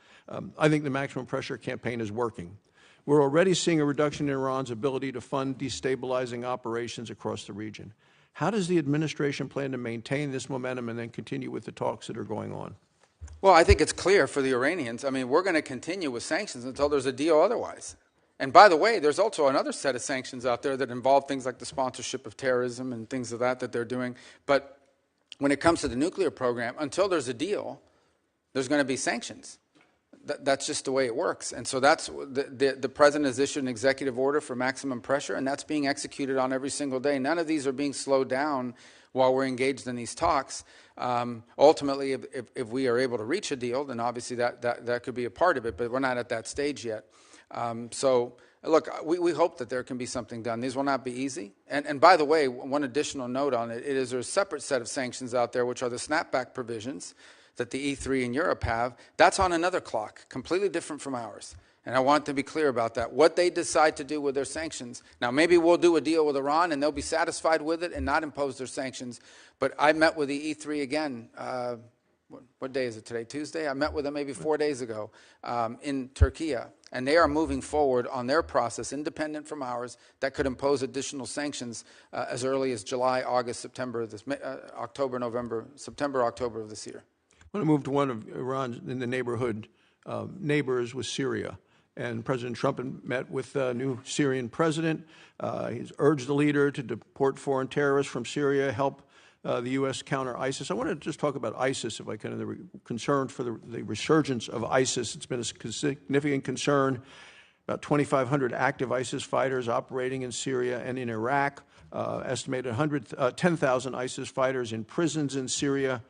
I think the maximum pressure campaign is working. We're already seeing a reduction in Iran's ability to fund destabilizing operations across the region. How does the administration plan to maintain this momentum and then continue with the talks that are going on? Well, I think it's clear for the Iranians. I mean, we're going to continue with sanctions until there's a deal otherwise. And by the way, there's also another set of sanctions out there that involve things like the sponsorship of terrorism and things of that they're doing. But when it comes to the nuclear program, until there's a deal, there's going to be sanctions. That's just the way it works. And so that's the president has issued an executive order for maximum pressure, and that's being executed on every single day. None of these are being slowed down while we're engaged in these talks. Ultimately, if we are able to reach a deal, then obviously that could be a part of it, but we're not at that stage yet. So, look, we hope that there can be something done. These will not be easy. And by the way, one additional note on it is there's a separate set of sanctions out there, which are the snapback provisions that the E3 in Europe have. That's on another clock, completely different from ours. And I want to be clear about that. What they decide to do with their sanctions. Now, maybe we'll do a deal with Iran and they'll be satisfied with it and not impose their sanctions. But I met with the E3 again. What day is it today? Tuesday? I met with them maybe 4 days ago in Turkey. And they are moving forward on their process, independent from ours, that could impose additional sanctions as early as July, August, September, October, November, September, October of this year. I want to move to one of Iran's in the neighborhood neighbors with Syria. And President Trump met with the new Syrian president. He's urged the leader to deport foreign terrorists from Syria, help the U.S. counter ISIS. I want to just talk about ISIS, if I can, and the concern for the resurgence of ISIS. It's been a significant concern. About 2,500 active ISIS fighters operating in Syria and in Iraq. Estimated 10,000 ISIS fighters in prisons in Syria.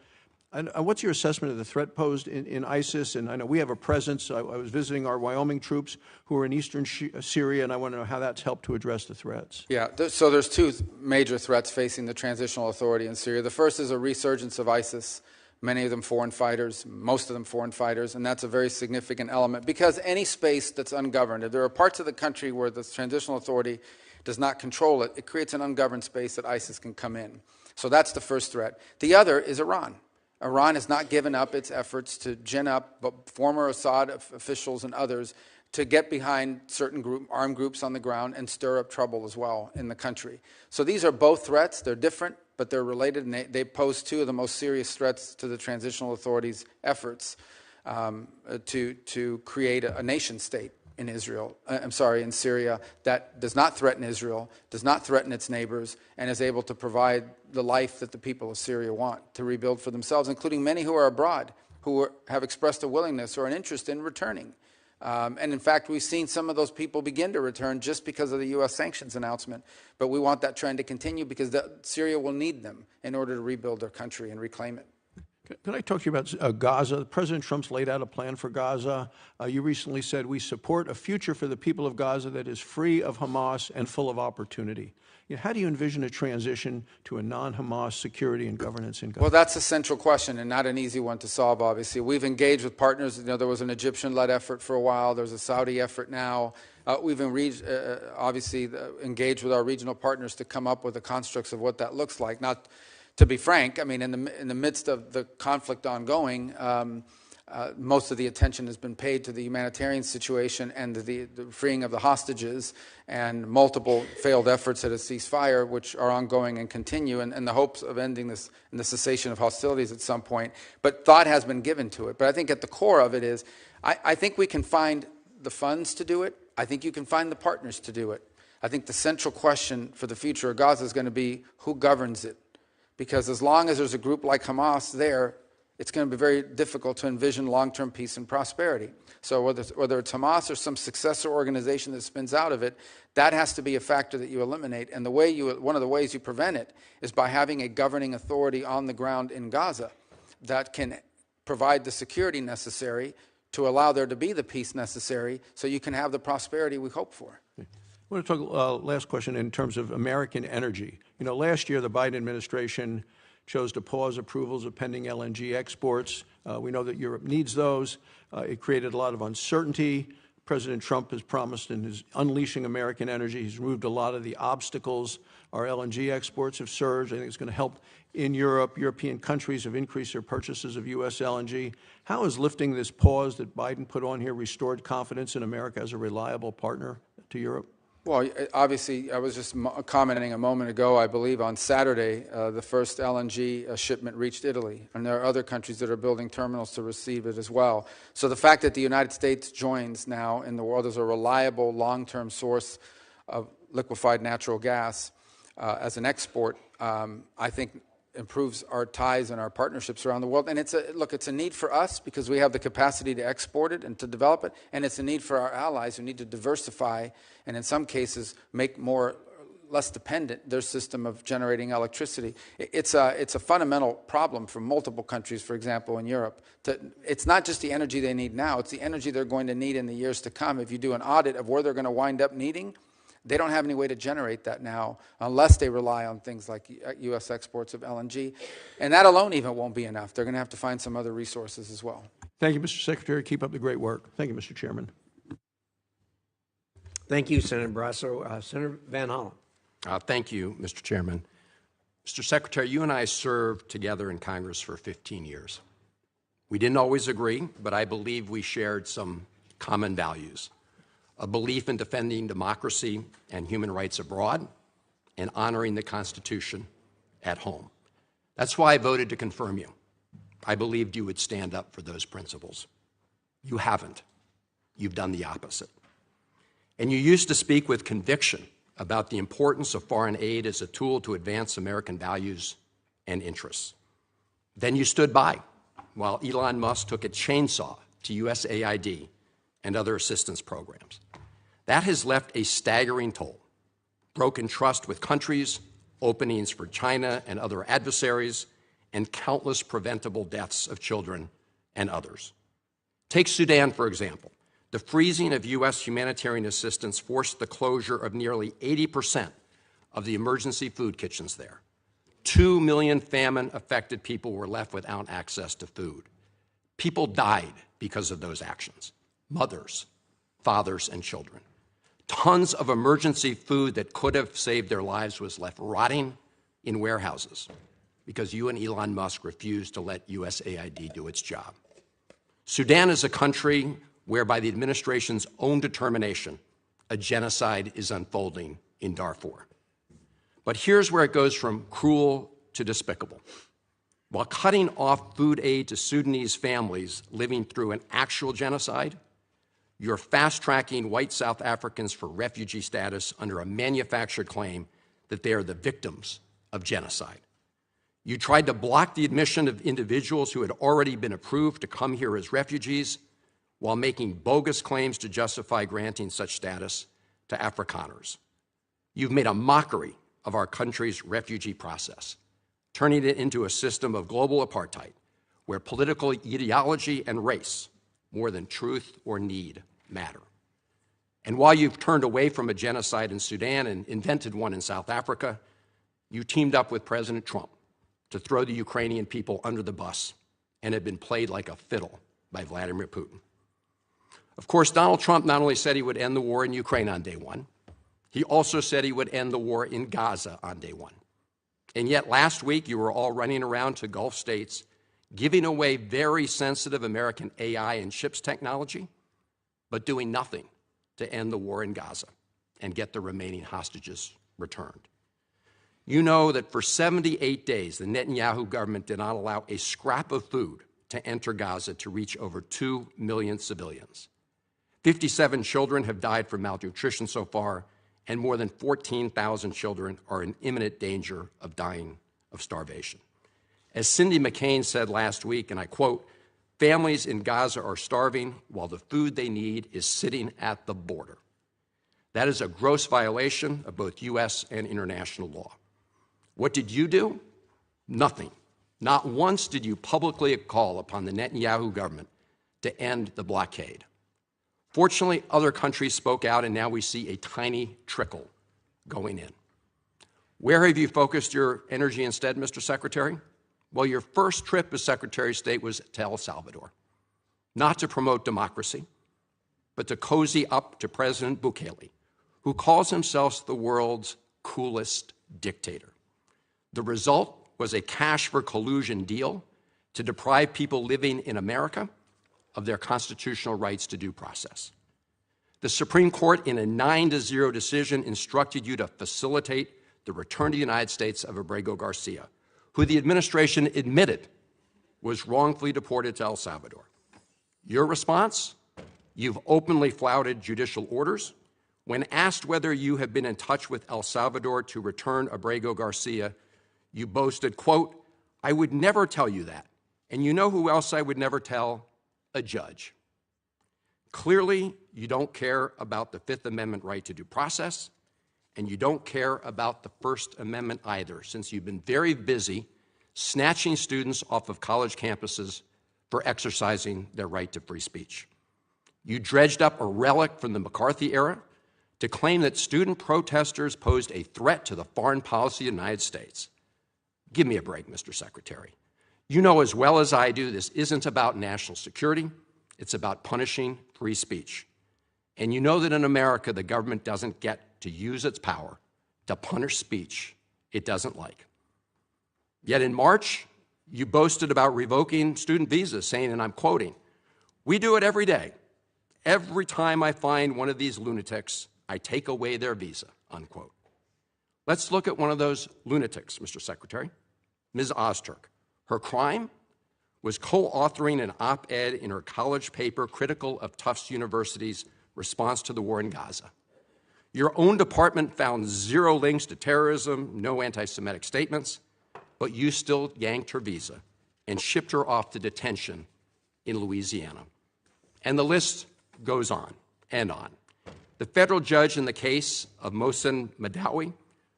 And what's your assessment of the threat posed in ISIS? And I know we have a presence. I was visiting our Wyoming troops who are in eastern Syria, and I want to know how that's helped to address the threats. Yeah, so there's 2 major threats facing the Transitional Authority in Syria. The first is a resurgence of ISIS, many of them foreign fighters, most of them foreign fighters, and that's a very significant element because any space that's ungoverned, if there are parts of the country where the Transitional Authority does not control it, it creates an ungoverned space that ISIS can come in. So that's the first threat. The other is Iran. Iran has not given up its efforts to gin up former Assad officials and others to get behind certain armed groups on the ground and stir up trouble as well in the country. So these are both threats. They're different, but they're related, and they pose 2 of the most serious threats to the Transitional Authority's efforts. to create a nation state in in Syria, that does not threaten Israel, does not threaten its neighbors, and is able to provide the life that the people of Syria want to rebuild for themselves, including many who are abroad, who have expressed a willingness or an interest in returning. And in fact, we've seen some of those people begin to return just because of the U.S. sanctions announcement. But we want that trend to continue because Syria will need them in order to rebuild their country and reclaim it. Can I talk to you about Gaza? President Trump's laid out a plan for Gaza. You recently said we support a future for the people of Gaza that is free of Hamas and full of opportunity. How do you envision a transition to a non-Hamas security and governance in Gaza? Well, that's a central question and not an easy one to solve, obviously. We've engaged with partners. There was an Egyptian-led effort for a while. There's a Saudi effort now. We've obviously engaged with our regional partners to come up with the constructs of what that looks like. Not to be frank, I mean, in the midst of the conflict ongoing, most of the attention has been paid to the humanitarian situation and the freeing of the hostages and multiple failed efforts at a ceasefire, which are ongoing and continue, and the hopes of ending this and the cessation of hostilities at some point. But thought has been given to it. But I think at the core of it is, I think we can find the funds to do it. I think you can find the partners to do it. I think the central question for the future of Gaza is going to be who governs it. Because as long as there's a group like Hamas there, it's going to be very difficult to envision long-term peace and prosperity. So whether it's Hamas or some successor organization that spins out of it, that has to be a factor that you eliminate. And one of the ways you prevent it is by having a governing authority on the ground in Gaza that can provide the security necessary to allow there to be the peace necessary so you can have the prosperity we hope for. I want to talk, last question, in terms of American energy. Last year the Biden administration chose to pause approvals of pending LNG exports. We know that Europe needs those. It created a lot of uncertainty. President Trump has promised in his unleashing American energy, he's removed a lot of the obstacles. Our LNG exports have surged. I think it's going to help in Europe. European countries have increased their purchases of U.S. LNG. How has lifting this pause that Biden put on here restored confidence in America as a reliable partner to Europe? Well, obviously, I was just commenting a moment ago, I believe on Saturday, the first LNG shipment reached Italy. And there are other countries that are building terminals to receive it as well. So the fact that the United States joins now in the world as a reliable long-term source of liquefied natural gas as an export, I think improves our ties and our partnerships around the world. And it's a need for us because we have the capacity to export it and to develop it, and it's a need for our allies who need to diversify and in some cases make less dependent their system of generating electricity. It's a fundamental problem for multiple countries, for example, in Europe. It's not just the energy they need now, it's the energy they're going to need in the years to come. If you do an audit of where they're going to wind up needing, they don't have any way to generate that now unless they rely on things like U.S. exports of LNG. And that alone even won't be enough. They're going to have to find some other resources as well. Thank you, Mr. Secretary. Keep up the great work. Thank you, Mr. Chairman. Thank you, Senator Barrasso. Senator Van Hollen. Thank you, Mr. Chairman. Mr. Secretary, you and I served together in Congress for 15 years. We didn't always agree, but I believe we shared some common values. A belief in defending democracy and human rights abroad, and honoring the Constitution at home. That's why I voted to confirm you. I believed you would stand up for those principles. You haven't. You've done the opposite. And you used to speak with conviction about the importance of foreign aid as a tool to advance American values and interests. Then you stood by while Elon Musk took a chainsaw to USAID and other assistance programs. That has left a staggering toll. Broken trust with countries, openings for China and other adversaries, and countless preventable deaths of children and others. Take Sudan, for example. The freezing of U.S. humanitarian assistance forced the closure of nearly 80% of the emergency food kitchens there. 2 million famine-affected people were left without access to food. People died because of those actions. Mothers, fathers, and children. Tons of emergency food that could have saved their lives was left rotting in warehouses because you and Elon Musk refused to let USAID do its job. Sudan is a country where, by the administration's own determination, a genocide is unfolding in Darfur. But here's where it goes from cruel to despicable. While cutting off food aid to Sudanese families living through an actual genocide, you're fast-tracking white South Africans for refugee status under a manufactured claim that they are the victims of genocide. You tried to block the admission of individuals who had already been approved to come here as refugees while making bogus claims to justify granting such status to Afrikaners. You've made a mockery of our country's refugee process, turning it into a system of global apartheid where political ideology and race, more than truth or need, matter. And while you've turned away from a genocide in Sudan and invented one in South Africa, you teamed up with President Trump to throw the Ukrainian people under the bus and have been played like a fiddle by Vladimir Putin. Of course, Donald Trump not only said he would end the war in Ukraine on day one, he also said he would end the war in Gaza on day one. And yet last week you were all running around to Gulf states giving away very sensitive American AI and chips technology, but doing nothing to end the war in Gaza and get the remaining hostages returned. You know that for 78 days, the Netanyahu government did not allow a scrap of food to enter Gaza to reach over 2 million civilians. 57 children have died from malnutrition so far, and more than 14,000 children are in imminent danger of dying of starvation. As Cindy McCain said last week, and I quote, "Families in Gaza are starving while the food they need is sitting at the border." That is a gross violation of both U.S. and international law. What did you do? Nothing. Not once did you publicly call upon the Netanyahu government to end the blockade. Fortunately, other countries spoke out, and now we see a tiny trickle going in. Where have you focused your energy instead, Mr. Secretary? Well, your first trip as Secretary of State was to El Salvador, not to promote democracy, but to cozy up to President Bukele, who calls himself the world's coolest dictator. The result was a cash for collusion deal to deprive people living in America of their constitutional rights to due process. The Supreme Court, in a 9-0 decision, instructed you to facilitate the return to the United States of Abrego Garcia, who the administration admitted was wrongfully deported to El Salvador. Your response? You've openly flouted judicial orders. When asked whether you have been in touch with El Salvador to return Abrego Garcia, you boasted, quote, "I would never tell you that. And you know who else I would never tell? A judge." Clearly, you don't care about the Fifth Amendment right to due process, and you don't care about the First Amendment either, since you've been very busy snatching students off of college campuses for exercising their right to free speech. You dredged up a relic from the McCarthy era to claim that student protesters posed a threat to the foreign policy of the United States. Give me a break, Mr. Secretary. You know as well as I do this isn't about national security. It's about punishing free speech. And you know that in America, the government doesn't get to use its power to punish speech it doesn't like. Yet in March, you boasted about revoking student visas, saying, and I'm quoting, "We do it every day. Every time I find one of these lunatics, I take away their visa," unquote. Let's look at one of those lunatics, Mr. Secretary, Ms. Ozturk. Her crime was co-authoring an op-ed in her college paper critical of Tufts University's response to the war in Gaza. Your own department found zero links to terrorism, no anti-Semitic statements, but you still yanked her visa and shipped her off to detention in Louisiana. And the list goes on and on. The federal judge in the case of Mohsen Madawi,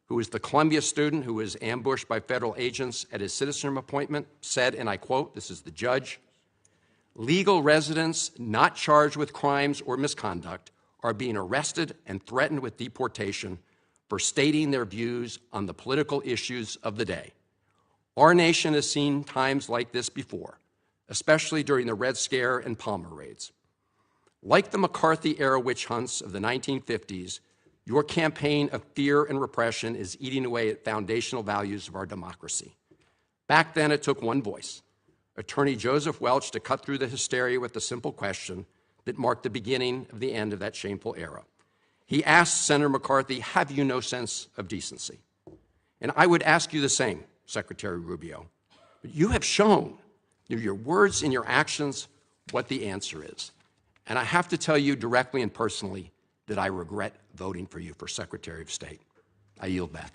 who was the Columbia student who was ambushed by federal agents at his citizenship appointment, said, and I quote, this is the judge, "Legal residents not charged with crimes or misconduct are being arrested and threatened with deportation for stating their views on the political issues of the day. Our nation has seen times like this before, especially during the Red Scare and Palmer raids. Like the McCarthy-era witch hunts of the 1950s, your campaign of fear and repression is eating away at foundational values of our democracy. Back then, it took one voice, Attorney Joseph Welch, to cut through the hysteria with the simple question that marked the beginning of the end of that shameful era. He asked Senator McCarthy, have you no sense of decency? And I would ask you the same, Secretary Rubio, You have shown, through your words and your actions, what the answer is. And I have to tell you directly and personally that I regret voting for you for Secretary of State. I yield back.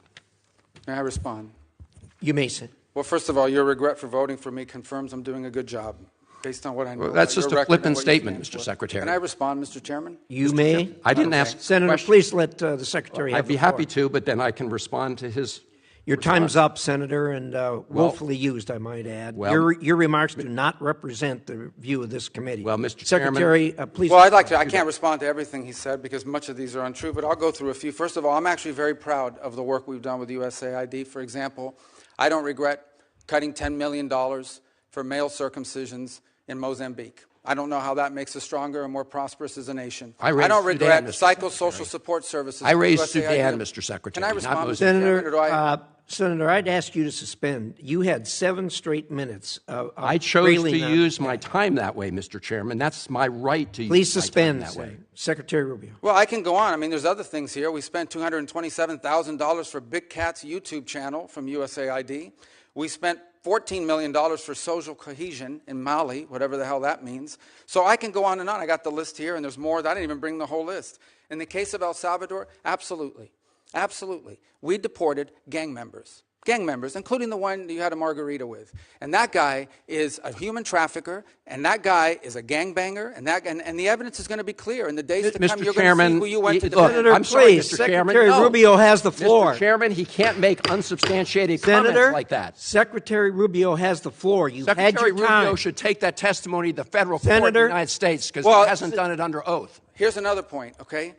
May I respond? You may sit. Well, first of all, your regret for voting for me confirms I'm doing a good job, based on what I know. Well, that's about just your a record flippant and what you statement, stand Mr. for. Secretary. Can I respond, Mr. Chairman? You may. I didn't ask Senator, questions. please let the Secretary have I'd be the floor. happy to, but then I can respond to his Your response. time's up, Senator, and woefully used, I might add. Well- your remarks do not represent the view of this committee. Well, Mr. Secretary, please. Well, I'd like to. I can't respond to everything he said because much of these are untrue, but I'll go through a few. First of all, I'm actually very proud of the work we've done with USAID. For example, I don't regret cutting $10 million for male circumcisions in Mozambique. I don't know how that makes us stronger and more prosperous as a nation. I raised don't regret Sudan, Mr. psychosocial support services. I raised USAID. Sudan, Mr. Secretary. Can I not respond, Mr. Mozambique. Chairman, or do I? Senator, I'd ask you to suspend. You had 7 straight minutes of I chose railing to on- use my time that way, Mr. Chairman. That's my right to Please use my suspend, time that way. Secretary Rubio. Well, I can go on. I mean, there's other things here. We spent $227,000 for Big Cat's YouTube channel from USAID. We spent $14 million for social cohesion in Mali, whatever the hell that means. So I can go on and on. I got the list here, and there's more. I didn't even bring the whole list. In the case of El Salvador, absolutely. Absolutely. We deported gang members, including the one you had a margarita with. And that guy is a human trafficker, and that guy is a gangbanger, and the evidence is going to be clear. In the days to come, Mr. you're Chairman, going to see who you went to look, defend. I'm sorry, please, Mr. Chairman. Secretary No. Rubio has the floor. Mr. Chairman, he can't make unsubstantiated Senator, comments like that. Secretary Rubio has the floor. You've Secretary had your time. Rubio should take that testimony to the federal court in Senator- the United States because Well, he hasn't done it under oath. Here's another point, okay?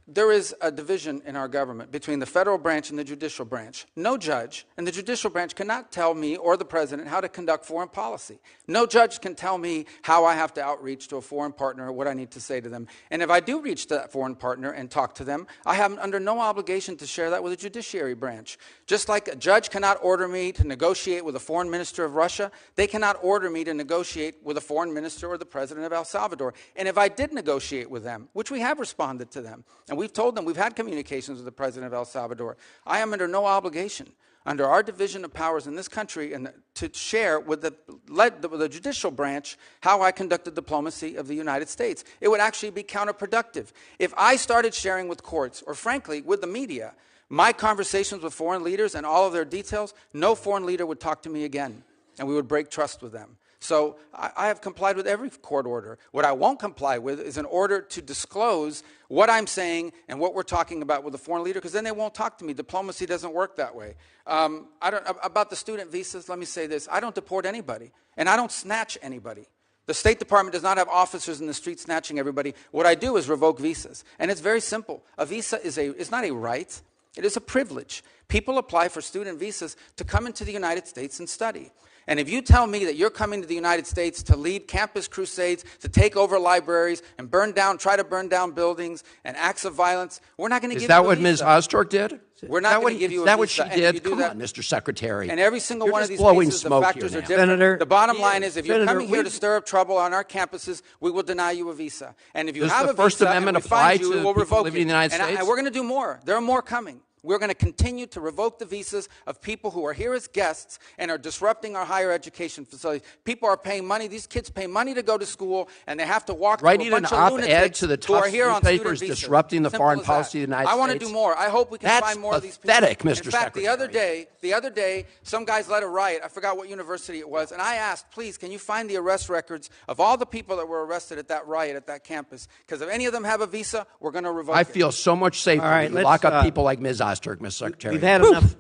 There is a division in our government between the federal branch and the judicial branch. No judge in the judicial branch cannot tell me or the president how to conduct foreign policy. No judge can tell me how I have to outreach to a foreign partner or what I need to say to them. And if I do reach to that foreign partner and talk to them, I am under no obligation to share that with the judiciary branch. Just like a judge cannot order me to negotiate with a foreign minister of Russia, they cannot order me to negotiate with a foreign minister or the president of El Salvador. And if I did negotiate with them, which we have responded to them, and we've told them we've had communications with the president of El Salvador, I am under no obligation under our division of powers in this country and to share with the judicial branch how I conducted diplomacy of the United States. It would actually be counterproductive. If I started sharing with courts, or frankly, with the media, my conversations with foreign leaders and all of their details, no foreign leader would talk to me again, and we would break trust with them. So I have complied with every court order. What I won't comply with is an order to disclose what I'm saying and what we're talking about with a foreign leader, because then they won't talk to me. Diplomacy doesn't work that way. About the student visas, let me say this. I don't deport anybody, and I don't snatch anybody. The State Department does not have officers in the street snatching everybody. What I do is revoke visas, and it's very simple. A visa is not a right. It is a privilege. People apply for student visas to come into the United States and study. And if you tell me that you're coming to the United States to lead campus crusades, to take over libraries and try to burn down buildings and acts of violence, we're not going to give you a visa. Is that what Ms. Ostork did? We're not going to give you a visa. Is that what she And if you did? do Come that- on, Mr. Secretary. And every single You're one of just these blowing cases, the smoke factors here are now. different. Senator- the bottom line is if you're Senator, coming here we- to stir up trouble on our campuses, we will deny you a visa. And if you Does have the a First visa Amendment and we find apply you, to we'll people revoke living it. in the United States? And we're going to do more. There are more coming. We're going to continue to revoke the visas of people who are here as guests and are disrupting our higher education facilities. People are paying money. These kids pay money to go to school, and they have to walk through Writing a bunch an of op-ed lunatics to the who are tough here on newspapers student visas. disrupting the Simple foreign as policy that. of the United I want to States. do more. I hope we can That's find more of these people. pathetic, Mr. In fact, the Secretary. other day, some guys led a riot. I forgot what university it was, and I asked, please, can you find the arrest records of all the people that were arrested at that riot at that campus? Because if any of them have a visa, we're going to revoke I it. feel so much safer All right, when you let's, lock up people like Ms. Ostork, Mr. Secretary.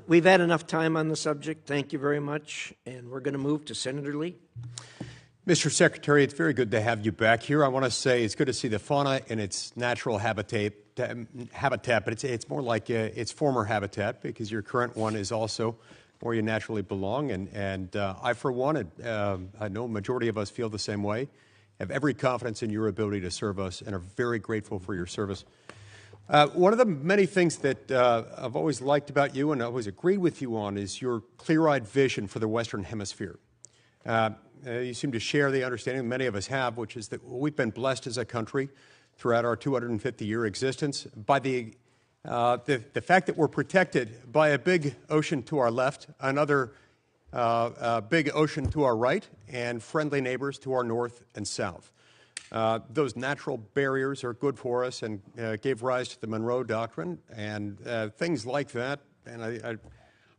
We've had enough time on the subject. Thank you very much. And we're going to move to Senator Lee. Mr. Secretary, it's very good to have you back here. I want to say it's good to see the fauna in its natural habitat, but it's more like its former habitat, because your current one is also where you naturally belong. And I, for one, I know a majority of us feel the same way, have every confidence in your ability to serve us, and are very grateful for your service. One of the many things that I've always liked about you and I always agreed with you on is your clear-eyed vision for the Western Hemisphere. You seem to share the understanding many of us have, which is that we've been blessed as a country throughout our 250-year existence by the fact that we're protected by a big ocean to our left, another big ocean to our right, and friendly neighbors to our north and south. Those natural barriers are good for us and gave rise to the Monroe Doctrine and things like that. And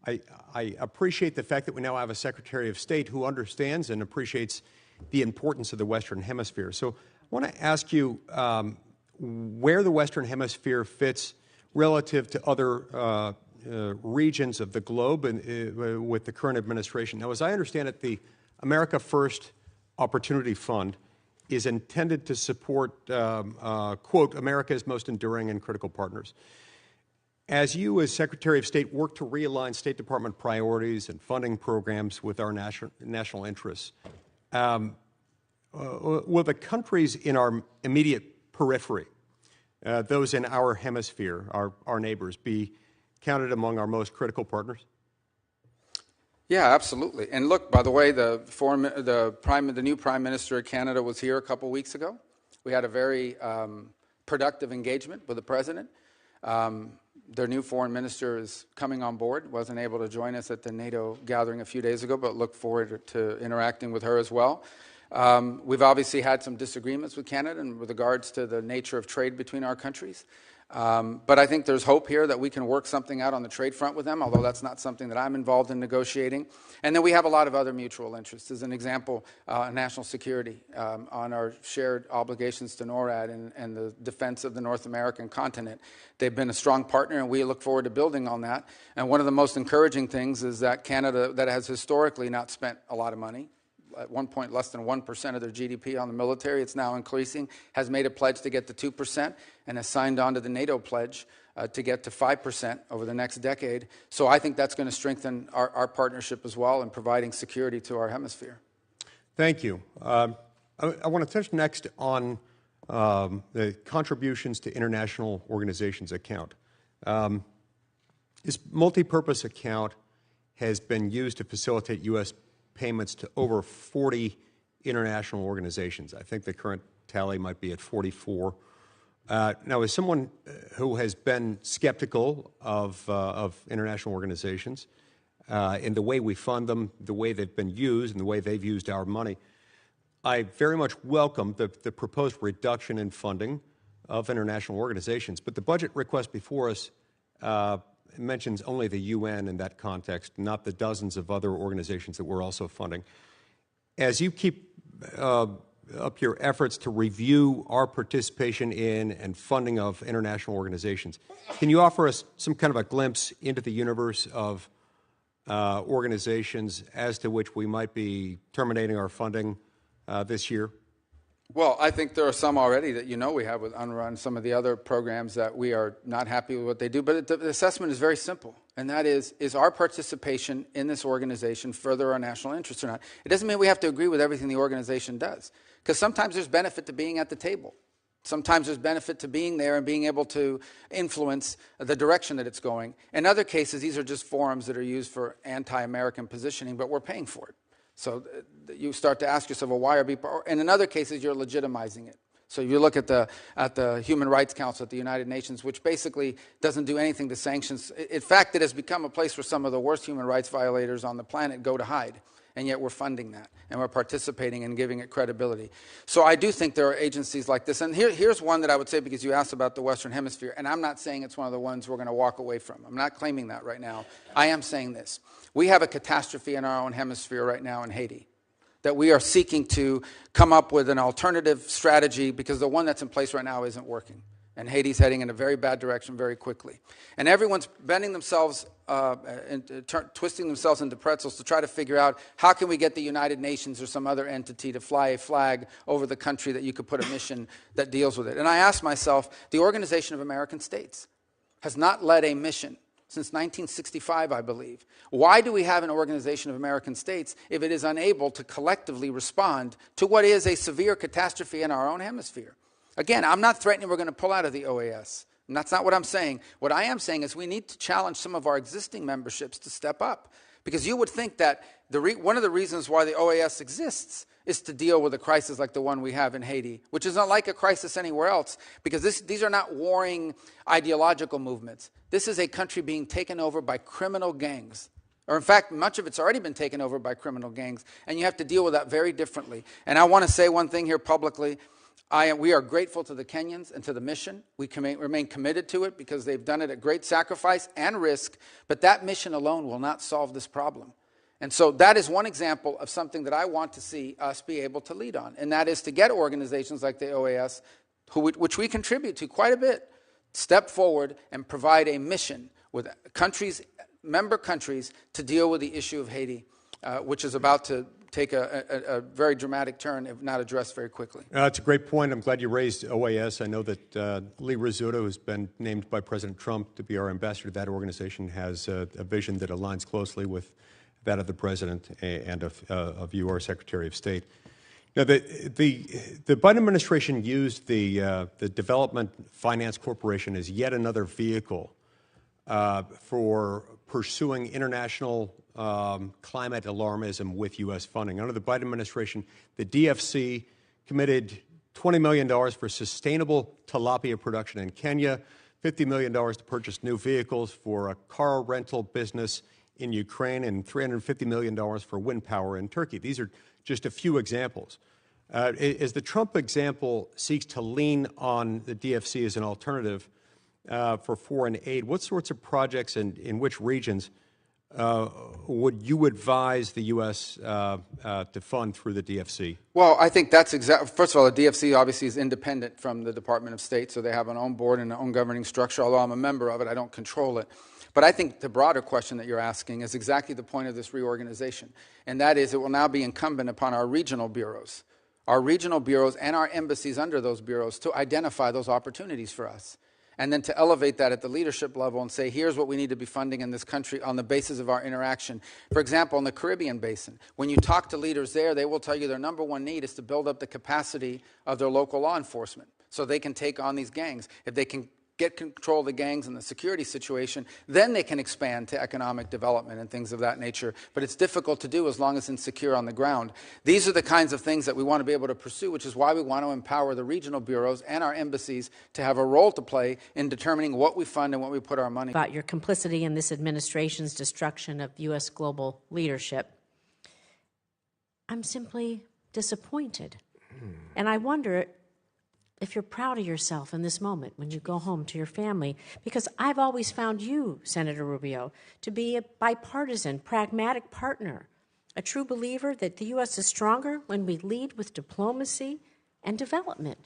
I appreciate the fact that we now have a Secretary of State who understands and appreciates the importance of the Western Hemisphere. So I want to ask you where the Western Hemisphere fits relative to other regions of the globe and, with the current administration. Now, as I understand it, the America First Opportunity Fund is intended to support, quote, America's most enduring and critical partners. As you, as Secretary of State, work to realign State Department priorities and funding programs with our national interests, will the countries in our immediate periphery, those in our hemisphere, our neighbors, be counted among our most critical partners? Yeah, absolutely. And look, by the way, the new Prime Minister of Canada was here a couple weeks ago. We had a very productive engagement with the President. Their new foreign minister is coming on board, wasn't able to join us at the NATO gathering a few days ago, but look forward to interacting with her as well. We've obviously had some disagreements with Canada in with regards to the nature of trade between our countries. But I think there's hope here that we can work something out on the trade front with them, although that's not something that I'm involved in negotiating. And then we have a lot of other mutual interests. As an example, national security on our shared obligations to NORAD and the defense of the North American continent. They've been a strong partner, and we look forward to building on that. And one of the most encouraging things is that Canada, that has historically not spent a lot of money, at one point less than 1% of their GDP on the military, it's now increasing, has made a pledge to get to 2% and has signed on to the NATO pledge to get to 5% over the next decade. So I think that's going to strengthen our partnership as well in providing security to our hemisphere. Thank you. I want to touch next on the contributions to international organizations account. This multi-purpose account has been used to facilitate U.S. payments to over 40 international organizations. I think the current tally might be at 44. Now, as someone who has been skeptical of international organizations in the way we fund them, the way they've been used, and the way they've used our money, I very much welcome the proposed reduction in funding of international organizations. But the budget request before us mentions only the UN in that context, not the dozens of other organizations that we're also funding. As you keep up your efforts to review our participation in and funding of international organizations, can you offer us some kind of a glimpse into the universe of organizations as to which we might be terminating our funding this year? Well, I think there are some already that you know we have with UNRWA and some of the other programs that we are not happy with what they do. But the assessment is very simple, and that is our participation in this organization further our national interests or not? It doesn't mean we have to agree with everything the organization does, because sometimes there's benefit to being at the table. Sometimes there's benefit to being there and being able to influence the direction that it's going. In other cases, these are just forums that are used for anti-American positioning, but we're paying for it. So you start to ask yourself, well, why are people? And in other cases, you're legitimizing it. So you look at the Human Rights Council at the United Nations, which basically doesn't do anything to sanctions. In fact, it has become a place where some of the worst human rights violators on the planet go to hide. And yet we're funding that, and we're participating and giving it credibility. So I do think there are agencies like this. And here's one that I would say, because you asked about the Western Hemisphere, and I'm not saying it's one of the ones we're going to walk away from. I'm not claiming that right now. I am saying this. We have a catastrophe in our own hemisphere right now in Haiti that we are seeking to come up with an alternative strategy, because the one that's in place right now isn't working. And Haiti's heading in a very bad direction very quickly. And everyone's bending themselves, twisting themselves into pretzels to try to figure out how can we get the United Nations or some other entity to fly a flag over the country that you could put a mission that deals with it. And I asked myself, the Organization of American States has not led a mission since 1965, I believe. Why do we have an Organization of American States if it is unable to collectively respond to what is a severe catastrophe in our own hemisphere? Again, I'm not threatening we're going to pull out of the OAS. And that's not what I'm saying. What I am saying is we need to challenge some of our existing memberships to step up. Because you would think that one of the reasons why the OAS exists is to deal with a crisis like the one we have in Haiti, which is not like a crisis anywhere else, because these are not warring ideological movements. This is a country being taken over by criminal gangs. Or in fact, much of it's already been taken over by criminal gangs, and you have to deal with that very differently. And I want to say one thing here publicly. We are grateful to the Kenyans and to the mission. We remain committed to it because they've done it at great sacrifice and risk, but that mission alone will not solve this problem. And so that is one example of something that I want to see us be able to lead on, and that is to get organizations like the OAS, which we contribute to quite a bit, step forward and provide a mission with countries, member countries, to deal with the issue of Haiti, which is about to take a very dramatic turn if not addressed very quickly. It's a great point. I'm glad you raised OAS. I know that Lee Rizzuto, who's been named by President Trump to be our ambassador to that organization, has a vision that aligns closely with that of the President and of you, our Secretary of State. Now, the Biden administration used the Development Finance Corporation as yet another vehicle for pursuing international climate alarmism with U.S. funding. Under the Biden administration, the DFC committed $20 million for sustainable tilapia production in Kenya, $50 million to purchase new vehicles for a car rental business in Ukraine, and $350 million for wind power in Turkey. These are just a few examples. As the Trump example seeks to lean on the DFC as an alternative for foreign aid, what sorts of projects and in which regions would you advise the U.S. to fund through the DFC? Well, I think that's first of all, the DFC obviously is independent from the Department of State, so they have an own board and an own governing structure. Although I'm a member of it, I don't control it. But I think the broader question that you're asking is exactly the point of this reorganization, and that is it will now be incumbent upon our regional bureaus and our embassies under those bureaus to identify those opportunities for us, and then to elevate that at the leadership level and say, here's what we need to be funding in this country on the basis of our interaction. For example, in the Caribbean basin, when you talk to leaders there, they will tell you their number one need is to build up the capacity of their local law enforcement so they can take on these gangs. If they can get control of the gangs and the security situation, then they can expand to economic development and things of that nature. But it's difficult to do as long as it's insecure on the ground. These are the kinds of things that we want to be able to pursue, which is why we want to empower the regional bureaus and our embassies to have a role to play in determining what we fund and what we put our money. About your complicity in this administration's destruction of U.S. global leadership, I'm simply disappointed. And I wonder if you're proud of yourself in this moment when you go home to your family, because I've always found you, Senator Rubio, to be a bipartisan, pragmatic partner, a true believer that the U.S. is stronger when we lead with diplomacy and development.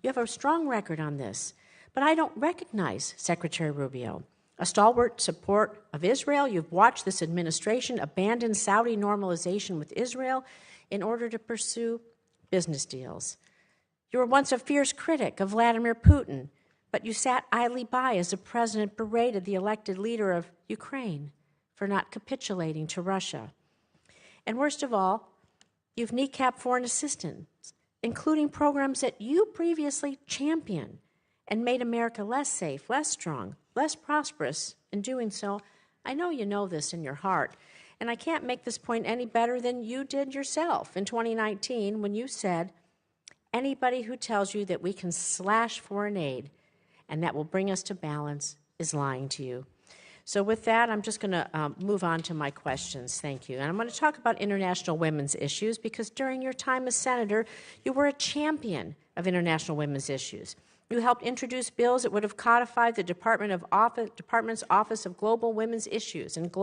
You have a strong record on this, but I don't recognize Secretary Rubio. A stalwart support of Israel, you've watched this administration abandon Saudi normalization with Israel in order to pursue business deals. You were once a fierce critic of Vladimir Putin, but you sat idly by as the president berated the elected leader of Ukraine for not capitulating to Russia. And worst of all, you've kneecapped foreign assistance, including programs that you previously championed and made America less safe, less strong, less prosperous in doing so. I know you know this in your heart, and I can't make this point any better than you did yourself in 2019 when you said, anybody who tells you that we can slash foreign aid and that will bring us to balance is lying to you. So with that, I'm just going to move on to my questions. Thank you. And I'm going to talk about international women's issues because during your time as senator, you were a champion of international women's issues. You helped introduce bills that would have codified the Department's Office of Global Women's Issues and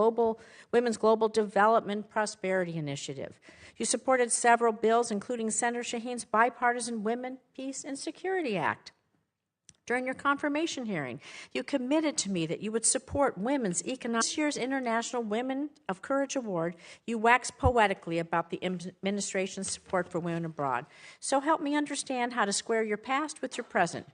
Women's Global Development Prosperity Initiative. You supported several bills, including Senator Shaheen's Bipartisan Women, Peace, and Security Act. During your confirmation hearing, you committed to me that you would support women's economic. This year's International Women of Courage Award, you waxed poetically about the administration's support for women abroad. So help me understand how to square your past with your present.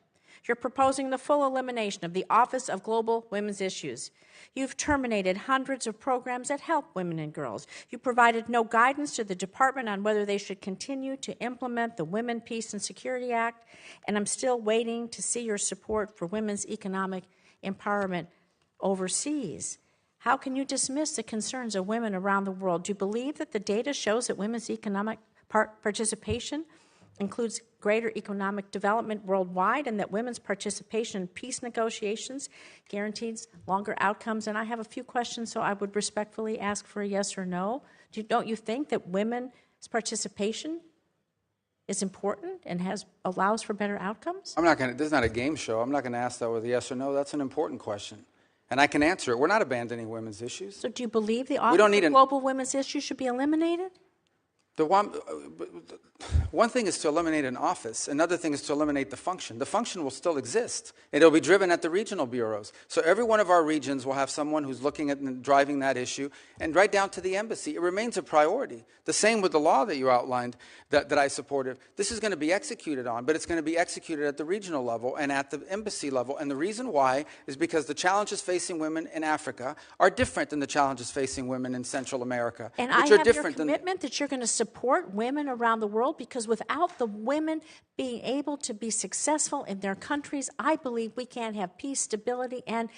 You're proposing the full elimination of the Office of Global Women's Issues. You've terminated hundreds of programs that help women and girls. You provided no guidance to the department on whether they should continue to implement the Women, Peace, and Security Act, and I'm still waiting to see your support for women's economic empowerment overseas. How can you dismiss the concerns of women around the world? Do you believe that the data shows that women's economic participation includes greater economic development worldwide, and that women's participation in peace negotiations guarantees longer outcomes. And I have a few questions, so I would respectfully ask for a yes or no. Don't you think that women's participation is important and allows for better outcomes? This is not a game show. I'm not going to ask that with a yes or no. That's an important question. And I can answer it. We're not abandoning women's issues. So do you believe the Office of Global Women's Issues should be eliminated? One thing is to eliminate an office. Another thing is to eliminate the function. The function will still exist. It'll be driven at the regional bureaus. So every one of our regions will have someone who's looking at and driving that issue, and right down to the embassy. It remains a priority. The same with the law that you outlined that I supported. This is going to be executed on, but it's going to be executed at the regional level and at the embassy level. And the reason why is because the challenges facing women in Africa are different than the challenges facing women in Central America, and which I are have different your commitment that you're going to support women around the world, because without the women being able to be successful in their countries, I believe we can't have peace, stability, and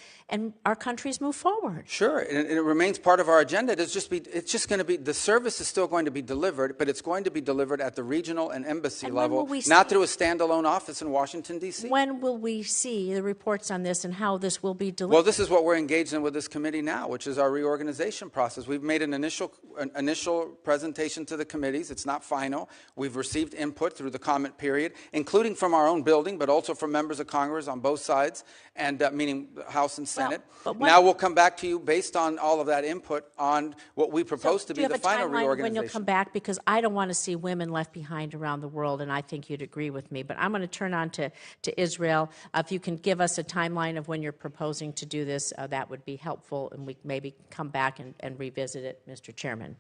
our countries move forward. Sure, and it remains part of our agenda. It's just going to be, the service is still going to be delivered, but it's going to be delivered at the regional and embassy level, not through a standalone office in Washington, D.C. When will we see the reports on this and how this will be delivered? Well, this is what we're engaged in with this committee now, which is our reorganization process. We've made an initial presentation to the committees. It's not final. We've received input through the comment period, including from our own building, but also from members of Congress on both sides, and meaning House and Senate. Now we'll come back to you based on all of that input on what we propose to be the final reorganization. Do you have a timeline when you'll come back? Because I don't want to see women left behind around the world, and I think you'd agree with me. But I'm going to turn on to Israel. If you can give us a timeline of when you're proposing to do this, that would be helpful, and we maybe come back and revisit it, Mr. Chairman.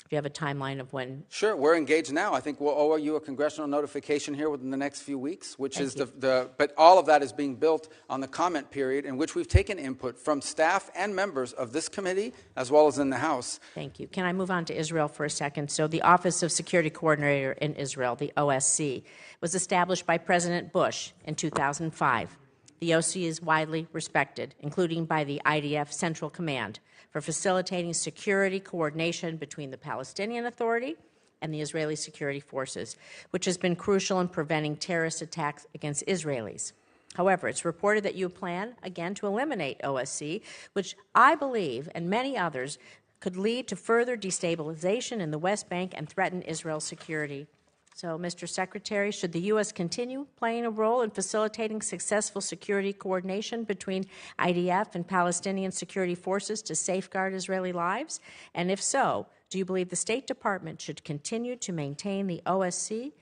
Do you have a timeline of when? Sure, we're engaged now. I think we'll owe you a congressional notification here within the next few weeks, which is but all of that is being built on the comment period in which we've taken input from staff and members of this committee as well as in the House. Thank you. Can I move on to Israel for a second? So the Office of Security Coordinator in Israel, the OSC, was established by President Bush in 2005. The OSC is widely respected, including by the IDF Central Command, for facilitating security coordination between the Palestinian Authority and the Israeli security forces, which has been crucial in preventing terrorist attacks against Israelis. However, it's reported that you plan, again, to eliminate OSC, which I believe, and many others, could lead to further destabilization in the West Bank and threaten Israel's security. So, Mr. Secretary, should the U.S. continue playing a role in facilitating successful security coordination between IDF and Palestinian security forces to safeguard Israeli lives? And if so, do you believe the State Department should continue to maintain the OSC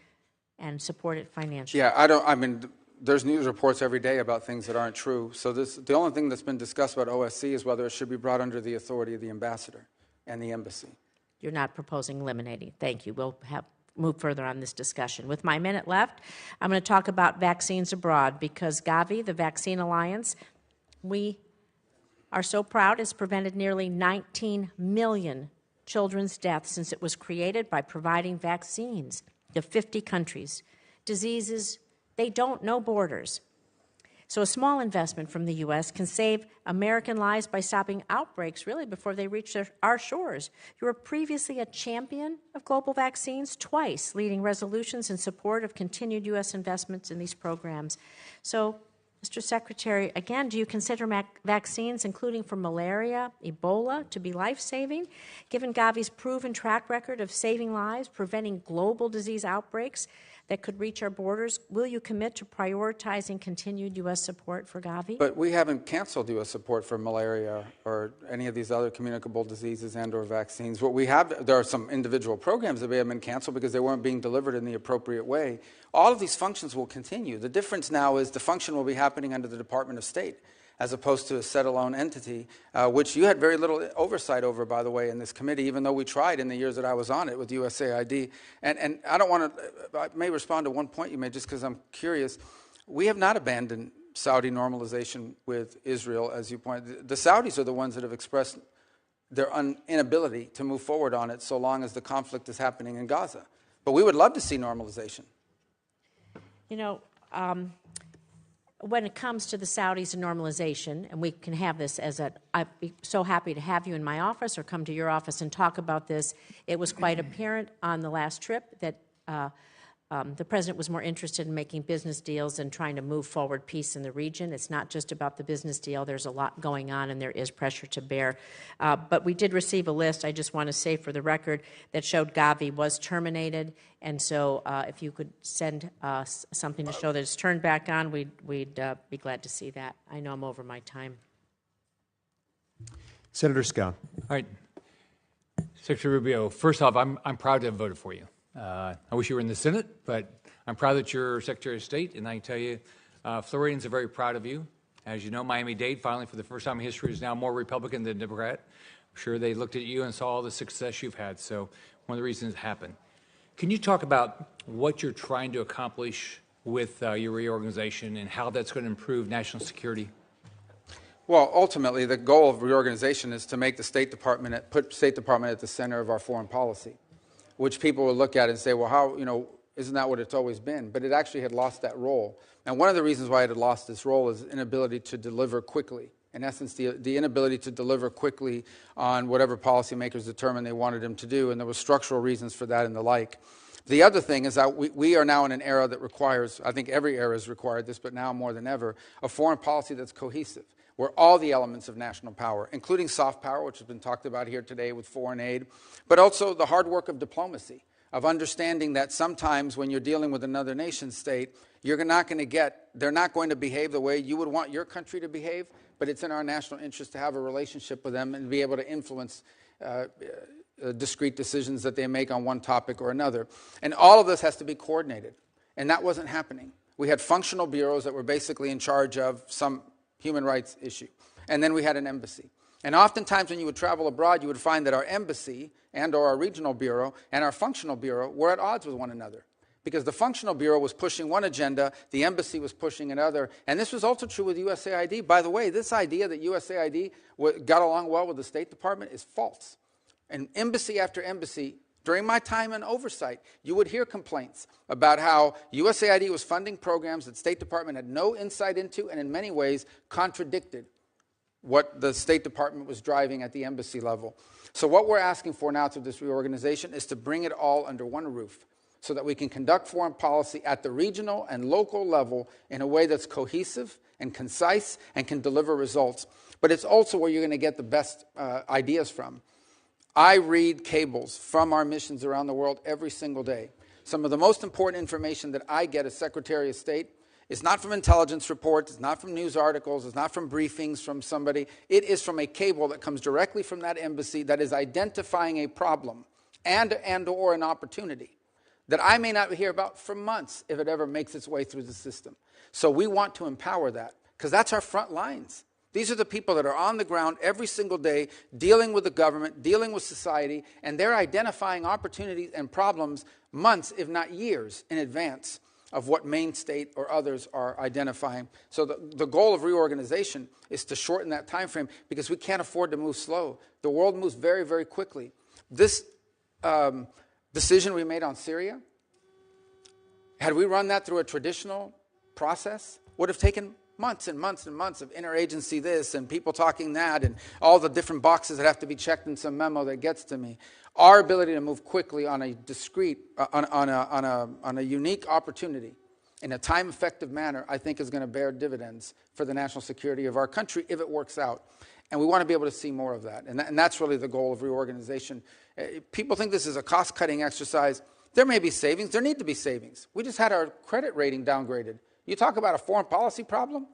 and support it financially? Yeah, there's news reports every day about things that aren't true. So the only thing that's been discussed about OSC is whether it should be brought under the authority of the ambassador and the embassy. You're not proposing eliminating. Thank you. We'll move further on this discussion. With my minute left, I'm going to talk about vaccines abroad, because Gavi, the Vaccine Alliance, we are so proud, has prevented nearly 19 million children's deaths since it was created by providing vaccines to 50 countries. Diseases, they don't know borders. So a small investment from the U.S. can save American lives by stopping outbreaks really before they reach our shores. You were previously a champion of global vaccines, twice leading resolutions in support of continued U.S. investments in these programs. So, Mr. Secretary, again, do you consider vaccines, including for malaria, Ebola, to be life-saving? Given Gavi's proven track record of saving lives, preventing global disease outbreaks that could reach our borders, will you commit to prioritizing continued U.S. support for Gavi? But we haven't canceled U.S. support for malaria or any of these other communicable diseases and or vaccines. What we have, there are some individual programs that may have been canceled because they weren't being delivered in the appropriate way. All of these functions will continue. The difference now is the function will be happening under the Department of State, as opposed to a set-alone entity, which you had very little oversight over, by the way, in this committee, even though we tried in the years that I was on it with USAID. And I don't want to, I may respond to one point you made just because I'm curious. We have not abandoned Saudi normalization with Israel, as you pointed. The Saudis are the ones that have expressed their inability to move forward on it so long as the conflict is happening in Gaza. But we would love to see normalization. You know, when it comes to the Saudis and normalization, and we can have this I'd be so happy to have you in my office or come to your office and talk about this. It was quite apparent on the last trip that the president was more interested in making business deals and trying to move forward peace in the region. It's not just about the business deal. There's a lot going on, and there is pressure to bear. But we did receive a list, I just want to say for the record, that showed Gavi was terminated. And so if you could send us something to show that it's turned back on, we'd be glad to see that. I know I'm over my time. Senator Scott. All right. Secretary Rubio, first off, I'm proud to have voted for you. I wish you were in the Senate, but I'm proud that you're Secretary of State, and I can tell you, Floridians are very proud of you. As you know, Miami-Dade, finally, for the first time in history, is now more Republican than Democrat. I'm sure they looked at you and saw all the success you've had, so one of the reasons it happened. Can you talk about what you're trying to accomplish with your reorganization and how that's going to improve national security? Well, ultimately, the goal of reorganization is to make the State Department, put State Department at the center of our foreign policy, which people will look at and say, well, how, isn't that what it's always been? But it actually had lost that role. And one of the reasons why it had lost this role is inability to deliver quickly. In essence, the inability to deliver quickly on whatever policymakers determined they wanted them to do, and there were structural reasons for that and the like. The other thing is that we are now in an era that requires, I think every era has required this, but now more than ever, a foreign policy that's cohesive, where all the elements of national power, including soft power, which has been talked about here today with foreign aid, but also the hard work of diplomacy, of understanding that sometimes when you're dealing with another nation state, they're not going to behave the way you would want your country to behave, but it's in our national interest to have a relationship with them and be able to influence discrete decisions that they make on one topic or another. And all of this has to be coordinated, and that wasn't happening. We had functional bureaus that were basically in charge of some human rights issue. And then we had an embassy. And oftentimes when you would travel abroad, you would find that our embassy and or our regional bureau and our functional bureau were at odds with one another. Because the functional bureau was pushing one agenda, the embassy was pushing another. And this was also true with USAID. By the way, this idea that USAID got along well with the State Department is false. And embassy after embassy, during my time in oversight, you would hear complaints about how USAID was funding programs that State Department had no insight into and in many ways contradicted what the State Department was driving at the embassy level. So what we're asking for now through this reorganization is to bring it all under one roof so that we can conduct foreign policy at the regional and local level in a way that's cohesive and concise and can deliver results. But it's also where you're going to get the best ideas from. I read cables from our missions around the world every single day. Some of the most important information that I get as Secretary of State is not from intelligence reports, it's not from news articles, it's not from briefings from somebody. It is from a cable that comes directly from that embassy that is identifying a problem and or an opportunity that I may not hear about for months if it ever makes its way through the system. So we want to empower that because that's our front lines. These are the people that are on the ground every single day dealing with the government, dealing with society, and they're identifying opportunities and problems months, if not years, in advance of what Maine State or others are identifying. So the goal of reorganization is to shorten that time frame because we can't afford to move slow. The world moves very, very quickly. This decision we made on Syria, had we run that through a traditional process, would have taken months and months and months of interagency this and people talking that and all the different boxes that have to be checked in some memo that gets to me. Our ability to move quickly on a discrete, on a unique opportunity in a time-effective manner, I think is going to bear dividends for the national security of our country if it works out. And we want to be able to see more of that. And that's really the goal of reorganization. People think this is a cost-cutting exercise. There may be savings. There need to be savings. We just had our credit rating downgraded. You talk about a foreign policy problem?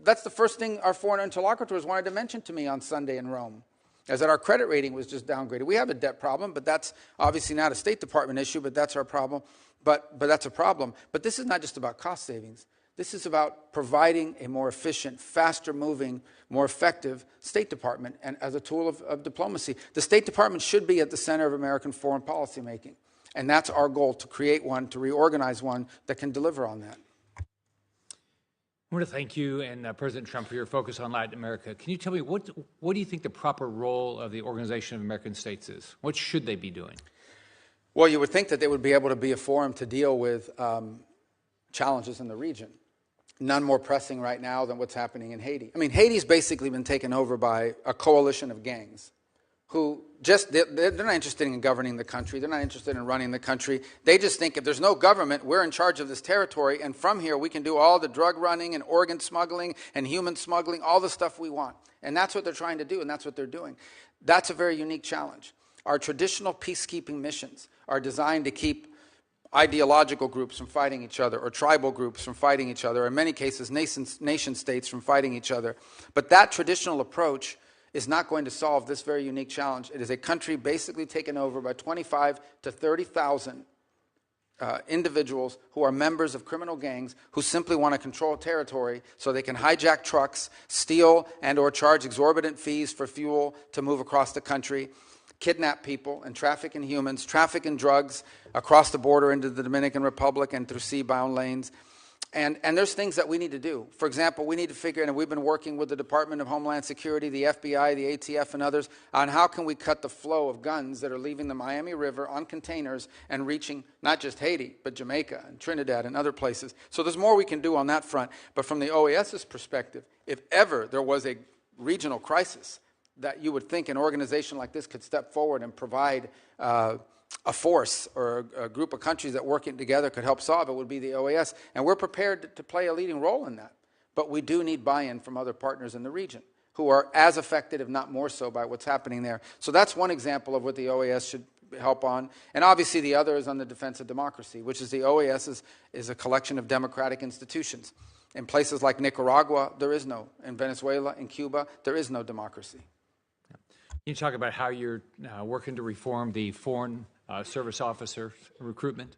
That's the first thing our foreign interlocutors wanted to mention to me on Sunday in Rome, is that our credit rating was just downgraded. We have a debt problem, but that's obviously not a State Department issue, but that's our problem. But that's a problem. But this is not just about cost savings. This is about providing a more efficient, faster-moving, more effective State Department and as a tool of diplomacy. The State Department should be at the center of American foreign policy making. And that's our goal, to create one, to reorganize one that can deliver on that. I want to thank you and President Trump for your focus on Latin America. Can you tell me, what do you think the proper role of the Organization of American States is? What should they be doing? Well, you would think that they would be able to be a forum to deal with challenges in the region. None more pressing right now than what's happening in Haiti. I mean, Haiti's basically been taken over by a coalition of gangs. who they're not interested in governing the country. They're not interested in running the country. They just think if there's no government, we're in charge of this territory, and from here we can do all the drug running and organ smuggling and human smuggling, all the stuff we want. And that's what they're trying to do, and that's what they're doing. That's a very unique challenge. Our traditional peacekeeping missions are designed to keep ideological groups from fighting each other, or tribal groups from fighting each other, or in many cases nation states from fighting each other. But that traditional approach is not going to solve this very unique challenge. It is a country basically taken over by 25 to 30,000 individuals who are members of criminal gangs who simply want to control territory so they can hijack trucks, steal and or charge exorbitant fees for fuel to move across the country, kidnap people and traffic in humans, traffic in drugs across the border into the Dominican Republic and through sea-bound lanes. And there's things that we need to do. For example, we need to figure, and we've been working with the Department of Homeland Security, the FBI, the ATF, and others, on how can we cut the flow of guns that are leaving the Miami River on containers and reaching not just Haiti, but Jamaica and Trinidad and other places. So there's more we can do on that front. But from the OAS's perspective, if ever there was a regional crisis that you would think an organization like this could step forward and provide a force or a group of countries that working together could help solve, it would be the OAS. And we're prepared to play a leading role in that. But we do need buy-in from other partners in the region who are as affected, if not more so, by what's happening there. So that's one example of what the OAS should help on. And obviously the other is on the defense of democracy, which is the OAS is a collection of democratic institutions. In places like Nicaragua, there is no. In Venezuela, in Cuba, there is no democracy. Can you talk about how you're working to reform the foreign service officer recruitment?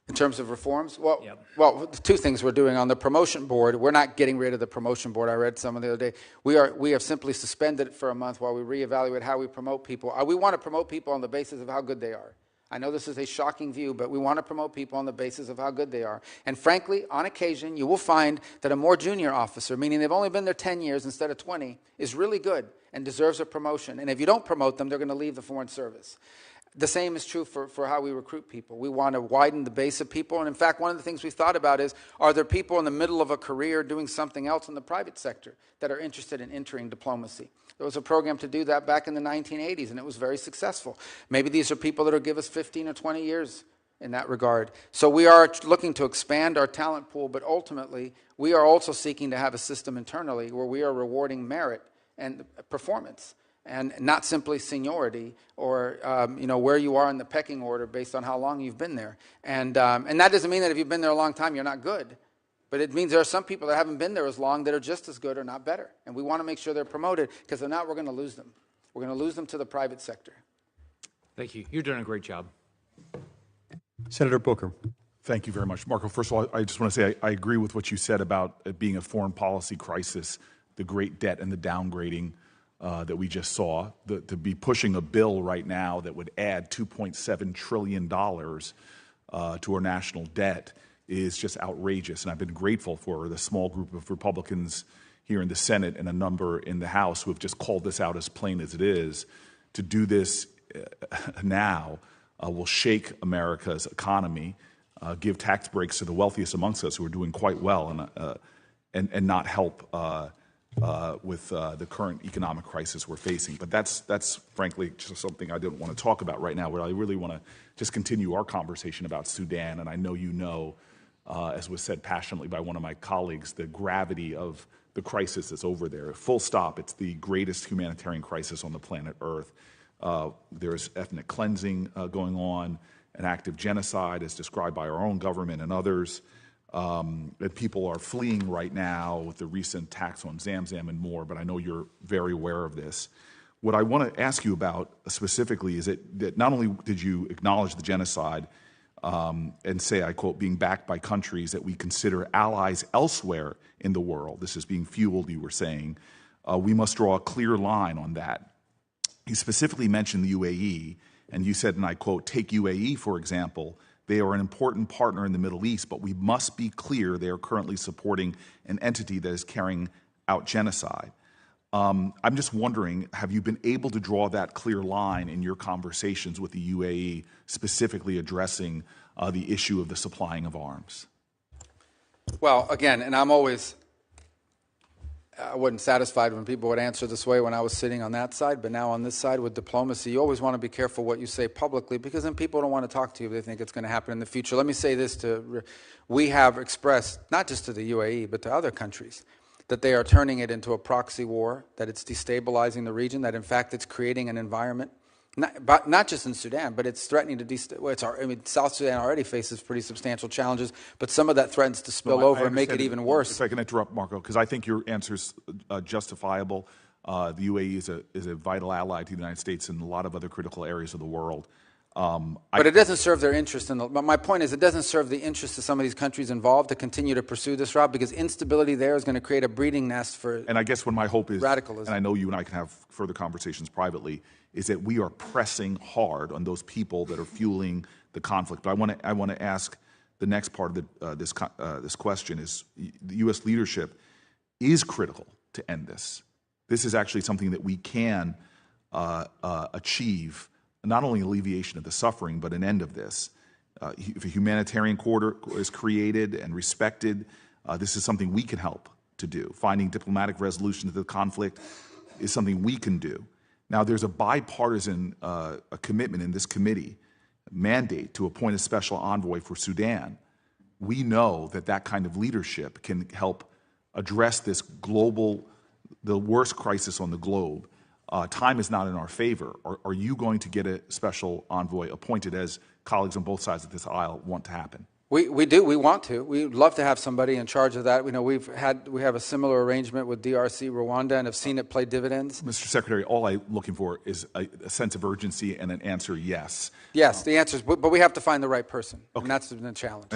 In terms of reforms? Well, two things we're doing. On the promotion board, we're not getting rid of the promotion board. I read some the other day. We have simply suspended it for a month while we reevaluate how we promote people. We want to promote people on the basis of how good they are. I know this is a shocking view, but we want to promote people on the basis of how good they are. And frankly, on occasion, you will find that a more junior officer, meaning they've only been there 10 years instead of 20, is really good and deserves a promotion. And if you don't promote them, they're going to leave the Foreign Service. The same is true for how we recruit people. We want to widen the base of people. And in fact, one of the things we thought about is, are there people in the middle of a career doing something else in the private sector that are interested in entering diplomacy? There was a program to do that back in the 1980s, and it was very successful. Maybe these are people that will give us 15 or 20 years in that regard. So we are looking to expand our talent pool, but ultimately, we are also seeking to have a system internally where we are rewarding merit and performance, and not simply seniority or where you are in the pecking order based on how long you've been there. And that doesn't mean that if you've been there a long time, you're not good. But it means there are some people that haven't been there as long that are just as good or not better. And we want to make sure they're promoted, because if not, we're going to lose them. We're going to lose them to the private sector. Thank you. You're doing a great job. Senator Booker. Thank you very much. Marco, first of all, I just want to say I agree with what you said about it being a foreign policy crisis, the great debt and the downgrading that we just saw. To be pushing a bill right now that would add $2.7 trillion to our national debt is just outrageous. And I've been grateful for the small group of Republicans here in the Senate and a number in the House who have just called this out as plain as it is. To do this now will shake America's economy, give tax breaks to the wealthiest amongst us who are doing quite well, and not help with the current economic crisis we're facing. But that's frankly just something I didn't want to talk about right now. Where I really want to just continue our conversation about Sudan, and I know you know, as was said passionately by one of my colleagues, the gravity of the crisis that's over there. Full stop, it's the greatest humanitarian crisis on the planet Earth. There's ethnic cleansing going on, an active genocide as described by our own government and others. That people are fleeing right now with the recent attacks on Zamzam and more, but I know you're very aware of this. What I want to ask you about specifically is that not only did you acknowledge the genocide and say, I quote, being backed by countries that we consider allies elsewhere in the world, this is being fueled, you were saying, we must draw a clear line on that. You specifically mentioned the UAE, and you said, and I quote, take UAE, for example, they are an important partner in the Middle East, but we must be clear they are currently supporting an entity that is carrying out genocide. I'm just wondering, have you been able to draw that clear line in your conversations with the UAE, specifically addressing the issue of the supplying of arms? Well, again, and I'm always I wasn't satisfied when people would answer this way when I was sitting on that side, but now on this side with diplomacy, you always want to be careful what you say publicly, because then people don't want to talk to you if they think it's going to happen in the future. Let me say this: we have expressed, not just to the UAE, but to other countries, that they are turning it into a proxy war, that it's destabilizing the region, that in fact it's creating an environment, not just in Sudan, but it's threatening to South Sudan already faces pretty substantial challenges, but some of that threatens to spill over and make it even worse. If I can interrupt, Marco, because I think your answer is justifiable. The UAE is a vital ally to the United States in a lot of other critical areas of the world. But it doesn't serve their interest. But my point is, it doesn't serve the interest of some of these countries involved to continue to pursue this route, because instability there is going to create a breeding nest for And I guess when my hope is, radicalism. and I know you and I can have further conversations privately, is that we are pressing hard on those people that are fueling the conflict. But I want to ask the next part of this question is: the U.S. leadership is critical to end this. This is actually something that we can achieve. Not only alleviation of the suffering, but an end of this. If a humanitarian corridor is created and respected, this is something we can help to do. Finding diplomatic resolution to the conflict is something we can do. Now, there's a bipartisan a commitment in this committee, mandate to appoint a special envoy for Sudan. We know that kind of leadership can help address this the worst crisis on the globe. Time is not in our favor. Are you going to get a special envoy appointed, as colleagues on both sides of this aisle want to happen? We do. We want to. We'd love to have somebody in charge of that. We have a similar arrangement with DRC, Rwanda, and have seen it play dividends. Mr. Secretary, all I'm looking for is a sense of urgency and an answer yes. Yes, the answer is, but we have to find the right person, and that's the challenge.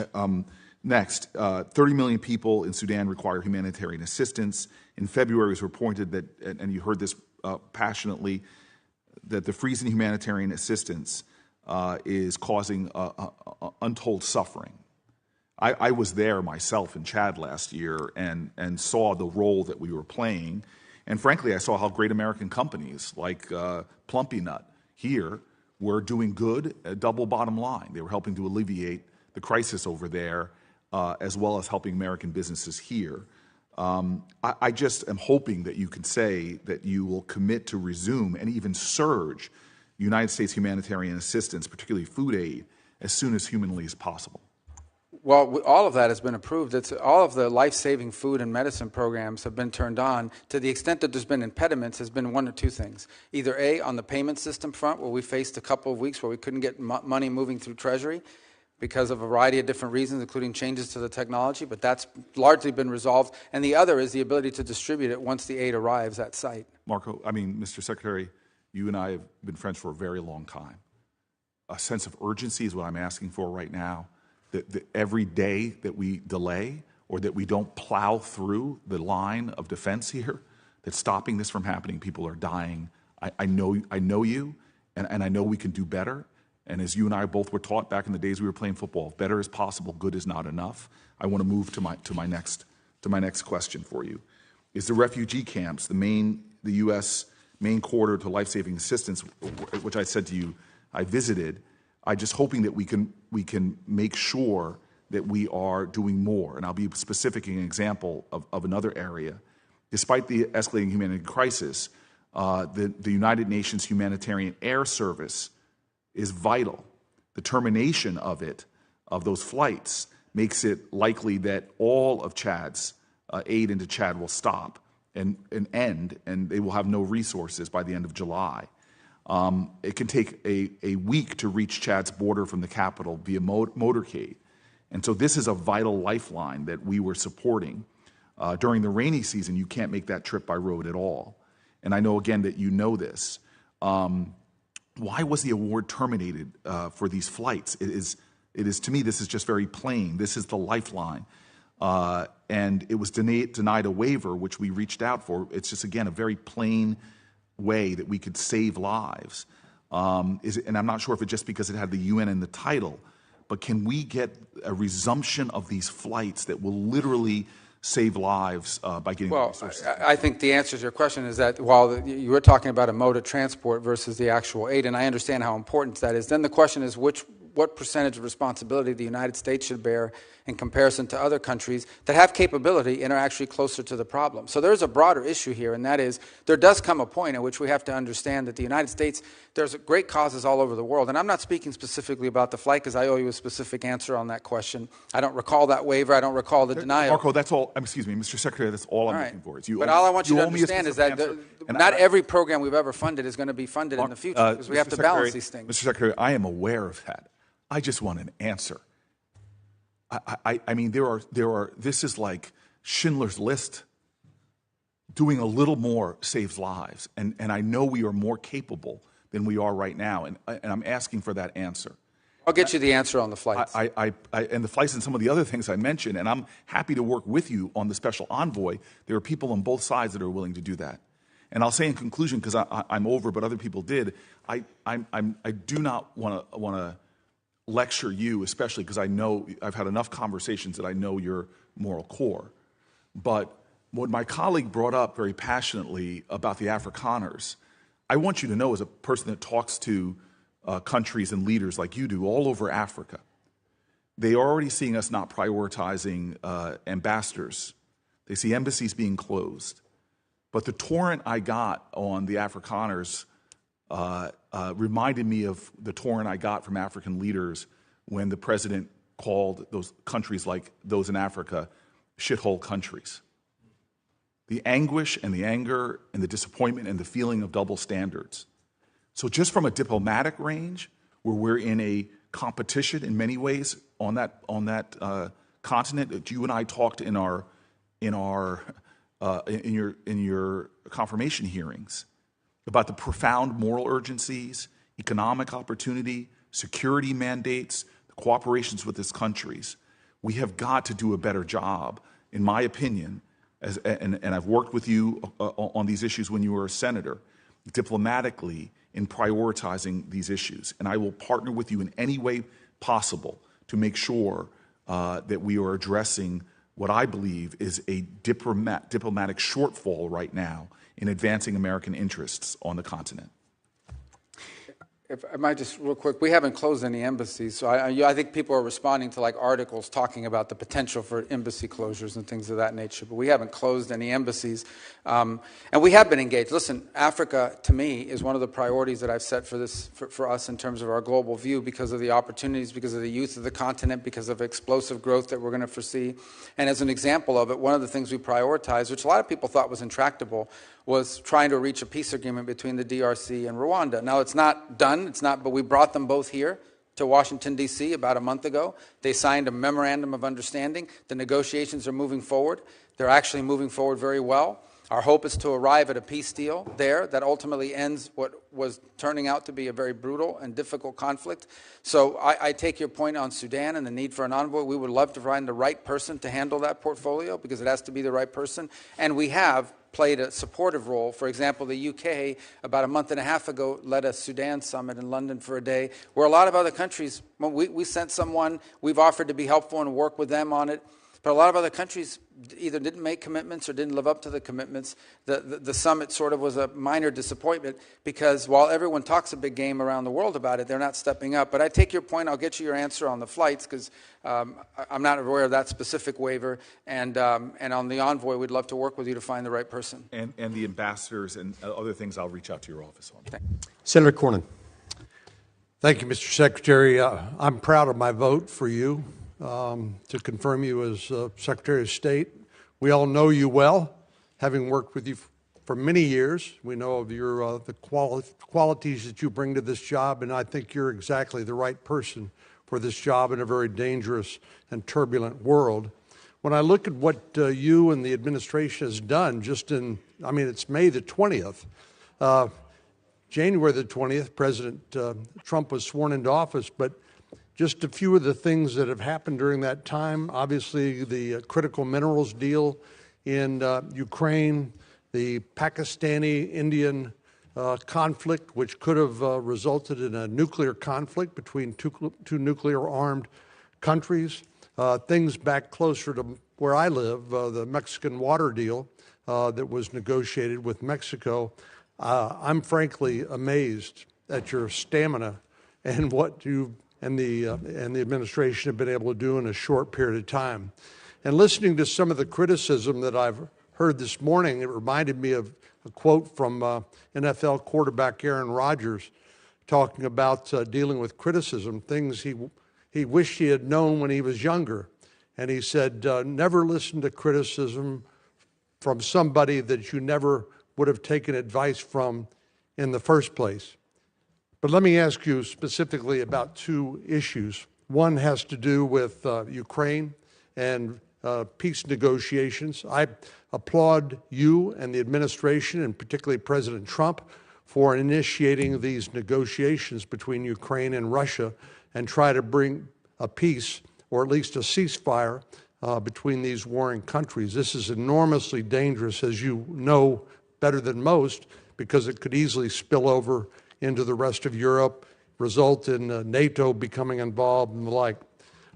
Next, 30 million people in Sudan require humanitarian assistance. In February, it was reported that, and you heard this passionately, that the freeze in humanitarian assistance is causing untold suffering. I was there myself in Chad last year and saw the role that we were playing. And frankly, I saw how great American companies like Plumpy Nut here were doing good, a double bottom line. They were helping to alleviate the crisis over there, as well as helping American businesses here. I just am hoping that you can say that you will commit to resume and even surge United States humanitarian assistance, particularly food aid, as soon as humanly as possible. Well, all of that has been approved. All of the life-saving food and medicine programs have been turned on. To the extent that there's been impediments, has been one or two things. Either A, on the payment system front, where we faced a couple of weeks where we couldn't get money moving through Treasury because of a variety of different reasons, including changes to the technology, but that's largely been resolved. And the other is the ability to distribute it once the aid arrives at site. Marco, Mr. Secretary, you and I have been friends for a very long time. A sense of urgency is what I'm asking for right now. That every day that we delay or that we don't plow through the line of defense here, that's stopping this from happening. People are dying. I know you, and I know we can do better. And as you and I both were taught back in the days we were playing football, better is possible, good is not enough. I want to move to my next question for you. Is the refugee camps, the U.S. main corridor to life-saving assistance, which I said to you I visited, I'm just hoping that we can make sure that we are doing more. And I'll be specific in an example of another area. Despite the escalating humanitarian crisis, the United Nations Humanitarian Air Service is vital. The termination of those flights, makes it likely that all of Chad's aid into Chad will stop and end, and they will have no resources by the end of July. It can take a week to reach Chad's border from the capital via motorcade. And so this is a vital lifeline that we were supporting. During the rainy season, you can't make that trip by road at all. And I know, again, that you know this. Why was the award terminated for these flights? It is, to me, this is just very plain. This is the lifeline. And it was denied a waiver, which we reached out for. It's just, again, a very plain way that we could save lives. And I'm not sure if it's just because it had the UN in the title, but can we get a resumption of these flights that will literally save lives by getting resources? I think the answer to your question is that while you were talking about a mode of transport versus the actual aid, and I understand how important that is, then the question is which what percentage of responsibility the United States should bear in comparison to other countries that have capability and are actually closer to the problem. So there's a broader issue here, and that is there does come a point at which we have to understand that the United States, there's great causes all over the world. And I'm not speaking specifically about the flight because I owe you a specific answer on that question. I don't recall that waiver. I don't recall the denial. Marco, that's all. Excuse me, Mr. Secretary, that's all I'm looking for. But all I want you to understand is that not every program we've ever funded is going to be funded in the future because we have to balance these things. Mr. Secretary, I am aware of that. I just want an answer. I mean, this is like Schindler's List. Doing a little more saves lives. And I know we are more capable than we are right now. And I'm asking for that answer. I'll get you the answer on the flights. And the flights and some of the other things I mentioned. And I'm happy to work with you on the special envoy. There are people on both sides that are willing to do that. And I'll say in conclusion, because I'm over, but other people did, I do not want to lecture you, especially because I know I've had enough conversations that I know your moral core. But what my colleague brought up very passionately about the Afrikaners, I want you to know as a person that talks to countries and leaders like you do all over Africa, they are already seeing us not prioritizing ambassadors. They see embassies being closed. But the torrent I got on the Afrikaners reminded me of the torrent I got from African leaders when the president called those countries like those in Africa shithole countries. The anguish and the anger and the disappointment and the feeling of double standards. So just from a diplomatic range, where we're in a competition in many ways on that continent that you and I talked in your confirmation hearings about the profound moral urgencies, economic opportunity, security mandates, the cooperations with these countries. We have got to do a better job, in my opinion, and I've worked with you on these issues when you were a senator, diplomatically in prioritizing these issues. And I will partner with you in any way possible to make sure that we are addressing what I believe is a diplomatic shortfall right now in advancing American interests on the continent. If I might just real quick, we haven't closed any embassies, so I think people are responding to like articles talking about the potential for embassy closures and things of that nature, but we haven't closed any embassies. And we have been engaged. Listen, Africa, to me, is one of the priorities that I've set for us in terms of our global view because of the opportunities, because of the youth of the continent, because of explosive growth that we're going to foresee. And as an example of it, one of the things we prioritized, which a lot of people thought was intractable, was trying to reach a peace agreement between the DRC and Rwanda. Now, it's not done, but we brought them both here to Washington, D.C. about a month ago. They signed a memorandum of understanding. The negotiations are moving forward. They're actually moving forward very well. Our hope is to arrive at a peace deal there that ultimately ends what was turning out to be a very brutal and difficult conflict. So I take your point on Sudan and the need for an envoy. We would love to find the right person to handle that portfolio because it has to be the right person. And we have played a supportive role. For example, the UK, about a month and a half ago, led a Sudan summit in London for a day, where a lot of other countries, when we sent someone, we've offered to be helpful and work with them on it. But a lot of other countries either didn't make commitments or didn't live up to the commitments. The summit sort of was a minor disappointment because while everyone talks a big game around the world about it, they're not stepping up. But I take your point. I'll get you your answer on the flights because I'm not aware of that specific waiver. And on the envoy, we'd love to work with you to find the right person. And the ambassadors and other things I'll reach out to your office on. Senator Cornyn. Thank you, Mr. Secretary. I'm proud of my vote for you. To confirm you as Secretary of State. We all know you well, having worked with you for many years. We know of your the qualities that you bring to this job, and I think you're exactly the right person for this job in a very dangerous and turbulent world. When I look at what you and the administration has done it's May the 20th. January the 20th, President Trump was sworn into office, but just a few of the things that have happened during that time, obviously the critical minerals deal in Ukraine, the Pakistani-Indian conflict, which could have resulted in a nuclear conflict between two nuclear-armed countries, things back closer to where I live, the Mexican water deal that was negotiated with Mexico. I'm frankly amazed at your stamina and what you've and the administration have been able to do in a short period of time. And listening to some of the criticism that I've heard this morning, it reminded me of a quote from NFL quarterback Aaron Rodgers talking about dealing with criticism, things he wished he had known when he was younger. And he said, never listen to criticism from somebody that you never would have taken advice from in the first place. But let me ask you specifically about two issues. One has to do with Ukraine and peace negotiations. I applaud you and the administration, and particularly President Trump, for initiating these negotiations between Ukraine and Russia and try to bring a peace, or at least a ceasefire, between these warring countries. This is enormously dangerous, as you know better than most, because it could easily spill over into the rest of Europe, result in NATO becoming involved and the like.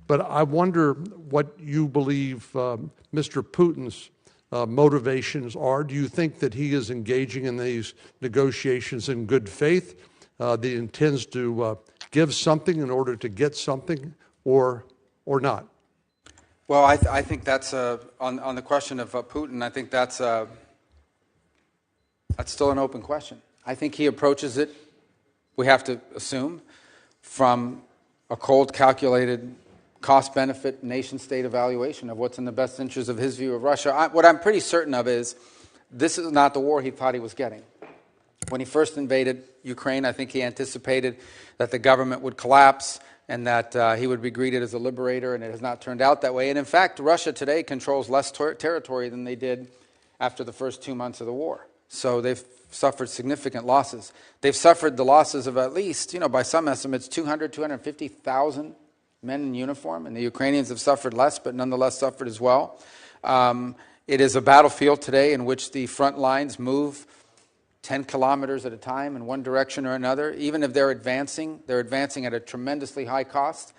But I wonder what you believe Mr. Putin's motivations are. Do you think that he is engaging in these negotiations in good faith, that he intends to give something in order to get something, or not? Well, I think that's, on the question of Putin, I think that's still an open question. I think he approaches it, we have to assume, from a cold, calculated cost-benefit, nation-state evaluation of what's in the best interest of his view of Russia. What I'm pretty certain of is this is not the war he thought he was getting. When he first invaded Ukraine, I think he anticipated that the government would collapse and that he would be greeted as a liberator, and it has not turned out that way. And in fact, Russia today controls less territory than they did after the first 2 months of the war. So they've suffered significant losses. They've suffered the losses of at least, by some estimates, 250,000 men in uniform, and the Ukrainians have suffered less, but nonetheless suffered as well. It is a battlefield today in which the front lines move 10 kilometers at a time in one direction or another. Even if they're advancing at a tremendously high cost.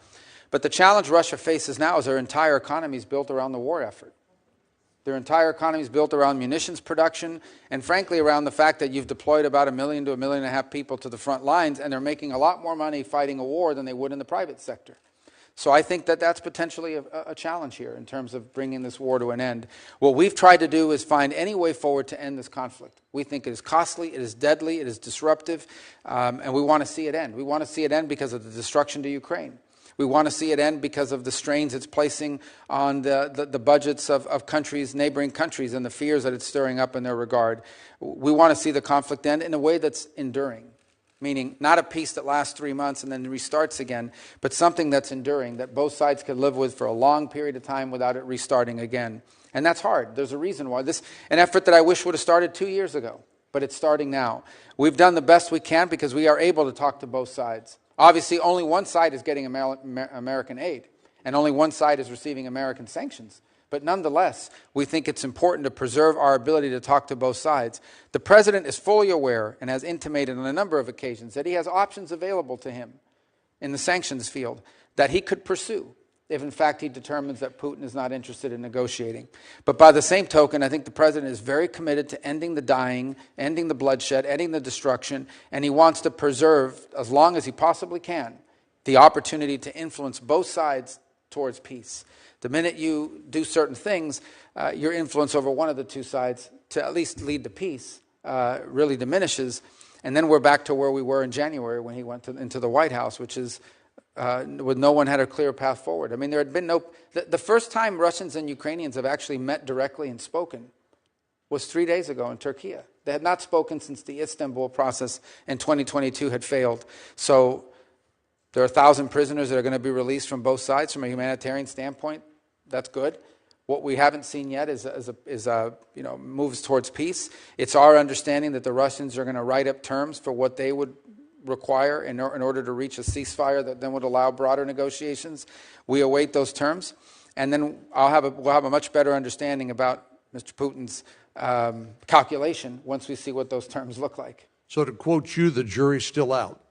But the challenge Russia faces now is their entire economy is built around the war effort. Their entire economy is built around munitions production and, frankly, around the fact that you've deployed about 1 million to 1.5 million people to the front lines, and they're making a lot more money fighting a war than they would in the private sector. So I think that that's potentially a challenge here in terms of bringing this war to an end. What we've tried to do is find any way forward to end this conflict. We think it is costly, it is deadly, it is disruptive, and we want to see it end. We want to see it end because of the destruction to Ukraine. We want to see it end because of the strains it's placing on the budgets of countries, neighboring countries, and the fears that it's stirring up in their regard. We want to see the conflict end in a way that's enduring, meaning not a peace that lasts 3 months and then restarts again, but something that's enduring, that both sides could live with for a long period of time without it restarting again. And that's hard. There's a reason why. This an effort that I wish would have started 2 years ago, but it's starting now. We've done the best we can because we are able to talk to both sides. Obviously, only one side is getting American aid, and only one side is receiving American sanctions. But nonetheless, we think it's important to preserve our ability to talk to both sides. The president is fully aware and has intimated on a number of occasions that he has options available to him in the sanctions field that he could pursue if, in fact, he determines that Putin is not interested in negotiating. But by the same token, I think the president is very committed to ending the dying, ending the bloodshed, ending the destruction, and he wants to preserve, as long as he possibly can, the opportunity to influence both sides towards peace. The minute you do certain things, your influence over one of the two sides to at least lead to peace really diminishes. And then we're back to where we were in January when he went into the White House, which is with no one had a clear path forward. I mean, there had been no... The first time Russians and Ukrainians have actually met directly and spoken was 3 days ago in Turkey. They had not spoken since the Istanbul process in 2022 had failed. So there are 1,000 prisoners that are going to be released from both sides. From a humanitarian standpoint, that's good. What we haven't seen yet is moves towards peace. It's our understanding that the Russians are going to write up terms for what they would require in order to reach a ceasefire that then would allow broader negotiations. We await those terms, and then we'll have a much better understanding about Mr. Putin's calculation once we see what those terms look like. So to quote you, the jury's still out.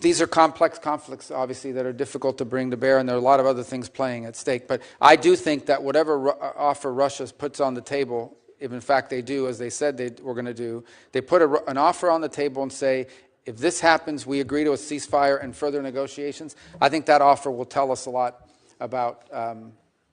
These are complex conflicts, obviously, that are difficult to bring to bear, and there are a lot of other things playing at stake. But I do think that whatever offer Russia puts on the table, if in fact they do, as they said they were going to do, they put an offer on the table and say, if this happens, we agree to a ceasefire and further negotiations, I think that offer will tell us a lot about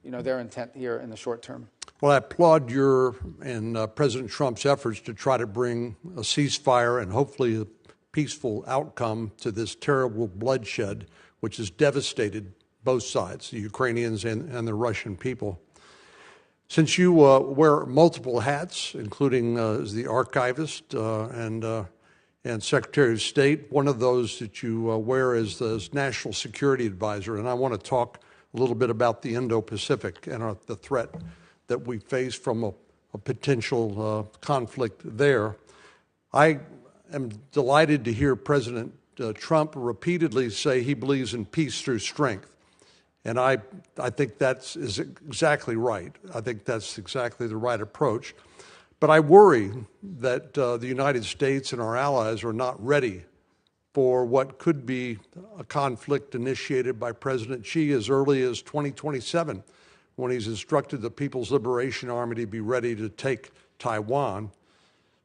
their intent here in the short term. Well, I applaud your and President Trump's efforts to try to bring a ceasefire and hopefully a peaceful outcome to this terrible bloodshed, which has devastated both sides, the Ukrainians and the Russian people. Since you wear multiple hats, including as the archivist and Secretary of State, one of those that you wear is as National Security Advisor, and I want to talk a little bit about the Indo-Pacific and the threat that we face from a potential conflict there. I am delighted to hear President Trump repeatedly say he believes in peace through strength. And I think that is exactly right. I think that's exactly the right approach. But I worry that the United States and our allies are not ready for what could be a conflict initiated by President Xi as early as 2027, when he's instructed the People's Liberation Army to be ready to take Taiwan.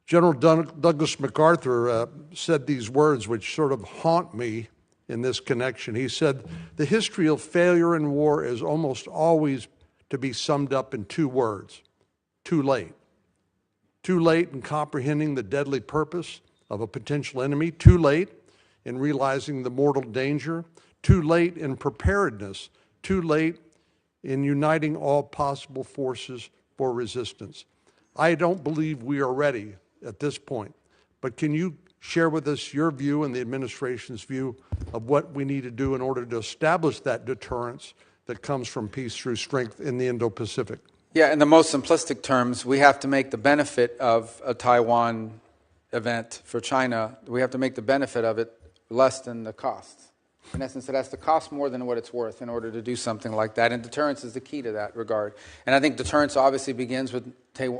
General Douglas MacArthur said these words which sort of haunt me in this connection. He said, "The history of failure in war is almost always to be summed up in two words: too late. Too late in comprehending the deadly purpose of a potential enemy, too late in realizing the mortal danger, too late in preparedness, too late in uniting all possible forces for resistance." I don't believe we are ready at this point, but can you share with us your view and the administration's view of what we need to do in order to establish that deterrence that comes from peace through strength in the Indo-Pacific? Yeah, in the most simplistic terms, we have to make the benefit of a Taiwan event for China, we have to make the benefit of it less than the costs. In essence, it has to cost more than what it's worth in order to do something like that, and deterrence is the key to that regard. And I think deterrence obviously begins with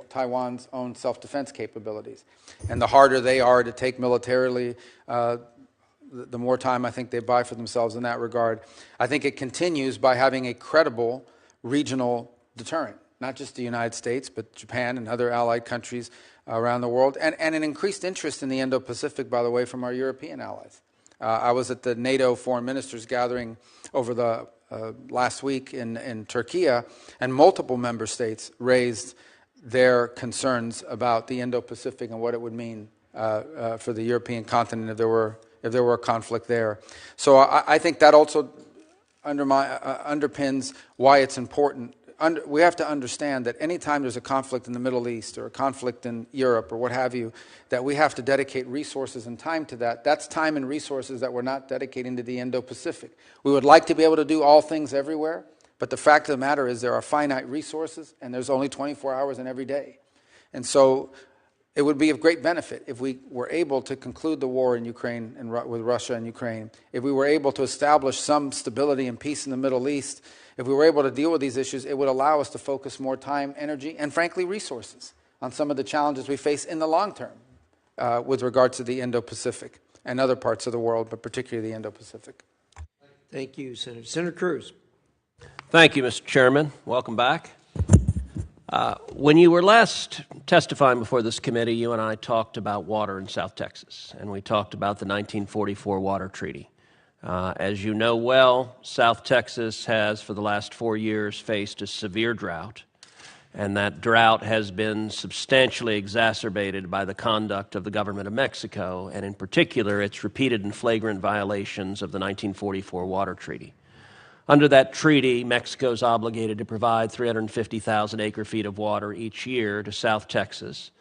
Taiwan's own self-defense capabilities. And the harder they are to take militarily, the more time I think they buy for themselves in that regard. I think it continues by having a credible regional deterrent, not just the United States, but Japan and other allied countries around the world, and an increased interest in the Indo-Pacific, by the way, from our European allies. I was at the NATO Foreign Ministers gathering over the last week in Turkey, and multiple member states raised their concerns about the Indo-Pacific and what it would mean for the European continent if there were a conflict there. So I think that also underpins why it's important. We have to understand that any time there's a conflict in the Middle East or a conflict in Europe or what have you, that we have to dedicate resources and time to that. That's time and resources that we're not dedicating to the Indo-Pacific. We would like to be able to do all things everywhere, but the fact of the matter is there are finite resources and there's only 24 hours in every day. And so it would be of great benefit if we were able to conclude the war in Ukraine and with Russia and Ukraine, if we were able to establish some stability and peace in the Middle East. If we were able to deal with these issues, it would allow us to focus more time, energy, and frankly, resources on some of the challenges we face in the long term with regard to the Indo-Pacific and other parts of the world, but particularly the Indo-Pacific. Thank you, Senator. Senator Cruz. Thank you, Mr. Chairman. Welcome back. When you were last testifying before this committee, you and I talked about water in South Texas, and we talked about the 1944 Water Treaty. As you know well, South Texas has, for the last 4 years, faced a severe drought, and that drought has been substantially exacerbated by the conduct of the government of Mexico, and in particular, its repeated and flagrant violations of the 1944 Water Treaty. Under that treaty, Mexico is obligated to provide 350,000 acre-feet of water each year to South Texas.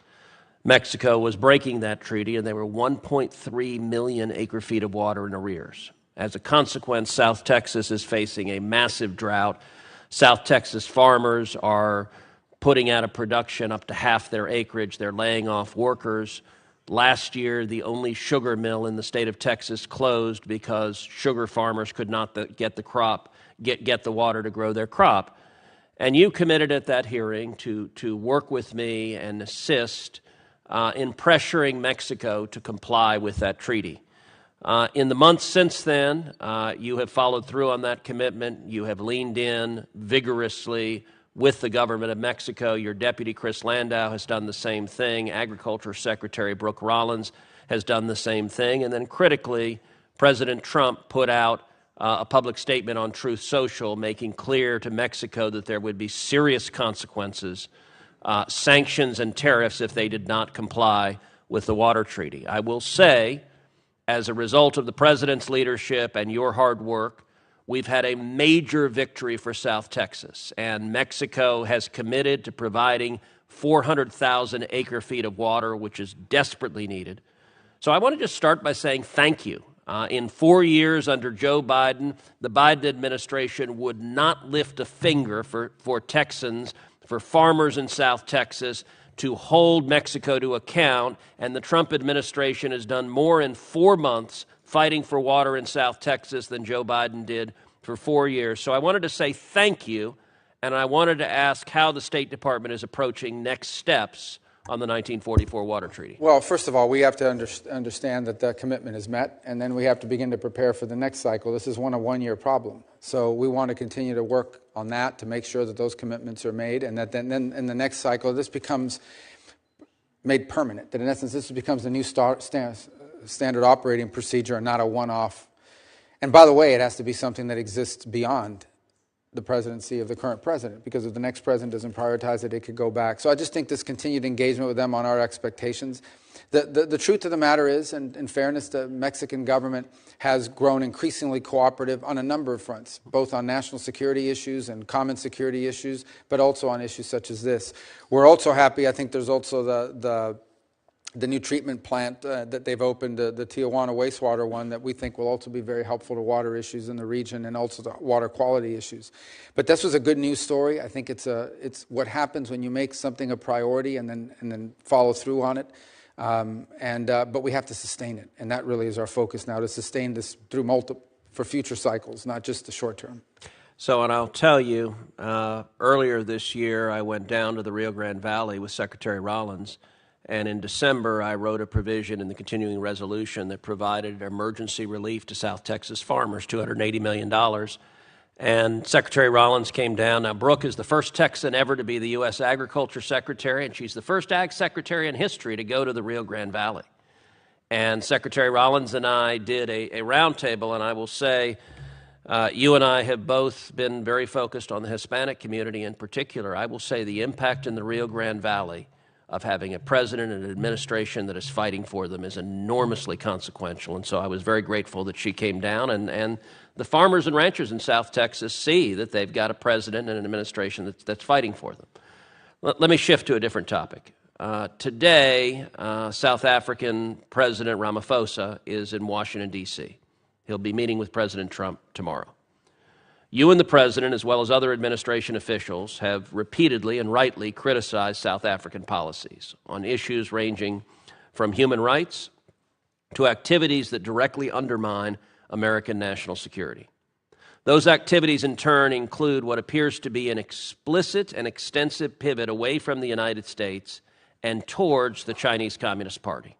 Mexico was breaking that treaty, and there were 1.3 million acre-feet of water in arrears. As a consequence, South Texas is facing a massive drought. South Texas farmers are putting out of production up to half their acreage. They're laying off workers. Last year, the only sugar mill in the state of Texas closed because sugar farmers could not get the water to grow their crop. And you committed at that hearing to work with me and assist in pressuring Mexico to comply with that treaty. In the months since then, you have followed through on that commitment. You have leaned in vigorously with the government of Mexico. Your deputy, Chris Landau, has done the same thing. Agriculture Secretary Brooke Rollins has done the same thing. And then critically, President Trump put out a public statement on Truth Social making clear to Mexico that there would be serious consequences, sanctions and tariffs if they did not comply with the water treaty. I will say, as a result of the President's leadership and your hard work, we've had a major victory for South Texas, and Mexico has committed to providing 400,000 acre-feet of water, which is desperately needed. So I want to just start by saying thank you. In 4 years under Joe Biden, the Biden administration would not lift a finger for Texans, for farmers in South Texas, to hold Mexico to account, and the Trump administration has done more in 4 months fighting for water in South Texas than Joe Biden did for 4 years. So I wanted to say thank you, and I wanted to ask how the State Department is approaching next steps on the 1944 Water Treaty. Well, first of all, we have to understand that that commitment is met, and then we have to begin to prepare for the next cycle. This is a one-year problem. So we want to continue to work on that to make sure that those commitments are made, and that then in the next cycle this becomes made permanent, that in essence this becomes the new standard operating procedure and not a one-off. And by the way, it has to be something that exists beyond the presidency of the current president, because if the next president doesn't prioritize it, it could go back. So I just think this continued engagement with them on our expectations. The truth of the matter is, and in fairness, the Mexican government has grown increasingly cooperative on a number of fronts, both on national security issues and common security issues, but also on issues such as this. We're also happy, I think there's also the new treatment plant that they've opened, the Tijuana wastewater one, that we think will also be very helpful to water issues in the region and also to water quality issues. But this was a good news story. I think it's what happens when you make something a priority and then follow through on it. But we have to sustain it, and that really is our focus now, to sustain this through for future cycles, not just the short term. So, and I'll tell you, earlier this year I went down to the Rio Grande Valley with Secretary Rollins. And in December, I wrote a provision in the continuing resolution that provided emergency relief to South Texas farmers, $280 million. And Secretary Rollins came down. Now, Brooke is the first Texan ever to be the U.S. Agriculture Secretary, and she's the first Ag Secretary in history to go to the Rio Grande Valley. And Secretary Rollins and I did a roundtable, and I will say you and I have both been very focused on the Hispanic community in particular. I will say the impact in the Rio Grande Valley of having a president and an administration that is fighting for them is enormously consequential. And so I was very grateful that she came down, and the farmers and ranchers in South Texas see that they've got a president and an administration that's fighting for them. Let me shift to a different topic. Today, South African President Ramaphosa is in Washington, D.C. He'll be meeting with President Trump tomorrow. You and the President, as well as other administration officials, have repeatedly and rightly criticized South African policies on issues ranging from human rights to activities that directly undermine American national security. Those activities, in turn, include what appears to be an explicit and extensive pivot away from the United States and towards the Chinese Communist Party.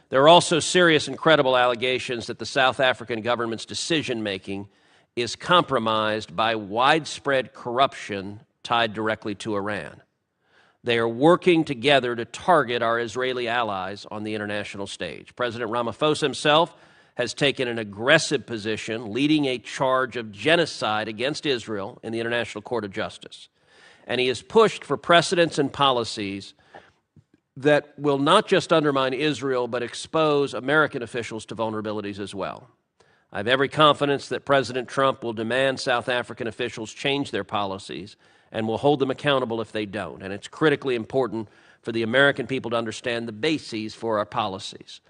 There are also serious and credible allegations that the South African government's decision-making is compromised by widespread corruption tied directly to Iran. They are working together to target our Israeli allies on the international stage. President Ramaphosa himself has taken an aggressive position, leading a charge of genocide against Israel in the International Court of Justice. And he has pushed for precedents and policies that will not just undermine Israel, but expose American officials to vulnerabilities as well. I have every confidence that President Trump will demand South African officials change their policies and will hold them accountable if they don't. And it's critically important for the American people to understand the bases for our policies.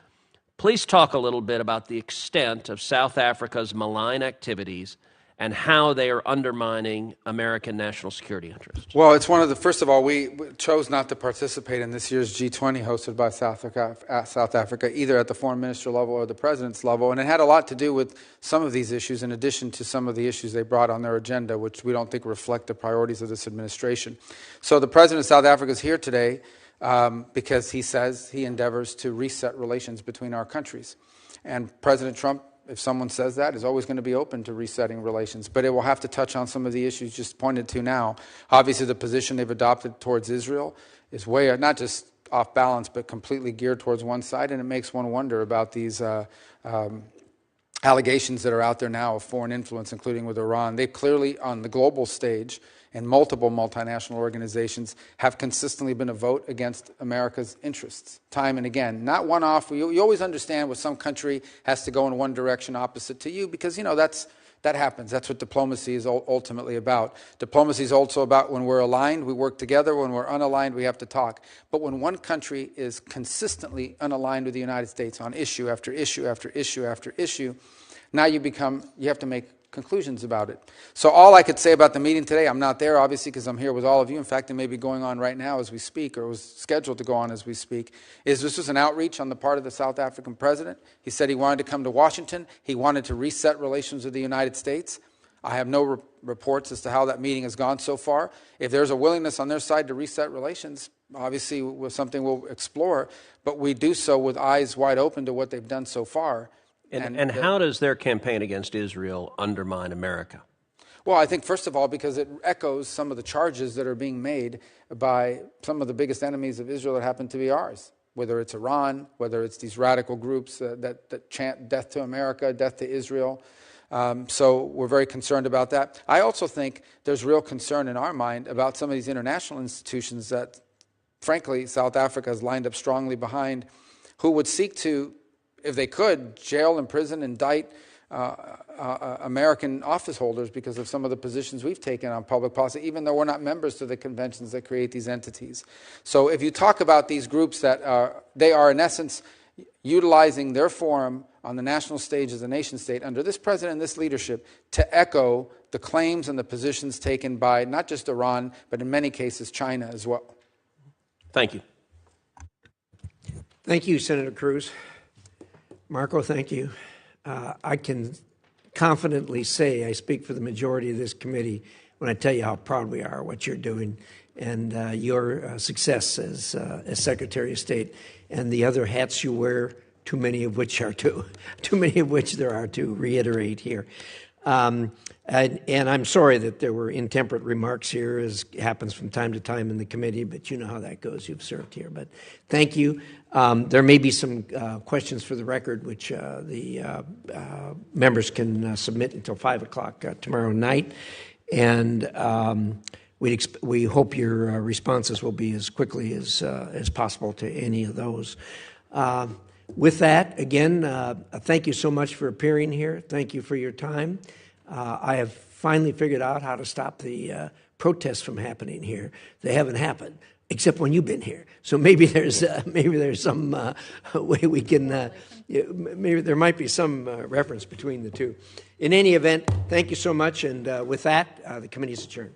Please talk a little bit about the extent of South Africa's malign activities and how they are undermining American national security interests. Well, it's one of the, first of all, we chose not to participate in this year's G20 hosted by South Africa, either at the foreign minister level or the president's level. And it had a lot to do with some of these issues, in addition to some of the issues they brought on their agenda, which we don't think reflect the priorities of this administration. So the president of South Africa is here today because he says he endeavors to reset relations between our countries. And President Trump, if someone says that, is always going to be open to resetting relations. But it will have to touch on some of the issues just pointed to now. Obviously, the position they've adopted towards Israel is way, not just off balance, but completely geared towards one side, and it makes one wonder about these allegations that are out there now of foreign influence, including with Iran. They clearly, on the global stage, and multiple multinational organizations have consistently been a vote against America's interests, time and again. Not one-off. You always understand when some country has to go in one direction opposite to you, because, that happens. That's what diplomacy is ultimately about. Diplomacy is also about when we're aligned, we work together. When we're unaligned, we have to talk. But when one country is consistently unaligned with the United States on issue after issue after issue after issue, now you have to make conclusions about it. So all I could say about the meeting today, I'm not there obviously because I'm here with all of you. In fact, it may be going on right now as we speak, or was scheduled to go on as we speak, is this was an outreach on the part of the South African president. He said he wanted to come to Washington. He wanted to reset relations with the United States. I have no reports as to how that meeting has gone so far. If there's a willingness on their side to reset relations, obviously was something we'll explore, but we do so with eyes wide open to what they've done so far. And how does their campaign against Israel undermine America? Well, I think, first of all, because it echoes some of the charges that are being made by some of the biggest enemies of Israel that happen to be ours, whether it's Iran, whether it's these radical groups that chant death to America, death to Israel. So we're very concerned about that. I also think there's real concern in our mind about some of these international institutions that, frankly, South Africa has lined up strongly behind, who would seek to, if they could, jail, imprison, indict American office holders because of some of the positions we've taken on public policy, even though we're not members to the conventions that create these entities. So if you talk about these groups they are in essence utilizing their forum on the national stage as a nation state under this president and this leadership to echo the claims and the positions taken by not just Iran, but in many cases China as well. Thank you. Thank you, Senator Cruz. Marco, thank you. I can confidently say I speak for the majority of this committee when I tell you how proud we are of what you're doing and your success as Secretary of State and the other hats you wear, too many of which there are to reiterate here. And I'm sorry that there were intemperate remarks here, as happens from time to time in the committee, but you know how that goes. You've served here. But thank you. There may be some questions for the record, which the members can submit until 5 o'clock tomorrow night. And we hope your responses will be as quickly as possible to any of those. With that, again, thank you so much for appearing here. Thank you for your time. I have finally figured out how to stop the protests from happening here. They haven't happened, except when you've been here. So maybe there's some way we can, maybe there might be some reference between the two. In any event, thank you so much. And with that, the committee is adjourned.